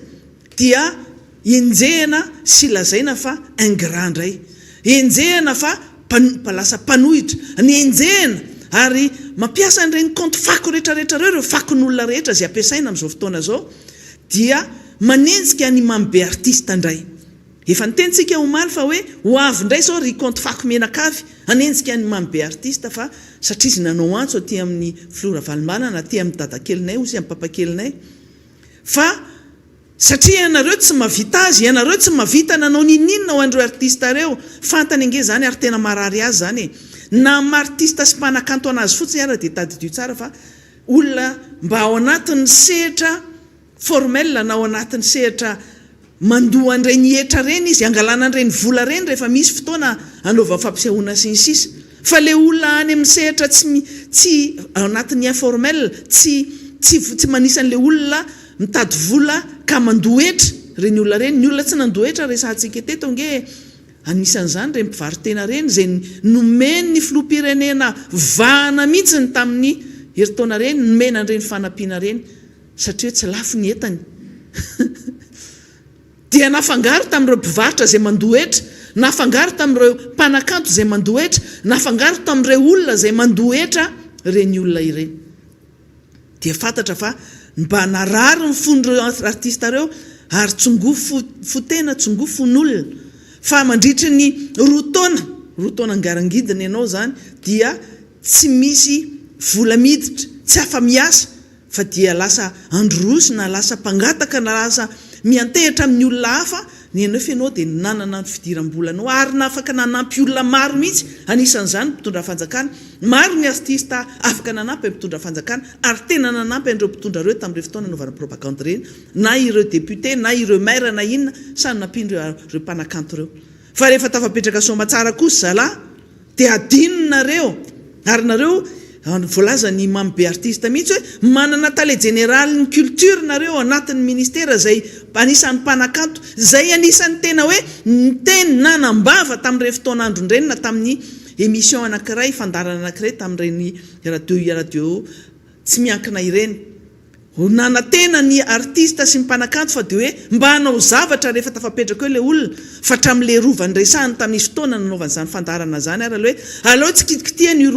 dia enjehana sy lazaina fa ingrat ndray enjehana fa lasa mpanohitra ny enjehana ary mampiasa n'ireny compte fako rehetrarehetra reo fakon'olona rehetra zay ampiasaina amin'izao fotoana zao dia manenjika ny mambe artista ndray efa nitentsika omaly fa hoe ho avy ndray zao ry compte fako menakavy anenjika ny mambe artista fa satria izy nanao antso aty amin'ny Flora Valmanana aty amin'ny dadakelinay ozy amin'ny papakelinay fa satria ianareo tsy mavita azy ianareo tsy mavita nanao ninina ho an'ireo artista reo fantany ange zany ary tena marary azy zany na martista sy mpanakanto anazy fotsiny ara dia tadidio tsara fa olona mba ao anatin'ny sehatra formel na ao anatin'ny sehatra mandoa an'ireny etra reny izy angalana an'ireny vola reny rehefa misy fotoana anaova fampisehoana sy ny sisa fa le olona any amin'ny sehatra tsy ao anatin'ny informel tsy manisan'le olona mitady vola ka mandoa etra reny olona reny ny olona tsy nandoetra resantsika teto nge anisan'izany reny mpivarytena reny zay nomeny ny filoha-pirenena vahana mihitsy ny tamin'ny heritaona reny nomena an'ireny fanampiana reny satria hoe tsy lafo ny entany dia nafangaro tamin'ireo mpivarotra zay mandoetra, nafangaro tamin'ireo mpanakanto zay mandoetra, nafangaro tamin'ireo olona zay mandoetra reny olona ireny. Dia fantatra fa mba narary ny fon'ireo artista ireo ary tsongofo fotena, tsongofo fon'olona fa mandritry ny roa taona ngarangidina ianao zany dia tsy misy vola miditra, tsy afa-miasa fa dia lasa androsina, lasa mpangataka, na lasa miantehitra amin'ny olona hafa ny ianao fianao dia nanana ny fidiram-bolanao ary nafaka nanampy olona maro mihitsy. Anisan'izany mpitondra fanjakana, maro ny artista afaka nanampy mpitondra fanjakana ary tena nanampy an'ireo mpitondra ireo tamin'ireo fotoana naovana propagande reny, na ireo député na ireo maire na inona samy nampian'ireo mpanakanto ireo. Fa rehefa tafapetraka somatsara kosa zalahy dia adinonareo ary nareo voalaza ny mamibe artista mihitsy hoe manana tale général ny culture nareo anatin'ny ministera zay anisan'ny mpanakanto zay anisan'ny tena hoe teny nanambava tamin'ireny fotoanandro ireny na tamin'ny émission anankiray fandarana anankiray tamin'ireny radio tsy miankina ireny. Nanantena ny artista sy ny mpanakanto fa dia hoe mba hanao zavatra rehefa tafapetraka eo le olona fa hatramin'le rovany resahany tamin'isy fotoana nanaovana izany fandarana zany ary aloha hoe aleo tsy kitikitiany io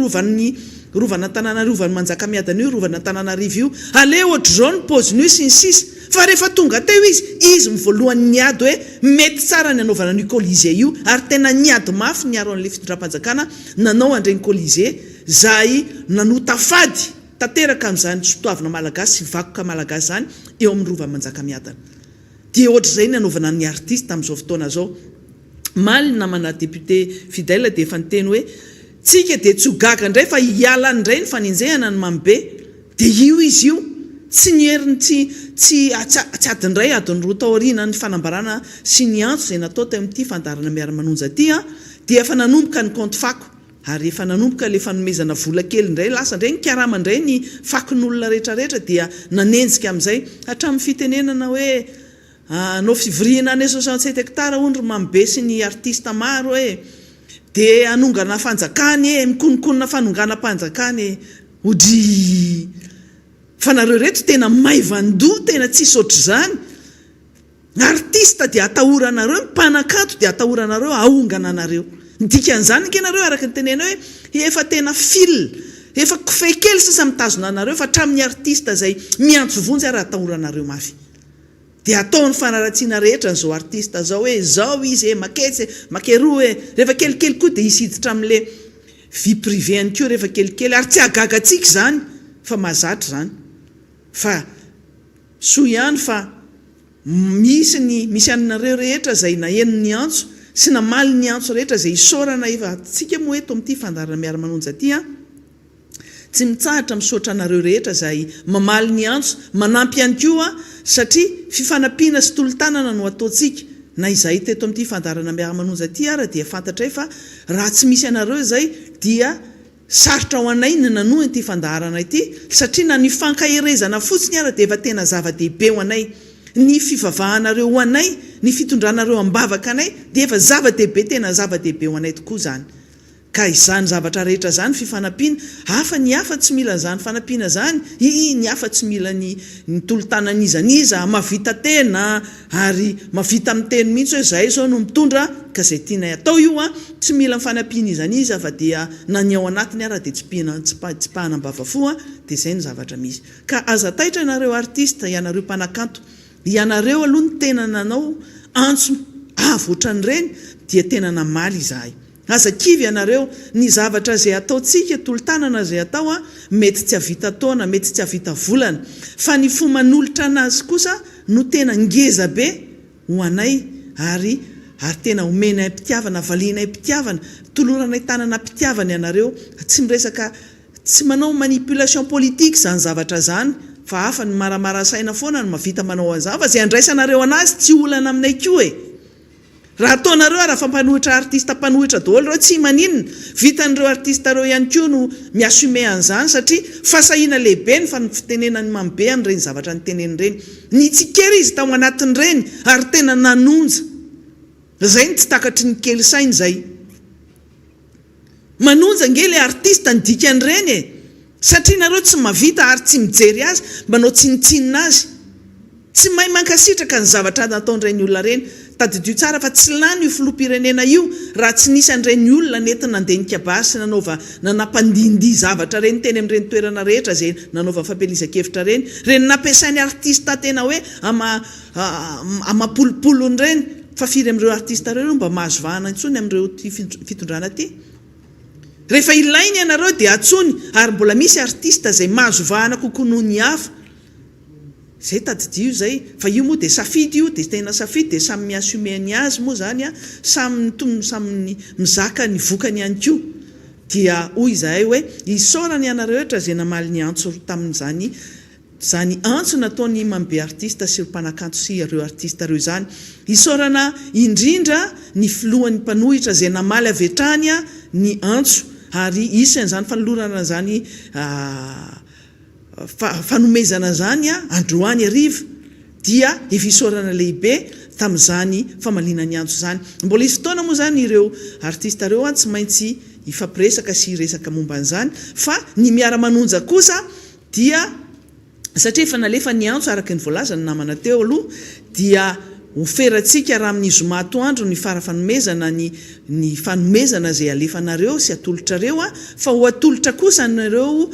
rovana Antananarivo Manjakamiadana io, rovana Antananarivo io, aleo ohatr'izao ny paoziny io sy ny sisa. Fa rehefa tonga teo izy mivoalohany niady hoe mety tsara ny anaovana ny Colisée io ary tena niady mafy niaro an'le fitondram-panjakana nanao an'ireny Colisée zay nanota fady tanteraka amin'izany sotoavina malagasy sy vakoka malagasy zany eo amin'ny rova Manjakamiadana. Dia ohatr'izay ny anaovana ny artiste amin'izao fotoana zao. Maly namana député fidèle dia efa niteny hoe tsika dia tsy ho gaga indray fa hiala indray ny fanenjehana ny mamibe dia io izy io tsy nyheriny tsy adindray adiny roa taoriana ny fanambarana sy ny antso zay natao teo amin'ity fandarana miara-manonja ity dia efa nanomboka ny compte fako ary efa nanomboka le fanomezana vola kely indray lasa indray ny karama indray ny fakon'olona rehetrarehetra dia nanenjika amin'izay hatramin'ny fitenenana hoe anao fivoriana any 67 hectara ondry mamibe sy ny artista maro hoe dia anongana fanjakany mikonikonina fanongana mpanjakany odry fa nareo reto tena maivandoa tena tsisy ohatr'izany. Artista dia atahoranareo, mpanakanto dia atahoranareo, ahongana anareo. Dikan'izany ngenareo araka ny tenena hoe efa tena fil efa kofehy kely sisa mitazona anareo fa hatramin'ny artista zay miantso vonjy ary atahoranareo mafy. Dia ataony fanaratsiana rehetra n'izao artista zao hoe zao izy maketsy makeroa rehefa kelikely koa dia hisiditra amin'le vie privée any koa rehefa kelikely ary tsy agagatsika zany fa mahazatra zany fa soa ihany fa misy anareo rehetra zay naheno ny antso sy namaly ny antso rehetra zay isorana efa tsika moa eto amin'ity fandarana miara-manonja ity tsy mitsahatra misaotra anareo rehetra zay mamaly ny antso manampy ihany koa satria fifanampiana sy tolotanana no ataontsika na izay teto amin'ity fandarana miara-manonja ity ary dia fantatra fa raha tsy misy anareo zay dia sarotra ho anay ny nanohy ity fandarana ity satria na ny fankaherezana fotsiny ary dia efa tena zava-dehibe ho anay, ny fivavahanareo ho anay, ny fitondranareo ambavaka anay dia efa zava-dehibe, tena zava-dehibe ho anay tokoa zany. Ka izany zavatra rehetra zany fifanampiana, hafa ny hafa tsy mila zany fanampiana zany, ny hafa tsy mila ny tolotanan'izaniza, mavita tena ary mavita amin'ny teny mihitsy hoe zay zao no mitondra ka zay tianay atao io tsy mila fanampiana izaniza fa dia nany ao anatiny ary dia tsy pahanambavafo dia zay ny zavatra misy. Ka aza taitra ianareo artista, ianareo mpanakanto, ianareo aloha ny tena nanao antso avoatran'ireny dia tena namaly izahay. Aza kivy ianareo ny zavatra zay ataontsika tolotanana zay atao mety tsy havita taona, mety tsy havita volana fa ny fomanolotra anazy kosa no tena ngeza be ho anay ary tena omenay mpitiavana, valinay mpitiavana, toloranay tanana mpitiavana ianareo, tsy miresaka, tsy manao manipulation politique zany zavatra zany fa hafa ny maramara saina foana no mavita manao an'izany fa zay andraisanareo anazy tsy olana aminay koa raha ataonareo raha fa mpanohitra artista mpanohitra daholo reo tsy maninona vitan'ireo artista reo ihany koa no miasume an'izany satria fasahiana lehibe ny fa ny fitenenany mamibe an'ireny zavatra ny teneny reny ny tsikery izy tao anatin'ireny ary tena nanonja zay ny tsy takatry ny kely sainy zay manonja nge le artista ny dikan'ireny e satria nareo tsy mavita ary tsy mijery azy manao tsinitsinina azy tsy mahay mankasitraka ny zavatra nataon'ireny olona reny tadidio tsara fa tsy lany io filoham-pirenena io raha tsy nisy an'ireny olona nentina nandeha nikabasy nanapandindia zavatra reny teny amin'ireny toerana rehetra zay nanaova fampelizan-kevitra reny reny nampiasainy artista tena hoe amapolipolony reny fa firy amin'ireo artista reo mba mahazo vahana intsony amin'ireo fitondrana ty rehefa ilainy ianareo dia atsony ary mbola misy artista zay mahazo vahana kokoa noho ny hafa zay tadidio zay fa io moa dia safidy io dia tena safidy dia samy miasomeny azy moa zany a samy mizaka ny vokany ihany koa dia hoy izahay hoe isaorany ianareo rehetra zay namaly ny antso tamin'izany antso nataony mambe artista sy mpanakanto sy ireo artista reo zany isaorana indrindra ny filohan'ny mpanohitra zay namaly avetrany a ny antso ary isan'izany fanolorana zany fanomezana zany a androany ariva dia efisaorana lehibe tamin'izany famalinany antso zany mbola isy fotoana moa zany ireo artista reo tsy maintsy ifampiresaka sy resaka momba an'izany fa ny miara-manonja kosa dia satria efa nalefa ny antso araka ny voalaza ny namana teo aloha dia oferatsika raha amin'ny zoma atoandro ny farafanomezana ny fanomezana zay alefanareo sy atolotrareo a fa ho atolotra kosa nareo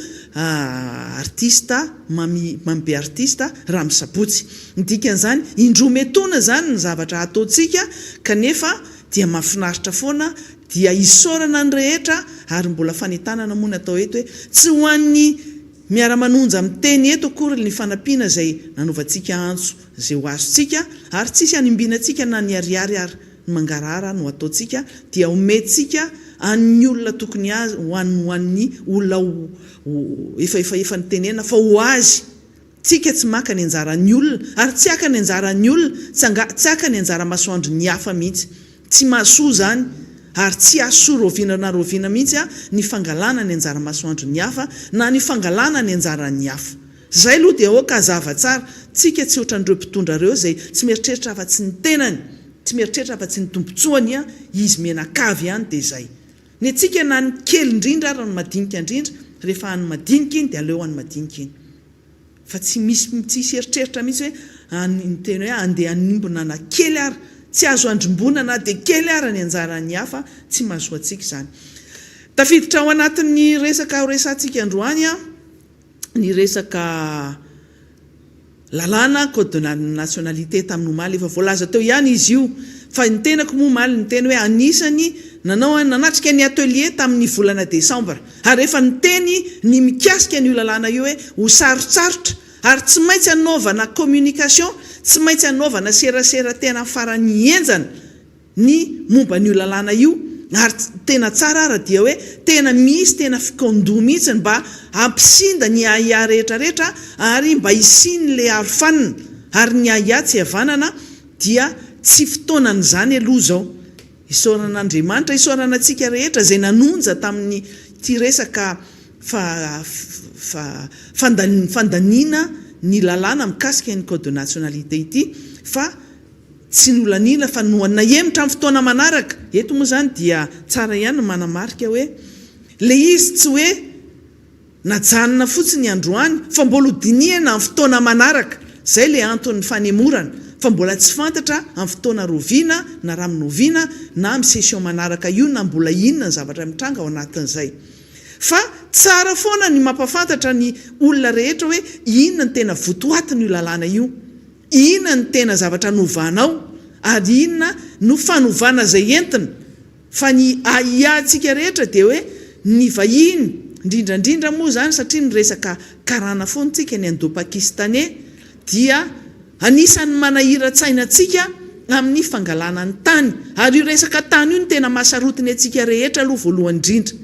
artista mambe artista raha misabotsy dikan'izany indrometona zany ny zavatra ataontsika kanefa dia mahafinaritra foana dia isaorana ny rehetra ary mbola fanetanana moa natao eto hoe tsy ho an'ny miara-manonja miteny eto akory ny fanampiana zay nanovantsika antso zay ho azontsika ary tsisy animbinantsika na ny ariary ary ny mangarara no ataontsika dia omentsika an'ny olona tokony azy hoan'ny olona efa ny tenena fa ho azy tsika tsy maka ny anjaran'ny olona ary tsy aka ny anjaran'ny olona tsy aka ny anjara masoandro ny hafa mihitsy tsy mahasoa zany ary tsy asoa roviana mihitsy a ny fangalana ny anjara masoandro ny hafa na ny fangalana ny anjaran'ny hafa zay aloha dia oka azava tsara tsika tsy ohatran'ireo mpitondra reo zay tsy mieritreritra afa-tsy ny tenany tsy mieritreritra afa-tsy ny tompontsoany a izy menakavy ihany dia zay ny atsika na ny kely indrindra ary ny madinika indrindra rehefa any madinika iny dia aleo any madinika iny fa tsy misy eritreritra mihitsy hoe teny hoe andeha animbona na kely ary tsy azo andrimbona na dia kely ary ny anjaran'ny hafa tsy mahazo atsika izany tafiditra ao anatin'ny resaka resantsika androany a ny resaka lalàna code de nationalité tamin'ny omaly efa voalaza teo ihany izy io fa ny tenako moa omaly ny teny hoe anisany nanatrika ny atelier tamin'ny volana desambra ary rehefa ny teny ny mikasika n'io lalàna io hoe ho sarotsarotra ary tsy maintsy anaovana communication tsy maintsy anaovana serasera tena farany enjana ny momba n'io lalàna io ary tena tsara ara dia hoe tena misy tena fikondoa mihitsy mba ampisinda ny aia rehetrarehetra ary mba isiny le arofanina ary ny aia tsy havanana dia tsy fotoanan'izany aloha zao isaoran'Andriamanitra isaorana antsika rehetra zay nanonja tamin'ny ty resaka fandaniana ny lalàna mikasika ny code de nationalité ity fa tsy nolanila fa nahemitra amin'ny fotoana manaraka eto moa zany dia tsara ihany no manamarika hoe le izy tsy hoe najanona fotsiny androany fa mbola hodiniana amin'ny fotoana manaraka zay le anton'ny fanemorana fa mbola tsy fantatra amin'ny fotoana roviana na raminoviana na amin'ny session manaraka io na mbola inona ny zavatra mitranga ao anatin'izay fa tsara foana ny mampafantatra ny olona rehetra hoe inona ny tena votoatiny io lalàna io inona ny tena zavatra novanao ary inona no fanovana zay entina fa ny aiantsika rehetra dia hoe ny vahiny indrindrandrindra moa zany satria ny resaka karana foantsika ny ando pakistanais dia anisan'ny manahira-tsainantsika amin'ny fangalana ny tany ary io resaka tany io ny tena mahasarotiny atsika rehetra aloha voalohany indrindra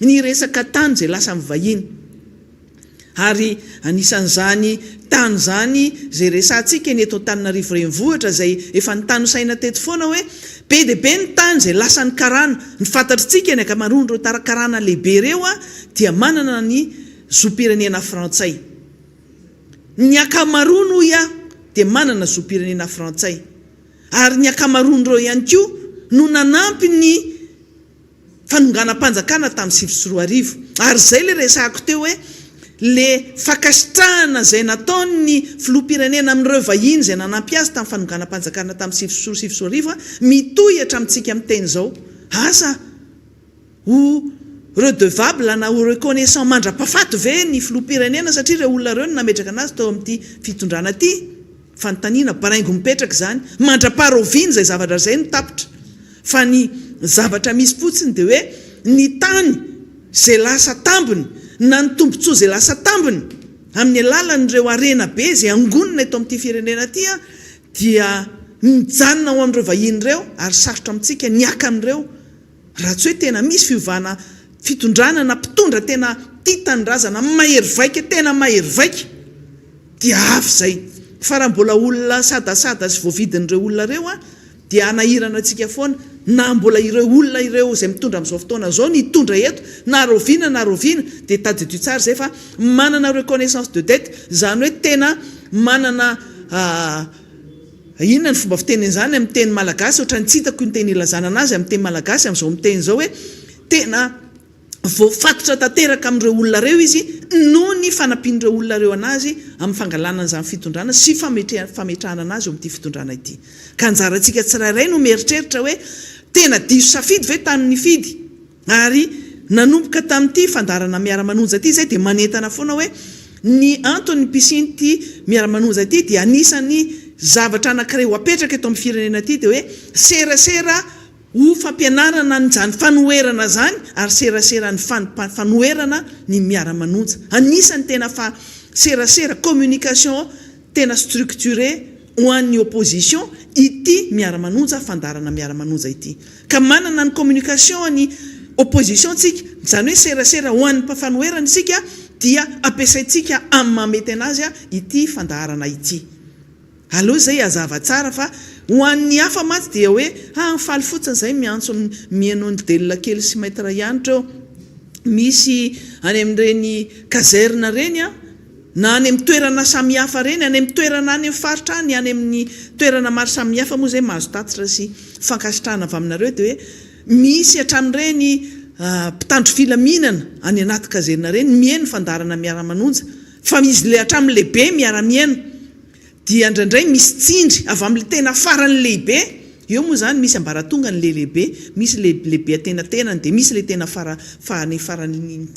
ny resaka tany zay lasa mivahiny ary anisan'izany tany zany zay resantsika ny eto Antananarivo renivohitra zay efa nytany saina teto foana hoe be de be ny tany zay lasa ny karana ny fantatritsika ny akamaroany reo tarakarana lehibe reo dia manana ny zopirenena frantsay ny akamaroany hoy dia manana zopirenena frantsay ary ny akamaroany reo ihany koa no nanampy ny fanonganam-panjakana tamin'ny 2024 ary zay le resahako teo hoe le fakasitrahana zay nataony filoham-pirenena amin'ireo vahiny zay nanampy azy tamin'ny fanonganam-panjakana tamin'ny 2024 mitohy hatramintsika amin'ny teny zao asa ho redevable na ho reconnaissant mandra-pahafaty ve ny filoham-pirenena satria ireo olona reo no nametraka anazy tao amin'ity fitondrana ity fanontaniana baraingo mipetraka zany mandra-paharoviny zay zavatra zay no tapitra fa ny zavatra misy fotsiny dia hoe ny tany zay lasa tambiny na ny tombontsoa zay lasa tambiny amin'ny alalan'ireo arena be zay angonina eto amin'ity firenena ity dia mijanona ho amin'ireo vahiny ireo ary sarotra amintsika niaka amin'ireo raha tsy hoe tena misy fiovana fitondrana na mpitondra tena tia tanindrazana mahery vaika tena mahery vaika dia avy zay fa raha mbola olona sadasada sy voavidin'ireo olona reo dia anahirana antsika foana na mbola ireo olona ireo zay mitondra amin'izao fotoana zao ny tondra eto na roviana dia tadidio tsara zay fa manana reconnaissance de dette zany hoe tena manana inona ny fomba fiteneny zany amin'ny teny malagasy ohatrany tsy hitako ny teny ilazana anazy amin'ny teny malagasy amin'izao miteny zao hoe tena voafatotra tanteraka amin'ireo olona reo izy noho ny fanampian'ireo olona reo anazy amin'ny fangalana an'izany fitondrana sy fametrahana anazy eo amin'ity fitondrana ity ka anjarantsika tsirairay no mieritreritra hoe tena diso safidy ve tamin'ny fidy ary nanomboka tamin'ity fandarana miara-manonja ity zay dia manentana foana hoe ny antony pisiny ity miara-manonja ity dia anisany zavatra anankiray ho apetraka eto amin'ny firenena ity dia hoe serasera ho fampianarana nyjany fanoherana zany ary serasera ny fanoherana ny miara-manonja anisany tena fa serasera communication tena structuré ho an'ny opposition ity miara-manonja fandarana miara-manonja ity ka manana ny communication ny opposition tsika zany hoe serasera ho an'ny mpafanoherana isika dia ampiasaitsika amin'ny mamety anazy ity fandarana ity aloha zay azava tsara fa ho an'ny hafa matsy dia hoe faly fotsiny zay miantso mieno ny delona kely sy maitra ianitra eo misy any amin'ireny kazerina reny na any amin'ny toerana samihafa reny any amin'ny toerana any amin'ny faritra any any amin'ny toerana maro samihafa moa zay mahazo tatitra sy fankasitrahana avy aminareo dia hoe misy hatramin'ireny mpitandro filaminana any anaty kazerina reny mieno fandarana miara-manonja fa izy le hatramin'ny lehibe miara-mieno dia indraindray misy tsindry avy amin'ny tena farany lehibe eo moa zany misy ambaratonga ny lehibe misy lehibe atenatenany dia misy le tena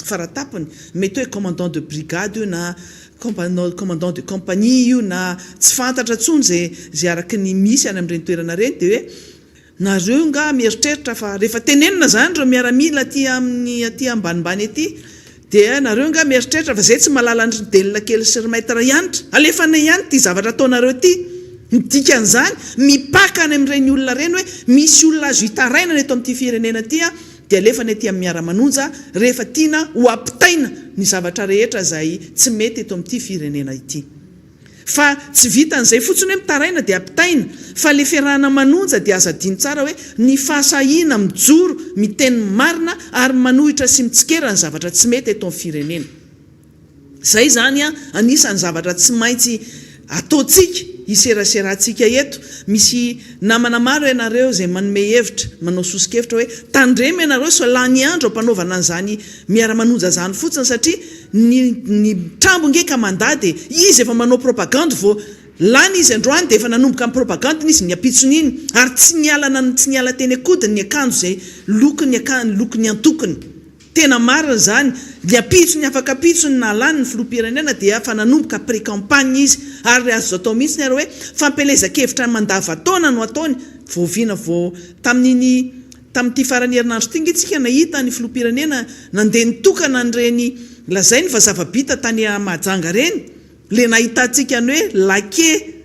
faratapony mety hoe commandant de brigade io na commandant de compagnie io na tsy fantatra tsony zay araky ny misy any amin'ireny toerana reny dia hoe nareo nga mieritreritra fa rehefa tenenina zany reo miaramila aty ambanimbany aty dia nareo nga mieritreritra fa zay tsy malala ny delona kely sy maitra ianitra alefana ihany ty zavatra ataonareo ty midikan'izany mipaka any amin'ireny olona reny hoe misy olona azo hitaraina eto amin'ity firenena ty dia alefana aty amin'ny miara-manonja rehefa tiana ho ampitaina ny zavatra rehetra zay tsy mety eto amin'ity firenena ity fa tsy vitan'izay fotsiny hoe mitaraina dia ampitaina fa le fiarahana manonja dia aza diny tsara hoe ny fahasahiana mijoro miteny marina ary manohitra sy mitsikera ny zavatra tsy mety eto amin'ny firenena zay zany anisany zavatra tsy maintsy ataontsika iseraserahantsika eto misy namana maro ianareo zay manome hevitra manao sosikevitra hoe tandremo ianareo so lany andro ampanaovana an'izany miara-manonja zany fotsiny satria ny trambo ngeka mandady izy efa manao propagande vo lany izy androany dia efa nanomboka amin'ny propagande izy ny apitsony iny ary tsy niala teny akodiny ny akanjo zay lokony antokony tena marina zany ny apitsony afaka apitsony na lany ny filoham-pirenena dia fa nanomboka pré-campagne izy ary azo atao mihitsy ary hoe fampelezakevitra mandavataona no ataony voaviana tamin'ity farany herinandro ty ngetsika nahita ny filoham-pirenena nandeha nitokana nyreny lazainy fa zava-bita tany mahajanga reny le nahitantsika ny hoe lake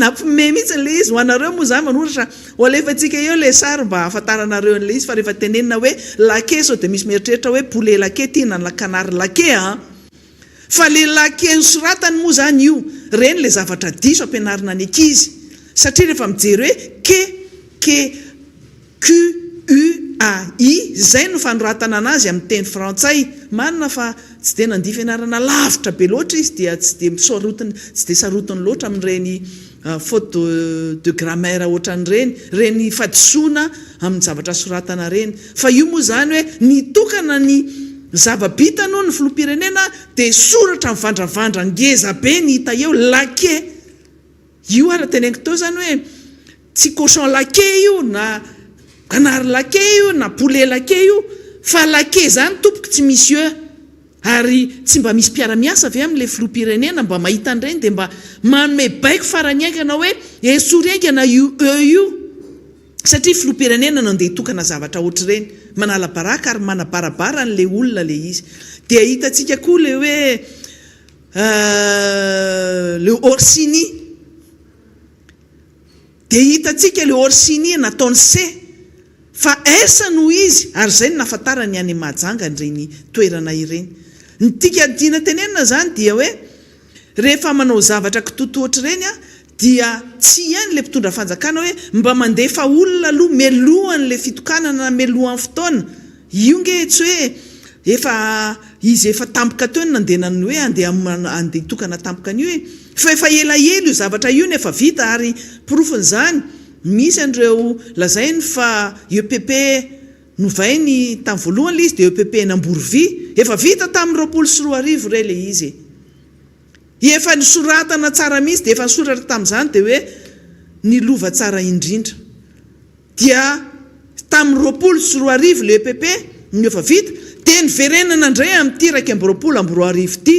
nampime mihitsy le izy ho anareo moa zany manoratra ho alefantsika eo le sary mba ahafantaranareo an'le izy fa rehefa tenenina hoe lake sao dia misy mieritreritra hoe poulet lake ty na kanary lake fa le lake ny soratany moa zany io reny le zavatra diso ampianarina ny ankizy satria rehefa mijery hoe QUAI zay no fanoratana anazy amin'ny teny frantsay manina fa tsy de nandihy fianarana lavitra be loatra izy dia tsy de sarotiny loatra amin'ireny faute de grammaire ohatran'ireny fadisoana amin'ny zavatra soratana reny fa io moa zany hoe nitokana ny zava-bitano ny filoham-pirenena dia soratra mivandravandra ngeza be ny hita eo lake io ara teneniko teo zany hoe tsy cochon lake io na canard lake io na poulet lake io fa lake zany tompoky tsy misy eo ary tsy mba misy mpiara-miasa avy amin'le filoham-pirenena mba mahita an'ireny dia mba manome baiko farany aingana hoe esory aingana io satria filoham-pirenena no andeha hitokana zavatra ohatr'ireny manala baraka ary manabarabara n'le olona le izy dia hitantsika koa le hoe le Orsini dia hitantsika le Orsini nataony C fa esa no izy ary zay no nafantarany any mahajanga n'ireny toerana ireny ny tika dina tenenina zany dia hoe rehefa manao zavatra kitoto ohatr'ireny dia tsy ihany le mpitondra fanjakana hoe mba mandefa olona aloha melohan'le fitokanana melohan'ny fotoana io nge tsy hoe izy efa tampoka teo ny nandenany hoe andeha hitokana tampoka an'io fa efa elaelo io zavatra io nefa vita ary porofon'izany misy an'ireo lazainy fa EPP novainy tamin'ny voalohany le izy dia EPP Namborovy efa vita tamin'ny 24 re le izy efa nisoratana tsara misy dia efa nisoratra tamin'izany dia hoe nilova tsara indrindra dia tamin'ny 24 le EPP ny efa vita dia niverenana indray amin'ity 2024 ity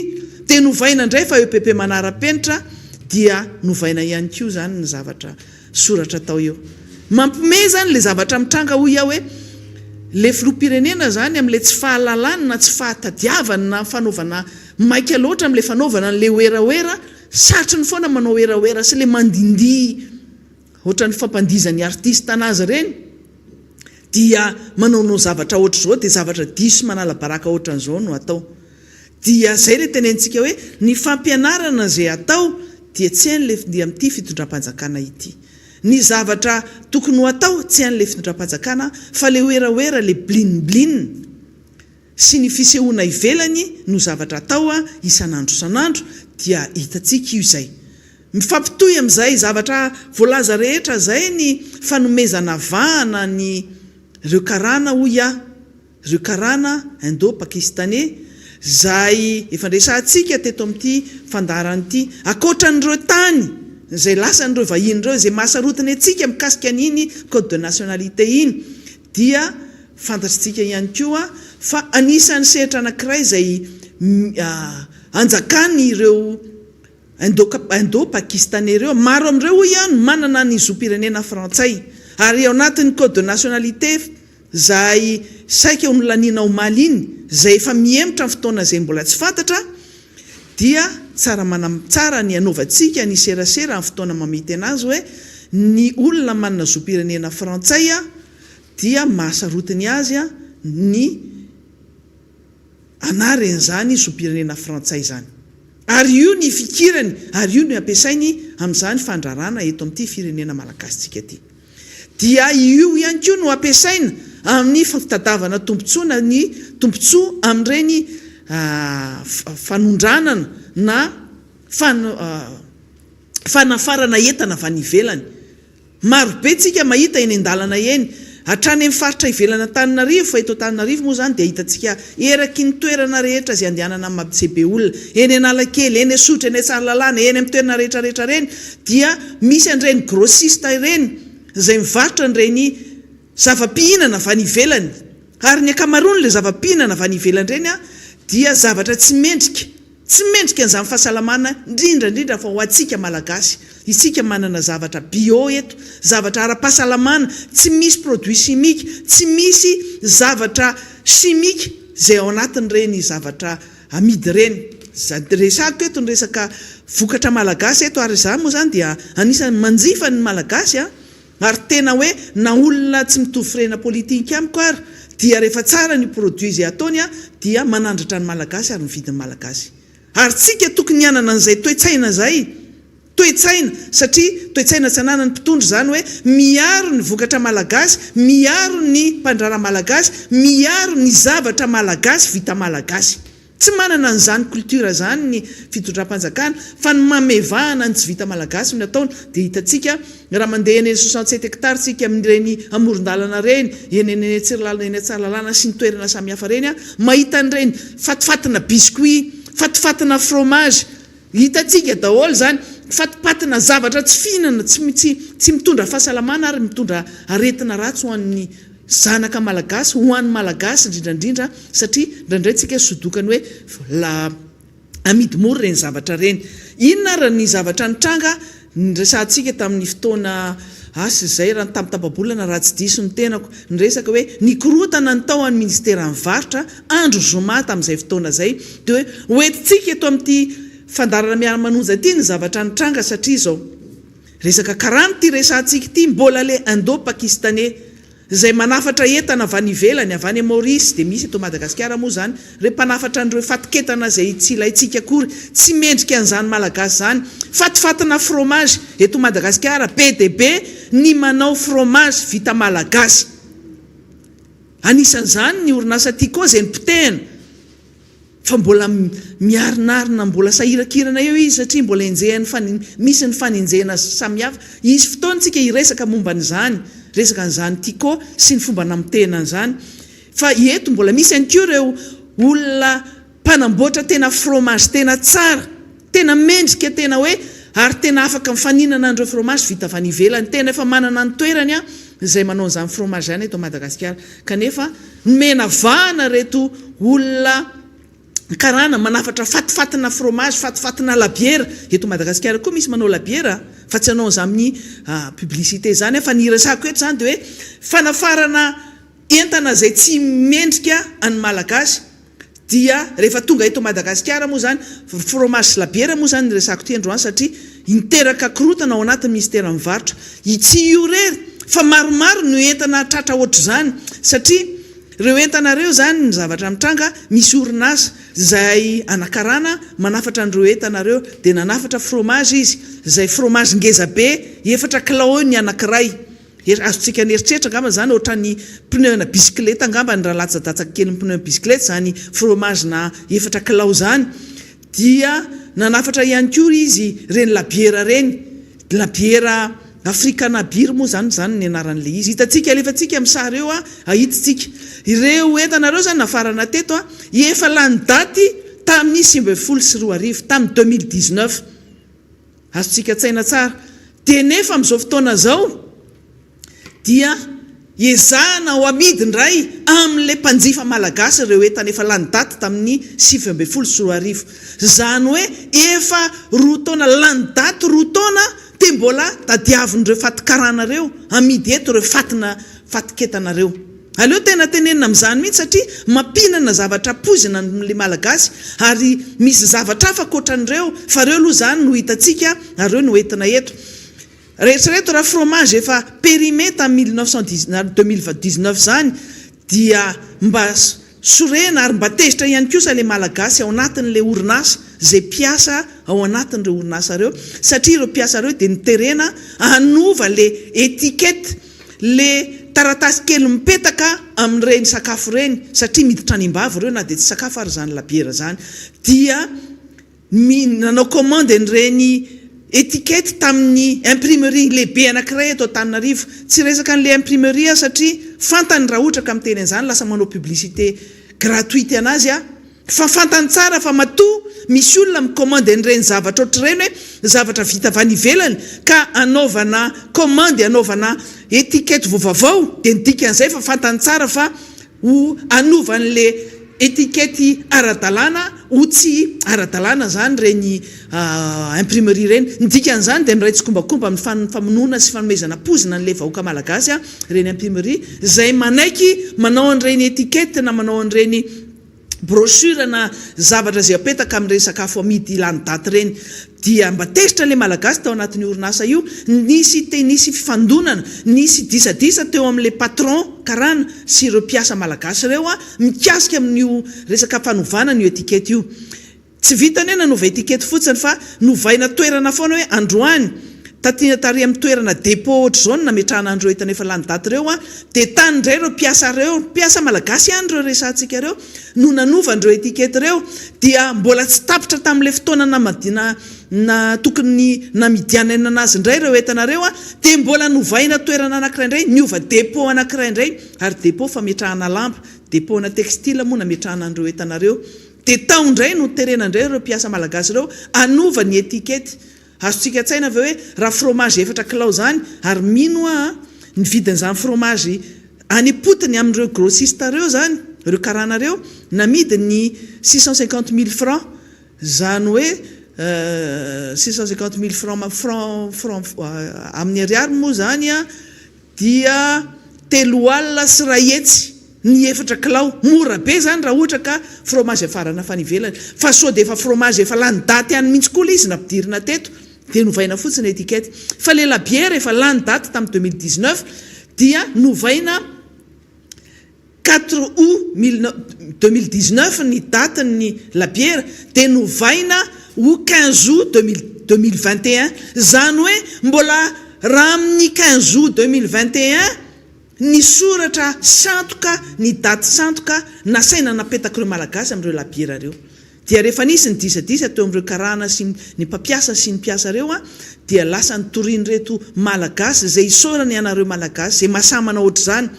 dia novaina indray fa EPP manara-penitra dia novaina ihany koa zany ny zavatra soratra tao eo mampime zany le zavatra mitranga ho ia hoe le filoham-pirenena zany amin'le tsy fahalalana na tsy fahatadiavana na fanaovana maika loatra amin'le fanaovana n'le oeraoera satry ny foana manao oeraoera sy le mandindihy ohatran'ny fampandizany artista anazy ireny dia manaonao zavatra ohatra zao dia zavatra diso manala baraka ohatran'izao no atao dia zay le tenentsika hoe ny fampianarana zay atao dia tsy hain'le dia amin'ity fitondram-panjakana ity ny zavatra tokony ho atao tsy hain'le fitondram-panjakana fa le oeraoera le blinblin sy ny fisehoana ivelany no zavatra atao isan'andro dia hitantsika io zay mifampitohy amin'izay zavatra voalaza rehetra zay ny fanomezana vahana ny reo karana reo karana indo-pakistanais zay efa ndresantsika teto amin'ity fandaran'ity akoatran'ireo tany zay lasan'ireo vahiny ireo zay mahasarotiny atsika mikasika an'iny code de nationalité iny dia fantatritsika ihany koa fa anisan'ny sehatra anankiray zay anjakany ireo indo-pakistanais ireo maro amin'ireo ihany manana ny zom-pirenena frantsay ary ao anatin'ny code de nationalité zay saika olaniana omaly iny zay efa miemotra ny fotoana zay mbola tsy fantatra dia tsara ny anaovantsika ny serasera amin'ny fotoana mamety anazy hoe ny olona manana zom-pirenena frantsay dia mahasarotiny azy ny anaren'izany zom-pirenena frantsay zany ary io ny fikirany ary io ny ampiasainy amin'izany fandrarana eto amin'ity firenena malagasitsika ty dia io ihany koa no ampiasaina amin'ny fitadavana tombontsoa ny tombontsoa amin'ireny fanondranana na fanafarana entana avy any ivelany marobe tsika mahita eny an-dalana eny hatrany amin'ny faritra ivelana Antananarivo fa eto Antananarivo moa zany dia hitantsika eraky ny toerana rehetra izay andehanana mampiseebe olona eny Analakely eny Sotra eny Tsaralalàna eny amin'ny toerana rehetrarehetra reny dia misy an'ireny grossiste ireny izay mivarotra an'ireny zava-pihinana avy any ivelany ary ny akamaroany le zava-pihinana avy any ivelany ireny dia zavatra tsy mendrika an'izany fahasalamana indrindra fa ho antsika malagasy isika manana zavatra bio eto zavatra ara-pahasalamana tsy misy produit chimique tsy misy zavatra chimique zay ao anatin'ireny zavatra amidy ireny resako eto ny resaka vokatra malagasy eto ary izany moa zany dia anisan'ny manjifa ny malagasy ary tena hoe na olona tsy mitovy firena politika amiko ary dia rehefa tsara ny produit zay ataony dia manandratra ny malagasy ary ny vidin'ny malagasy ary tsika tokony hianana an'izay toetsaina zay toetsaina satria toetsaina tsy ananany mpitondro zany hoe miaro ny vokatra malagasy miaro ny mpandrara malagasy miaro ny zavatra malagasy vita malagasy tsy manana an'izany kultura zany ny fitondram-panjakana fa ny mamevahana ny tsy vita malagasy ny ataony dia hitantsika raha mandeha eny 67 hectare tsika amin'ireny amoron-dalana reny eny tsirolalana eny Tsaralalana sy ny toerana samihafa reny mahita an'ireny fatifatina biscuit fatifatina fromage hitantsika daholo zany fatipatina zavatra tsy fihinana tsy mitondra fahasalamana ary mitondra aretina ratsy ho an'ny zanaka malagasy ho an'ny malagasy indrindrandrindra satria ndraindray sodokany hoe la amidy mora reny zavatra reny inona raha ny zavatra nitranga nresantsika tamin'ny fotoana asy zay raha tamitapabolana raha tsy diso ny tenako nyresaka hoe nikorotana ny tao an'ny ministera nivarotra andro zoma tamin'izay fotoana zay dia hoe oetitsika eto amin'ity fandarana miara-manonja ty ny zavatra nitranga satria zao resaka karany ty resantsika ty mbola le indo-pakistanais zay manafatra entana avy any ivelany avy any Maurice dia misy eto Madagasikara moa zany re mpanafatra an'ireo fatiketana zay tsy ilayntsika akory tsy mendrika an'izany malagasy zany fatifatina fromage eto Madagasikara PDB ny manao fromage vita malagasy anisan'izany ny orinasa Tico zay nipotehana fa mbola miarinarina mbola sahirakirana eo izy satria mbola enjehany misy ny fanenjehana samihafa izy fotoantsika iresaka momba n'izany resaka an'izany Tico sy ny fomba namitehana an'izany fa eto mbola misy any koa ireo olona mpanamboatra tena fromage tena tsara tena mendrika tena hoe ary tena afaka mifaninana an'ireo fromage vita avy any ivelany tena efa manana ny toerany zay manao an'izany fromage zany eto Madagasikara kanefa mena vahana reto olona karana manafatra fatifatina fromage fatifatina labiera eto Madagasikara koa misy manao labiera fa tsy anao zany amin'ny publicité zany fa ny resako eto zany dia hoe fanafarana entana zay tsy mendrika any malagasy dia rehefa tonga eto Madagasikara moa zany fromage sy labiera moa zany resako ty androany satria niteraka korotana ao anatin'ny ministera mivarotra tsy io rery fa maromaro no entana tratra ohatr' zany satria reo entanareo zany ny zavatra mitranga misy orinasa zay anakarana manafatra an'ireo entanareo dia nanafatra fromage izy zay fromage ngeza be 4 kilao ny anankiray azontsika neritreritra angamba zany ohatrany pneu na bisikileta angamba ny raha latsadatatsaka kely ny pneu bisikileta zany fromage na 4 kilao zany dia nanafatra ihany koa izy reny labiera reny labiera afrikana biry moa zany ny anaran'le izy hitantsika alefantsika amin'ny sary eo ahitsitsika ireo entanareo zany nafarana teto efa lany daty tamin'ny 2024 tamin'ny 2019 azontsika tsaina tsara dia nefa amin'izao fotoana zao dia ezahana ho amidy ndray amin'le mpanjifa malagasy ireo entana efa lany daty tamin'ny 2024 zany hoe efa roa taona lany daty roa taona dia mbola tadiavin'ireo fatikaranareo amidy eto ireo fatiketanareo aleo tena tenenina amin'izany mihitsy satria mampinana zavatra pozina n'le malagasy ary misy zavatra hafa koatran'ireo fa reo aloha zany no hitantsika ary reo no entina eto rehetrareto raha fromage efa périmé tamin'ny 2019 zany dia mba sorena ary mba tezitra ihany kosa le malagasy ao anatin'le orinasa zay piasa ao anatin'ireo orinasa reo satria ireo piasa reo dia niterena anova le etikety le taratasy kely mipetaka amin'ireny sakafo reny satria miditra any am-bava reo na dia tsy sakafo ary zany labiera zany dia nanao commande n'ireny etikety tamin'ny imprimerie lehibe anankiray eto Antananarivo tsy resaka an'le imprimerie satria fantany raha ohatra ka miteny an'izany lasa manao publicité gratuite anazy fa fantany tsara fa matoa misy olona micommande n'ireny zavatra ohatr'ireny hoe zavatra vita avy any ivelany ka anaovana commande anaovana etikety vaovavao dia nidika an'izay fa fantany tsara fa ho anovan'le etikety ara-dalàna ho tsy ara-dalàna zany reny imprimerie reny nidika an'izany dia miray tsikombakomba amin'ny famonoana sy fanomezana pozina n'le vahoaka malagasy reny imprimerie zay manaiky manao an'ireny etikety na manao an'ireny brochure na zavatra zay apetaka amin'ireny sakafo amidy lany daty reny dia mba tezitra le malagasy tao anatin'ny orinasa io nisy fifandonana nisy disadisa teo amin'le patron karana sy ireo mpiasa malagasy ireo mikasika amin'io resaka fanovana n'io etikety io tsy vitany hoe nanova etikety fotsiny fa novaina toerana foana hoe androany tatina tary amin'ny toerana dépôt ohatra zao nametrahana andreo entana efa lany daty reo dia tanindray reo mpiasa malagasy ihany reo resantsika reo no nanovandreo etikety reo dia mbola tsy tapitra tamin'ilay fotoana na tokony namidianana anazy indray reo entanareo dia mbola novaina toerana anankiray indray niova dépôt anankiray indray ary dépôt fametrahana lamba dépôt na textile moa nametrahana andreo entanareo dia taondray no terenandray reo mpiasa malagasy reo anova ny etikety azontsika tsaina aveo hoe raha fromage 4 kilao zany ary mino ny vidin'izany fromage anipotiny amin'ireo grossiste reo zany reo karanareo namidy ny 650 000 francs zany hoe 650 000 francs amin'ny ariary moa zany dia 3 alina sy rahetsy ny 4 kilao mora be zany raha ohatra ka fromage afarana fanivelany fa sao dia efa fromage efa lany daty any mihitsy koa izy nampidirina teto dia novaina fotsiny etikety fa le labiera efa lany daty tamin'ny 2019 dia novaina 4 août 2019 ny datiny labiera dia novaina ho 15 août 2021 zany hoe mbola raha amin'ny 15 août 2021 ny soratra santoka ny daty santoka nasaina napetakareo malagasy amin'ireo labiera reo dia rehefa nisy ny disadisa teo amin'ireo karana sy ny mpampiasa sy ny mpiasa reo dia lasa nitoriany reto malagasy zay isorany anareo malagasy zay mahasamana ohatra zany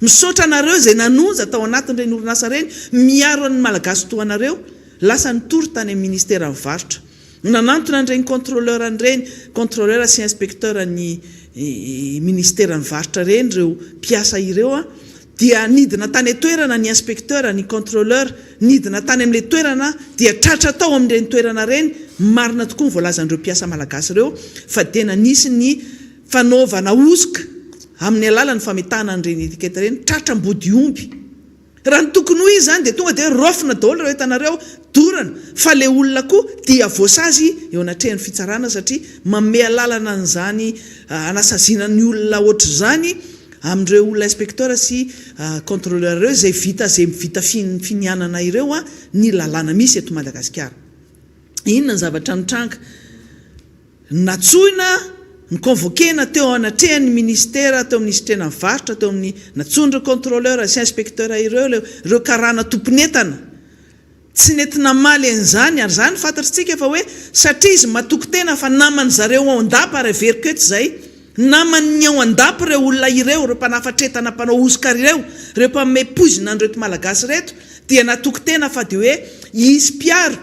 misaotra anareo zay nanonja tao anatin'ireny orinasa reny miaro an'ny malagasy to anareo lasa nitory tany amin'ny ministera mivarotra nanantona an'ireny contrôleur sy inspecteur ny ministera mivarotra reny reo mpiasa ireo dia nidina tany toerana ny inspecteur ny contrôleur nidina tany amin'le toerana dia tratra tao amin'ireny toerana reny marina tokoa ny voalazan'ireo mpiasa malagasy reo fa tena nisy ny fanaovana osika amin'ny alalany fametahana an'ireny etikety reny tratra mbody omby raha ny tokony ho izy zany dia tonga dia rofina daholo reo entanareo dorana fa le olona koa dia voasazy eo anatrehan'ny fitsarana satria manome alalana an'izany anasaziana ny olona ohatra zany amin'ireo olona inspecteur sy contrôleur reo zay vita finianana ireo ny lalàna misy eto Madagasikara inona ny zavatra nitranga natsoina ny convoquena teo anatrehan'ny ministera teo amin'ny sitrena mivarotra teo amin'ny natson'ireo contrôleur sy inspecteur ireo karana tomponetana tsy nentina maly an'izany ary zany fantatritsika fa hoe satria izy matoky tena fa namany zareo ao andapa ary veriko eto zay namany ao andapy ireo olona ireo reo mpanafatretana mpanao osika ireo reo mpaome pozina an'reto malagasy reto dia natoky tena fa dia hoe izy mpiaro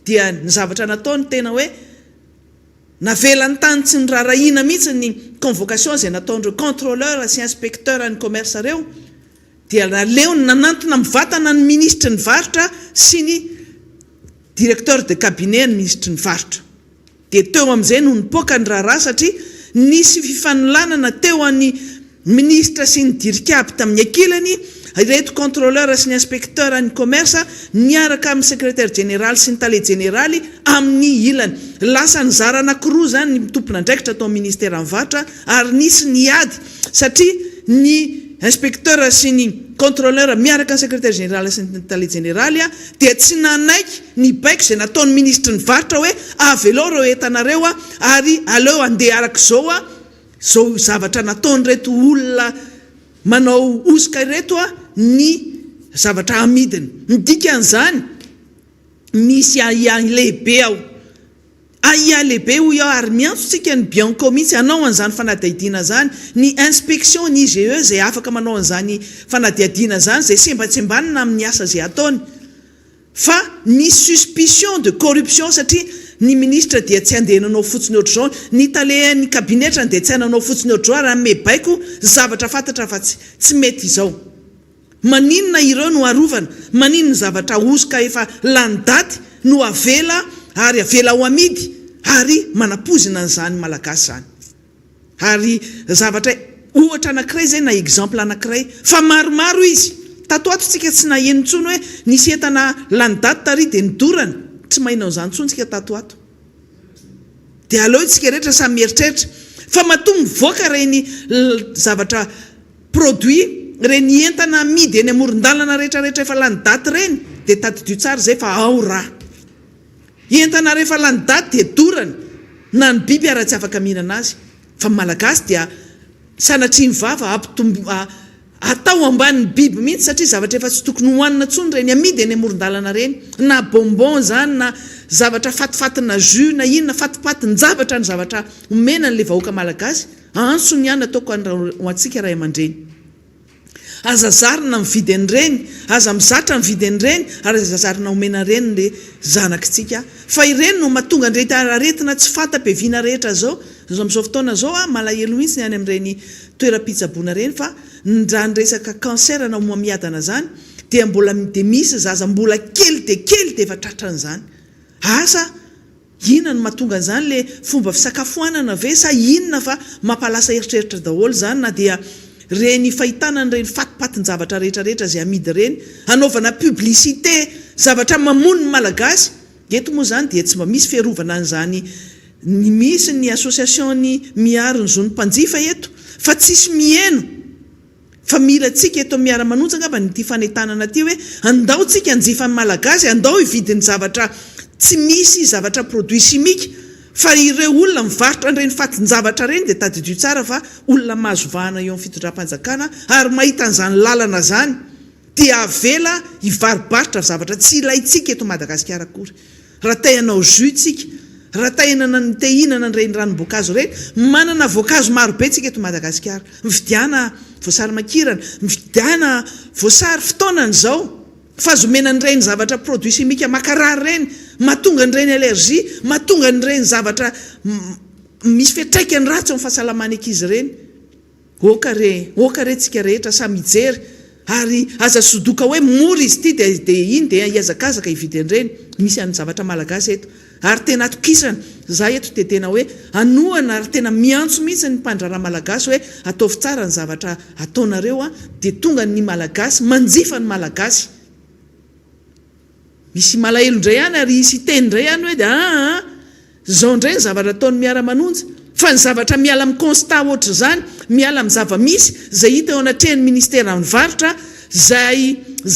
dia ny zavatra nataony tena hoe navelany tany tsy nirarahina mihitsy ny convocation zay nataon'ireo contrôleur sy inspecteur ny commerce reo dia naleony nanantona mivatana ny ministre ny varotra sy ny directeur de cabinet ny ministre ny varotra dia teo amin'izay no nipoaka ny raharaha satria nisy fifanolanana teo an'ny ministre sy ny dirikaby tamin'ny akilany ireto contrôleur sy ny inspecteur ny commerce niaraka amin'ny secrétaire général sy ny tale généraly amin'ny ilany lasa ny zara anankiroa zany ny tompona andraikitra tao amin'ny ministère mivarotra ary nisy niady satria ny inspecteur sy ny contrôleur miaraka ny secrétaire général sy ny tale généraly dia tsy nanaiky ny baiko zay nataon'ny ministre ny varotra hoe avelo reo entanareo ary aleo andeha araka zao zavatra nataonyreto olona manao osika ireto ny zavatra amidiny midika an'izany misy aia lehibe ao aia lehibe ho ao ary miantsontsika ny bianco mihitsy anao an'izany fanadihadiana zany ny inspection ny IGE zay afaka manao an'izany fanadihadiana zany zay sembatsembanina amin'ny asa zay ataony fa ny suspicion de corruption satria ny ministre dia tsy andeha nanao fotsiny ohatr'izao ny talen'ny kabinetra dia tsy nanao fotsiny ohatr'izao raha me baiko zavatra fantatra fa tsy mety izao maninona ireo no arovana maninona zavatra osika efa lany daty no avela ary avela ho amidy ary manapozina an'izany malagasy zany ary zavatra ohatra anankiray zay na exemple anankiray fa maromaro izy tatoato tsika tsy naheno ntsony hoe nisy entana lany daty tary dia nidorana tsy mahinao izany ntsony tsika tatoato dia aleo tsika rehetra samy mieritreritra fa matonga mivoaka reny zavatra produit reny entana amidy eny amoron-dalana rehetrarehetra efa lany daty reny dia tadidio tsara zay fa ao raha entana rehefa lany daty dia dorana na ny biby ara tsy afaka mihinana azy fa malagasy dia sanatriny vava atao ambanin'ny biby mihitsy satria zavatra efa tsy tokony hohanina tsony reny amidy eny amoron-dalana reny na bonbon zany na zavatra fatifatina jus na inona fatipatin zavatra ny zavatra omena n'le vahoaka malagasy ansony ihany ataoko ho antsika ray aman-dreny aza zarina mividy an'ireny aza mizatra mividy an'ireny ary aza zarina omena reny le zanakitsika fa ireny no mahatonga aretina tsy fanta-piaviana rehetra zao amin'izao fotoana zao malahelo mihitsy ny any amin'ireny toeram-pitsaboana reny fa raha ny resaka cancer na moamiadana zany dia mbola de misy zaza mbola kely de efa tratran'izany asa inona no mahatonga an'izany le fomba fisakafoanana ve sa inona fa mampalasa eritreritra daholo zany na dia reny fahitana n'ireny fatipatin-javatra rehetrarehetra zay amidy reny anaovana publicité zavatra mamono ny malagasy eto moa zany dia tsy mba misy fiarovana an'izany ny misy ny association-ny miaro ny zon'ny mpanjifa eto fa tsisy mieno fa mila tsika eto miara-manonjaka mba nyty fanentanana ty hoe andao tsika anjifa ny malagasy andao hividiny zavatra tsy misy zavatra produit chimique fa ireo olona mivarotra n'ireny fatin-javatra reny dia tadidio tsara fa olona mahazovahana eo amin'ny fitondram-panjakana ary mahita an'izany lalana zany dia avela hivarobarotra zavatra tsy ilayntsika eto Madagasikara akory raha tainao jus tsika raha tainana ny tehinana n'ireny ranom-boankazo reny manana voankazo maro be tsika eto Madagasikara mividiana voasary makirana mividiana voasary fotoanany zao fazomena n'ireny zavatra produit chimique makarary reny mahatonga n'ireny allergie mahatonga n'ireny zavatra misy fiatraikany ratsy amin'ny fahasalamana ankizy reny oka re tsika rehetra samy mijery ary aza sodoka hoe mora izy ity dia iny dia hiazakazaka hividy an'ireny misy an'ny zavatra malagasy eto ary tena atokisana za eto dia tena hoe anoana ary tena miantso mihitsy ny mpandrara malagasy hoe ataovy tsara ny zavatra ataonareo dia tonga ny malagasy manjifa ny malagasy misy malahelo indray ihany ary isy teny indray ihany hoe dia zao indray ny zavatra ataony miara-manonja fa ny zavatra miala amin'ny constat ohatra zany miala amin'ny zava-misy zay hita eo anatrehany ministera ny varotra zay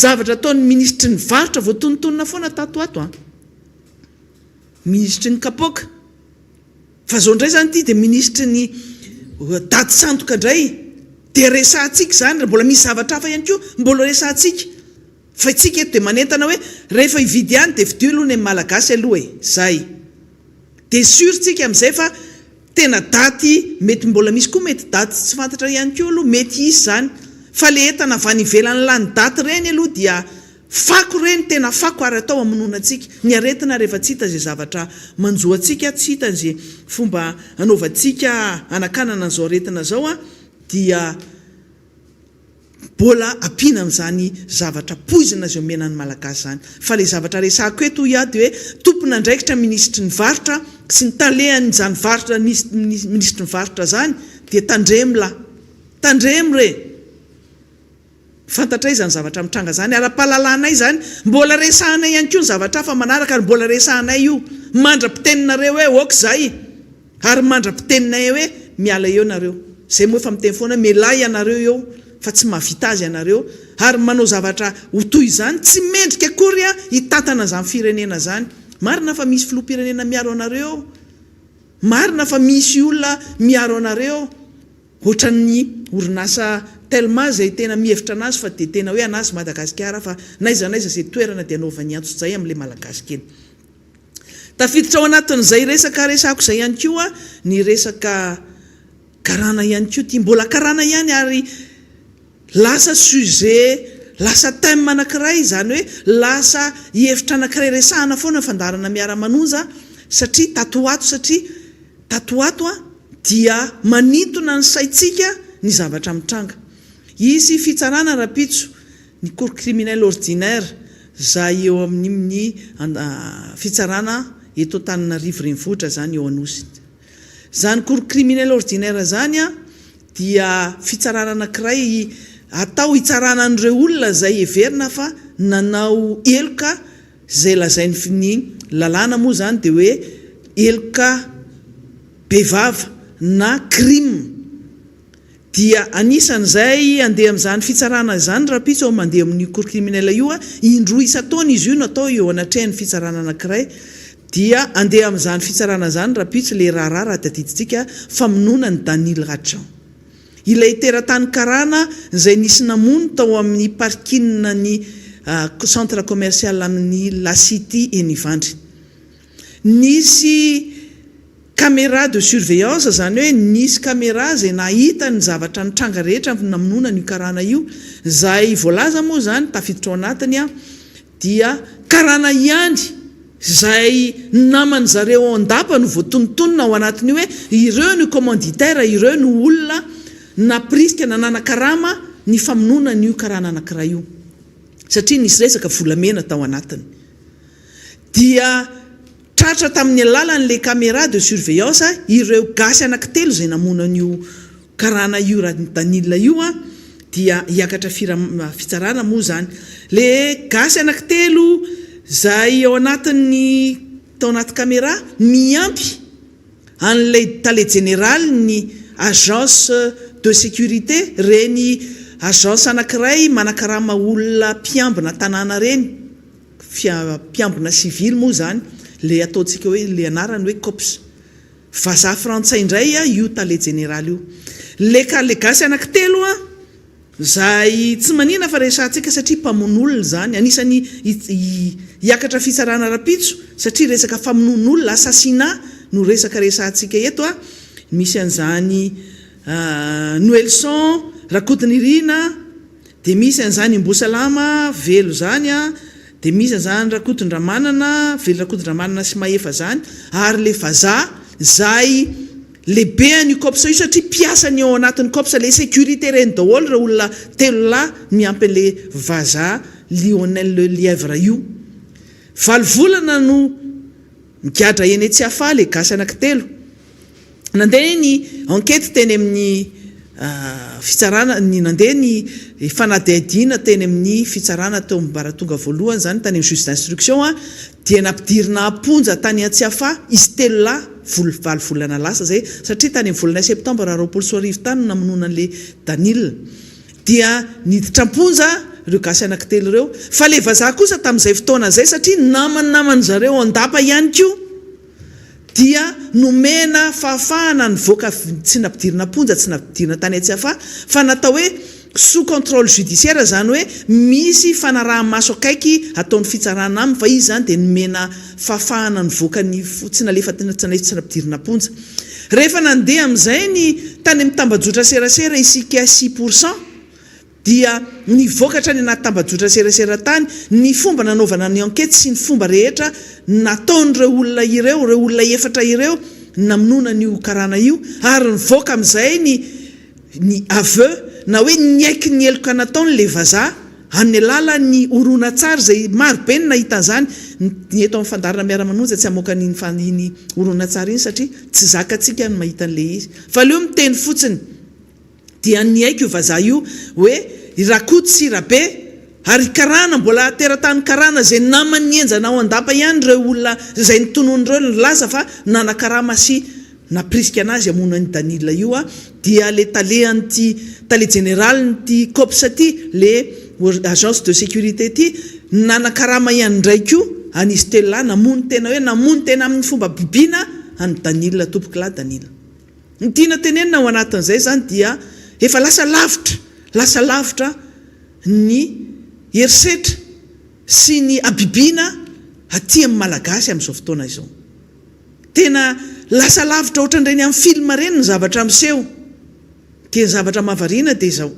zavatra ataony ministry ny varotra voatonontonona foana tatoato ministry ny kapoka fa zao indray zany ity dia ministry ny daty sandoka indray dia resantsika zany mbola misy zavatra hafa ihany koa mbola resantsika fa itsika eto dia manentana hoe rehefa hividy ihany dia vidio aloha ny malagasy aloha zay dia surtsika amin'izay fa tena daty mety mbola misy koa mety daty tsy fantatra ihany koa aloha mety isy zany fa le entana avy any ivelany lany daty reny aloha dia fako reny tena fako ary atao amonoana antsika ny aretina rehefa tsy hita zay zavatra manjoa antsika tsy hita zay fomba anaovantsika anakanana an'izao aretina zao dia mbola ampina amin'izany zavatra poizina zay omenany malagasy zany fa le zavatra resako eto iady hoe tompona ndraikitra ministry ny varotra sy ny talehan'izany varotra ministry ny varotra zany dia tandremo re fantatra izany zavatra mitranga zany ara-pahalalànay zany mbola resahanay ihany koa ny zavatra fa manaraka ary mbola resahanay io mandra-piteninareo hoe oka zay ary mandra-piteninay hoe miala eo nareo zay moa efa miteny foana melay ianareo eo fa tsy mahavita azy ianareo ary manao zavatra ho toy izany tsy mendrika akory hitatana zany firenena zany marina fa misy filoham-pirenena miaro anareo marina fa misy olona miaro anareo ohatran'ny orinasa tellement zay tena mihevitra anazy fa dia tena hoe anazy Madagasikara fa naiza zay toerana dia anaovany antso zay amin'ilay malagasy kely tafiditra ao anatin'izay resako zay ihany koa ny resaka karana ihany koa ty mbola karana ihany ary lasa sujet lasa thème anankiray zany hoe lasa hevitra anankiray resahana foana fandarana miara-manonja satria tatoato dia manintona ny saitsika ny zavatra mitranga izy fitsarana rapitso ny cour criminel ordinaire za eo amin'ny fitsarana eto Antananarivo renivohitra zany eo Anosy zany cour criminel ordinaire zany dia fitsarana anankiray atao hitsarana an'ireo olona zay everina fa nanao eloka zay lazainy ny lalàna moa zany dia hoe eloka bevava na crime dia anisan'izay andeha amin'izany fitsarana zany rapitso mandeha amin'ny cour criminel io indroa isa-taona izy io natao eo anatrehany fitsarana anankiray dia andeha amin'izany fitsarana zany rapitso le raharara tatiditsika famonoana ny Danily Ratjean. Ilay teratany karana izay nisy namono tao amin'ny parkina ny centre commercial amin'ny La City eny Ivandry. Nisy caméra de surveillance zany hoe nisy caméra zay nahita ny zavatra nitranga rehetra namonona ny karana io, zay voalaza moa zany tafiditra ao anatiny dia karana ihany zay namany zareo ao andapa no voatonontonona ao anatiny hoe ireo ny commanditaire, ireo ny olona naprisika nanana-karama ny famonona n'io karana anankiray io, satria nisy resaka volamena tao anatiny. Dia tratra tamin'ny alalan'le caméra de surveillance ireo gasy anankitelo zay namona n'io karana io Danily io dia hiakatra fitsarana moa zany. Le gasy anankitelo zay ao anatin'ny tao anaty caméra miampy an'ilay tale général ny agence de sécurité, reny agence anankiray manakarama olona mpiambina tanàna reny, mpiambina civil moa zany, le ataontsika hoe le anarany hoe COPS. Vazaha frantsay indray io tale général io. Le gasy anankitelo zay tsy manina fa resantsika satria mpamon'olona zany, anisany hiakatra fitsarana rapitso satria resaka famon'olona assassinat no resaka resantsika eto misy an'izany Noelson Rakotonirina, de misy an'izany Imbosalama Velo zany de misy an'izany Rakotondramanana Velo Rakotondramanana sy Mahefa zany, ary le vazaha zay lehibe an'io COPS io satria mpiasany ao anatin'ny COPS le sécurité reny daholo reo olona telo lahy miampy le vazaha Lionel Le Lièvre io. 7 volana no migadra eny tsy afa le gasy anankitelo. Nandeha ny enquête teny amin'ny fitsarana ny nandeha ny fanadihadina teny amin'ny fitsarana teo ambaratonga voalohany zany tany amin'ny juge d'instruction dia nampidirina amponja tany Atsiafa izy telo lahy 7 volana lasa zay satria tany amin'ny volana septembre 2024 tany namonona an'le Danily dia niditra amponja reo gasy anankitelo reo, fa le vazaha kosa tamin'izay fotoana zay satria namany zareo andapa ihany koa dia nomena fahafahana ny voaka tsy nampidirina amponja, tsy nampidirina tany Atsiafa, fa natao hoe sous contrôle judiciaire zany hoe misy fanaraha-maso akaiky ataon'ny fitsarana aminy fa izy zany dia nomena fahafahana ny voaka ny tsy nalefa tsy nampidirina amponja. Rehefa nandeha amin'izay ny tany amin'ny tambajotra serasera isika 6%, dia ny vokatra ny anaty tambajotra serasera tany ny fomba nanaovana ny enquête sy ny fomba rehetra nataon'ireo olona ireo, reo olona efatra ireo namonona n'io karana io, ary nivoaka amin'izay ny aveu na hoe nyaiky ny eloka nataon'le vazaha amin'ny alalan'ny horonan-tsary zay maro be ny nahita an'izany. Ny eto amin'ny fandarana miara-manonja tsy hamoaka ny horonan-tsary iny satria tsy zakantsika ny mahita an'le izy, fa leo miteny fotsiny dia nyaiky io vazaha io hoe Rakoto sy Rabe ary karana mbola teratany karana zay namany nienjana ao andapa ihany reo olona zay nitonon'ireo nilaza fa nanakarama sy naprisika anazy amona ny Danily io dia le tale général ty COPS ty le agence de sécurité ty nanakarama ihany ndraiky anisy telo lahy namono tena amin'ny fomba bibina any Danily tompoky lahy Danily. Ny tiana tenenina ao anatin'izay zany dia efa lasa lavitra ny herisetra sy ny abibina aty amin'ny malagasy amin'izao fotoana izao. Tena lasa lavitra ohatran'ireny amin'ny film reny ny zavatra miseho. Dia ny zavatra mahavariana dia izao.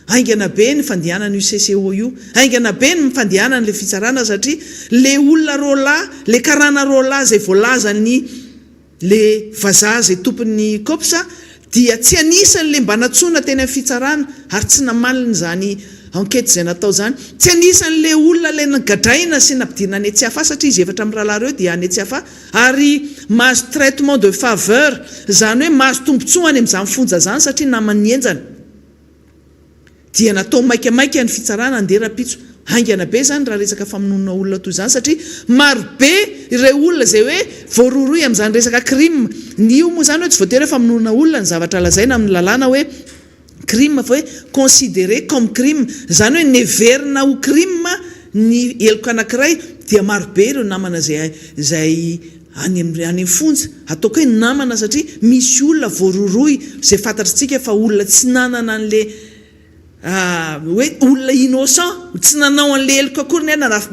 Aingana be ny fandehanana io CCO io, aingana be ny fandehanana le fitsarana satria le olona rola, le karana rola zay voalaza le vazaha zay tompon'ny COPS dia tsy anisan'le mba natsona teny amin'ny fitsarana ary tsy namalina zany enquête zay natao zany, tsy anisan'le olona le nagadraina sy nampidirina any Atsiafa satria izy efatra amin'ny rahalahy reo dia any Atsiafa ary mahazo traitement de faveur zany hoe mahazo tombotsoany amin'izany fonja zany satria namany nienjana. Dia natao maikamaika ny fitsarana andeha rapitso, haingana be zany raha resaka famonona olona toy zany satria maro be ireo olona zay hoe voaroroy amin'izany resaka crime. Ny io moa zany hoe tsy voatery hoe famonona olona ny zavatra lazaina amin'ny lalàna hoe crime fa hoe considéré comme crime, zany hoe neverina ho crime ny eloka anankiray dia maro be ireo namana zay any amin'ny fonja ataoko hoe namana satria misy olona voaroroy zay fantatritsika fa olona tsy nanana an'le hoe olona innocent tsy nanao an'le eloko akory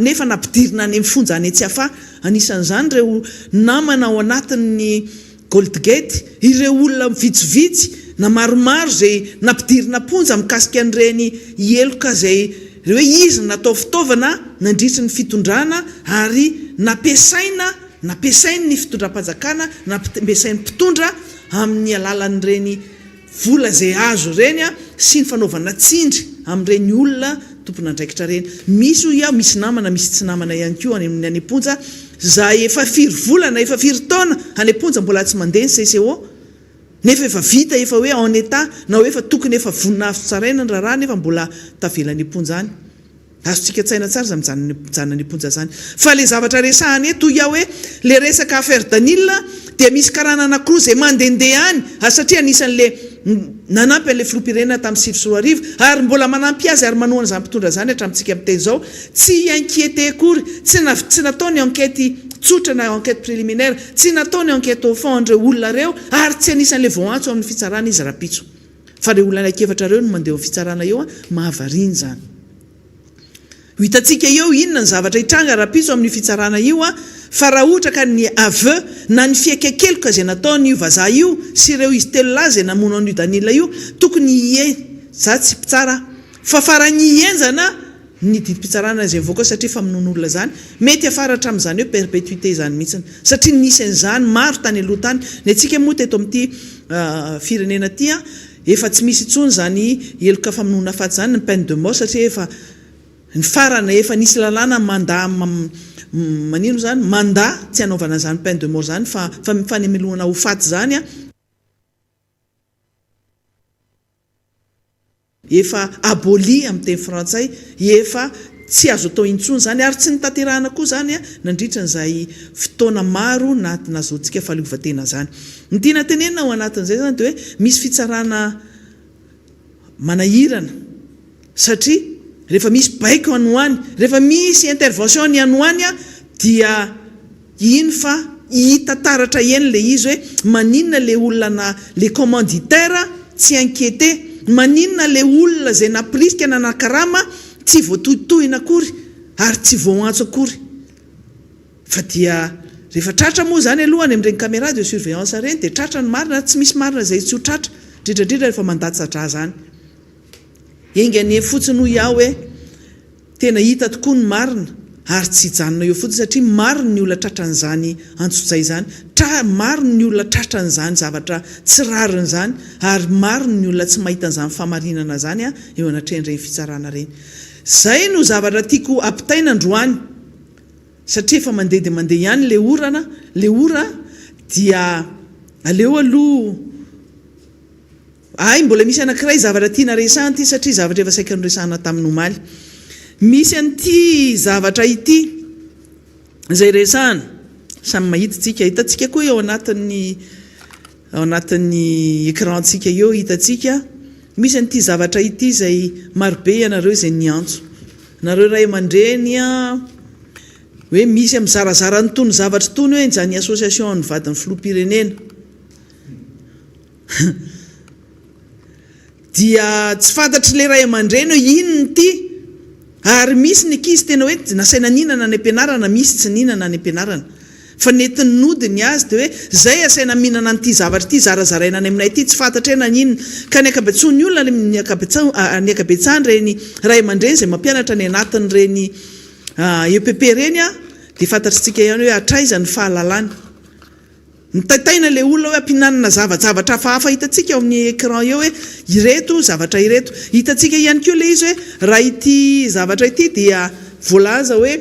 nefa nampidirina any amin'ny fonja any tsy afa anisan'izany reo namana ao anatin'ny Gold Gate ireo olona vitsivitsy na maromaro zay nampidirina ponja mikasika an'ireny eloka zay hoe izy natao fitaovana nandritry ny fitondrana ary nampiasainy ny fitondram-panjakana nampiasainy mpitondra amin'ny alalan'ireny vola zay azo reny sy ny fanaovana tsindry amin'ireny olona tompona andraikitra reny misy misy namana misy tsy namana ihany koa any amponja za efa 4 volana efa 4 taona any amponja mbola tsy mandeha ny CCO nefa efa vita efa hoe en état na hoe efa tokony efa voninahitra tsaraina ny raharaha nefa mbola tavela ny amponja any azotsika tsaina tsara za mijanona ny amponja zany fa le zavatra resahany toy iaho hoe le resaka affaire Danil dia misy karana anankiroa zay mandendeha any satria anisan'le nanampy an'le filoham-pirenena tamin'ny 2024 ary mbola manampy azy ary manohana zany mpitondra zany hatramintsika miteny zao tsy inquiété akory tsy nataony enquête tsotra na enquête préliminaire tsy nataony enquête au fond andreo olona reo ary tsy anisan'le voantso amin'ny fitsarana izy rapitso fa le olona anakevatra reo no mandeha amin'ny fitsarana eo mahavariny zany hitantsika eo inona ny zavatra hitranga rapitso amin'ny fitsarana io fa raha ohatra ka ny aveu na ny fiakakeloka zay nataony io vazaha io sy ireo izy telo lahy zay namono an'io Danila io tokony za tsy pitsara fa farany hienjana ny didim-pitsarana zay voaka satria famonoan'olona zany mety afara hatramin'izany hoe perpétuité zany mihitsiny satria nisy an'izany maro tany aloha tany ny antsika moa teto amin'ity firenena ty efa tsy misy intsony zany eloka famonoana faty zany ny peine de mort satria efa ny farana efa nisy lalàna manino zany mandat tsy anaovana zany peine de mort zany fa fanemelohana ho faty zany efa aboli amin'ny teny frantsay efa tsy azo atao intsony zany ary tsy nitanterahana koa zany nandritra n'izay fotoana maro nazoantsika fahaleovatena zany ny tiana tenenina ao anatin'izay zany dia hoe misy fitsarana manahirana satria rehefa misy baiko anoany rehefa misy intervention ny anoany dia iny fa hita taratra eny le izy hoe maninona le olona le commanditaire tsy inquiété maninona le olona zay naprisika na nakarama tsy voatohitohina akory ary tsy voantso akory fa dia rehefa tratra moa zany alohany amin'ireny caméra de surveillance reny dia tratra ny marina tsy misy marina zay tsy ho tratra dridradridra rehefa mandatsatra zany engany fotsiny ho iaho hoe tena hita tokoa ny marina ary tsy hijanona eo fotsiny satria marina ny olona tratran'izany antsotsay zany marina ny olona tratran'izany zavatra tsy rariny zany ary marina ny olona tsy mahitan'izany famarinana zany eo anatrehan'ireny fitsarana reny zay no zavatra tiako ampitaina androany satria efa mandeha dia mandeha ihany le ora dia aleo aloha mbola misy anankiray zavatra tiana resahana ty satria zavatra efa saika noresahana tamin'ny omaly misy an'ity zavatra ity zay resahana samy mahitatsika hitantsika koa eo anatin'ny écrantsika eo hitantsika misy an'ity zavatra ity zay marobe ianareo zay niantso nareo ray aman-dreny hoe misyami'zarazara ny tony zavatra tony hoe njany association ny vadin'ny filoham-pirenena dia tsy fantatry le ray aman-dreny hoe inony ity ary misy ny ankizy tena hoe nasaina ninana ny ampianarana misy tsy ninana ny ampianarana fa netiny nodiny azy dia hoe zay asaina mihinana n'ity zavatra ity zarazaraina any aminay ity tsy fantatra ena ninona ka ny akabetsony olona ny akabetsany reny ray aman-dreny zay mampianatra ny anatin' reny EPP reny dia fantatritsika ihany hoe atraiza ny fahalalany nitaitaina le olona hoe ampinanana zavatra hafahafa hitantsika ao amin'ny écran eo hoe ireto zavatra ireto hitantsika ihany koa le izy hoe raha ity zavatra ity dia voalaza hoe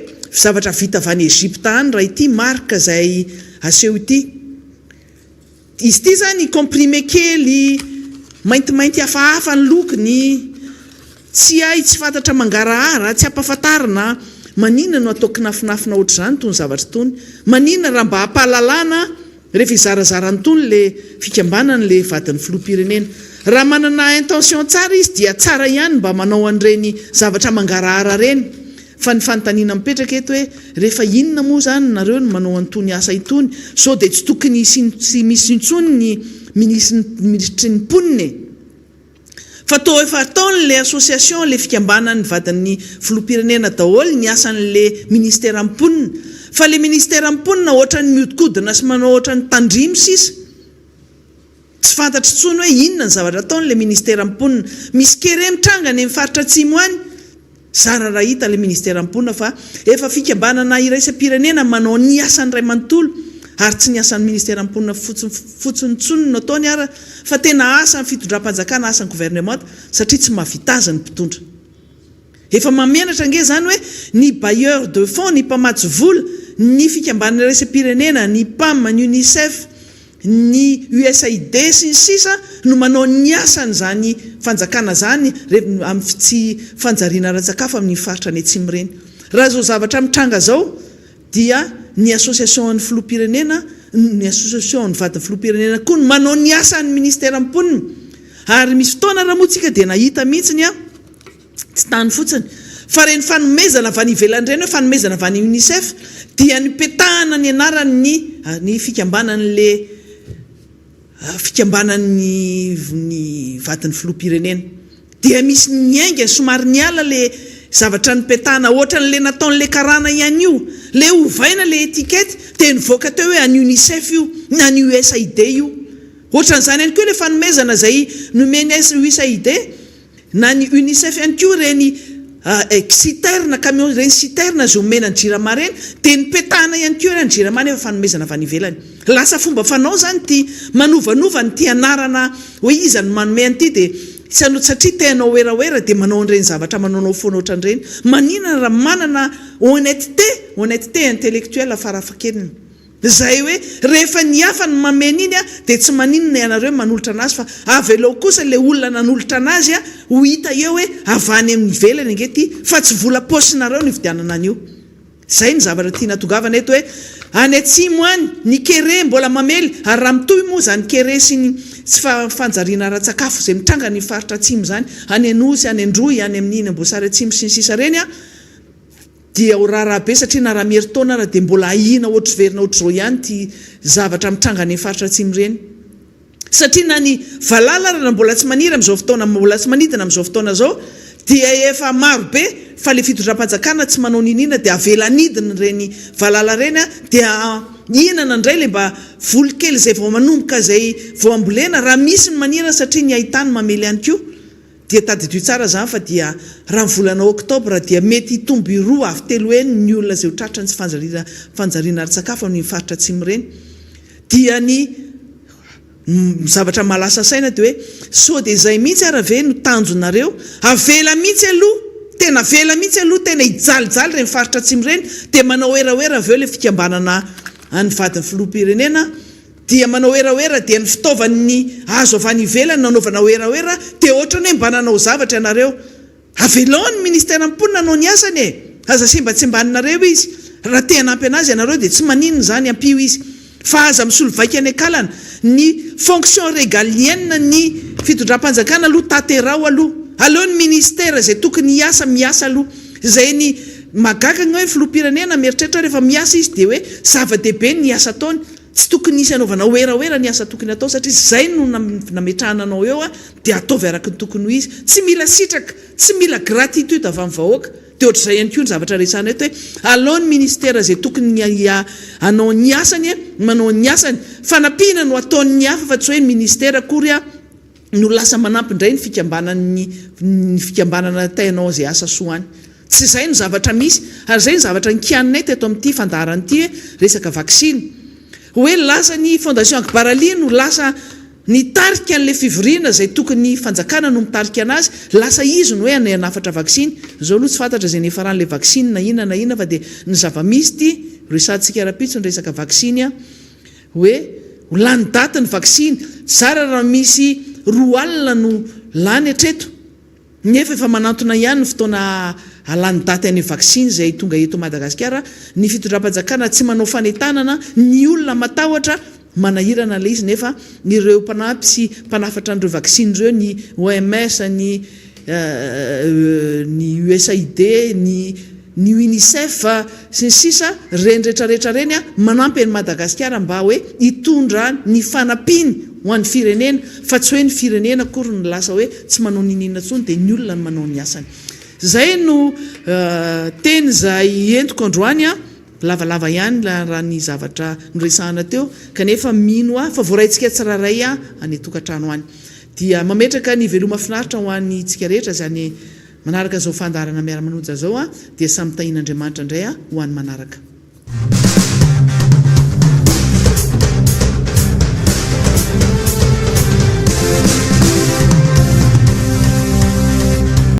zavatra vita avy any Egypte any raha ity marka zay aseho ity izy ity zany comprimé kely maintimainty hafahafa ny lokony tsy tsy fantatra mangarahara tsy ampahafantarina maninona no atao kinafinafina ohatr' zany tony zavatra tony maninona raha mba hampahalalana rehefa izarazara ny tony le fikambanany le vadin'ny filoham-pirenena raha manana intention tsara izy dia tsara ihany mba manao an'ireny zavatra mangarahara reny fa ny fanontaniana mipetraka eto hoe rehefa inona moa zany nareo no manao antony asa itony sao dia tsy tokony sy misy intsony ny ministry ny mponina fa to efa ataon'le association le fikambanany vadan'ny filoham-pirenena daholo ny asan'le ministera mponina fa le ministera mponina ohatrany miodikodina sy manao ohatrany tandrimo sisa tsy fantatry tsony hoe inona ny zavatra ataon'le ministera mponina misy kere mitrangany amin'ny faritra atsimo any zara raha hita le ministera mponina fa efa fikambanana iraisam-pirenena manao ny asan'ny ray manontolo ary tsy ny asan'ny ministera mponina fotsiny tsony no ataony ara fa tena asa ny fitondram-panjakana asan'ny gouvernement satria tsy mahavita azy ny mpitondra efa mamenatra nge zany hoe ny bailleur de fonds ny mpamatsy vola ny fikambanana iraisam-pirenena ny PAM ny UNICEF ny USAID sy ny sisa no manao ny asany zany fanjakana zany amin'ny tsy fanjariana ara-tsakafo amin'ny faritra ny atsimo ireny raha zao zavatra mitranga zao dia ny association ny filoham-pirenena ny association ny vadan'ny filoham-pirenena koa no manao ny asan'ny ministera mponina ary misy fotoana raha moa tsika dia nahita mihitsiny tsy tany fotsiny fa reny fanomezana avy any ivelany ireny hoe fanomezana avy any UNICEF dia nipetahana ny anarany fikambanan'le fikambanany vadan'ny filoham-pirenena dia misy niainga somary niala le zavatra nipetahana ohatran'le nataon'le karana ihany io le ovaina le etikety dia nivoaka teo hoe any UNICEF io na ny USAID io ohatran'izany ihany koa le fanomezana zay nomeny USAID na ny UNICEF ihany koa reny citerne camion reny citerne zay omena ny jirama reny dia nipetahana ihany koa reny jirama nefa fanomezana avy any ivelany lasa fomba fanao zany ty manovanova ny ty anarana hoe iza ny manome an'ity dia satria tenao oeraoera dia manao an'ireny zavatra manaonao foana ohatran'ireny maninana raha manana honnêteté intellectuelle farafakeliny zay hoe rehefa ny hafa ny mamena iny dia tsy maninona ianareo manolotra anazy fa avy aloha kosa le olona nanolotra anazy ho hita eo hoe avany amin'ny ivelany angety fa tsy vola posinareo ny vidianana an'io zay ny zavatra tiana tongavana eto hoe any atsimo any ny kere mbola mamely ary raha mitoy moa zany kere sy ny tsy fanjariana ara-tsakafo zay mitranga ny faritra atsimo zany any anosy any androy any amin'iny ambosary atsimo sy ny sisa reny dia ho raharaha be satria na raha mieritona raha dia mbola ahina ohatry verina ohatry zao ihany ty zavatra mitranga ny faritra atsimo reny satria na ny valala raha mbola tsy maniry amin'izao fotoana mbola tsy manidina amin'izao fotoana zao dia efa maro be fa le fitondram-panjakana tsy manao ninina dia avelanidina reny valala reny dia inana indray le mba voly kely zay vao manomboka zay vao ambolena raha misy ny manira satria ny ahitany mamely ihany koa dia tadidio tsara zany fa dia raha volana oktobra dia mety hitombo roa avy telo eny ny olona zay ho tratra ny tsy fanjariana ara-tsakafo amin'ny faritra atsimo reny dia ny zavatra malasa saina dia hoe so dia zay mihitsy ara ve no tanjonareo avela mihitsy aloha tena vela mihitsy aloha tena hijalijaly reny faritra atsimo reny dia manao eraoera avy eo le fikambanana any vadan'ny filoham-pirenena dia manao eraoera dia ny fitaovan'ny azo avy any ivelany nanaovana eraoera dia ohatrany hoe mba nanao zavatra ianareo aveloany ministera mponina nanao ny asany aza simba tsy mbaninareo izy raha te hanampy anazy ianareo dia tsy maninona zany ampio izy fa aza misolovaika any akalana ny fonction régalienne ny fitondram-panjakana aloha taterao aloha ny ministera zay tokony miasa aloha zay ny magakana hoe filoham-pirenena mieritreritra rehefa miasa izy dia hoe zava-dehibe ny asa ataony tsy tokony isy anaovana oeraoera ny asa tokony atao satria zay no nametrahananao eo dia ataovy araka ny tokony ho izy tsy mila sitraka tsy mila gratitude avy amin'ny vahoaka dia ohatr'izay ihany koa ny zavatra resana eto hoe aloha ny ministera zay tokony anao ny asany manao ny asany fanampiana no ataon'ny hafa fa tsy hoe ministera kory no lasa manampy indray ny fikambanana tainao zay asa soany tsy zay no zavatra misy ary zay ny zavatra nikianina eto amin'ity fandaran'ity hoe resaka vaksiny hoe lasa ny fondation Akbarali no lasa nitarika an'le fivoriana zay tokony fanjakana no mitarika anazy lasa izy no hoe anafatra vaksiny zao aloha tsy fantatra zay nefa ran'le vaksiny na inona fa dia ny zava-misy ty resantsika ara-pitso ny resaka vaksiny hoe lany daty ny vaksiny zara raha misy roa alina no lany hatreto nefa efa manantona ihany ny fotoana alany daty any vaksiny zay tonga eto Madagasikara ny fitondram-panjakana tsy manao fanentanana ny olona matahotra manahirana le izy nefa ireo mpanampy sy mpanafatra an'ireo vaksiny ireo ny OMS ny USAID ny ny UNICEF sy ny sisa reny rehetrarehetra reny a manampy an'i Madagasikara mba hoe hitondra ny fanampiany ho an'ny firenena fa tsy hoe ny firenena akory ny lasa hoe tsy manao ninina intsony dia ny olona ny manao ny asany. Zay no teny zay entiko androany a lavalava ihany raha ny zavatra noresahana teo kanefa mino fa voaraintsika tsiraray a any tokantrano any dia mametraka ny veloma finaritra ho an'ny tsika rehetra zany manaraka zao fandarana miara-manoja zao a dia samy tahin'Andriamanitra indray a ho an'ny manaraka.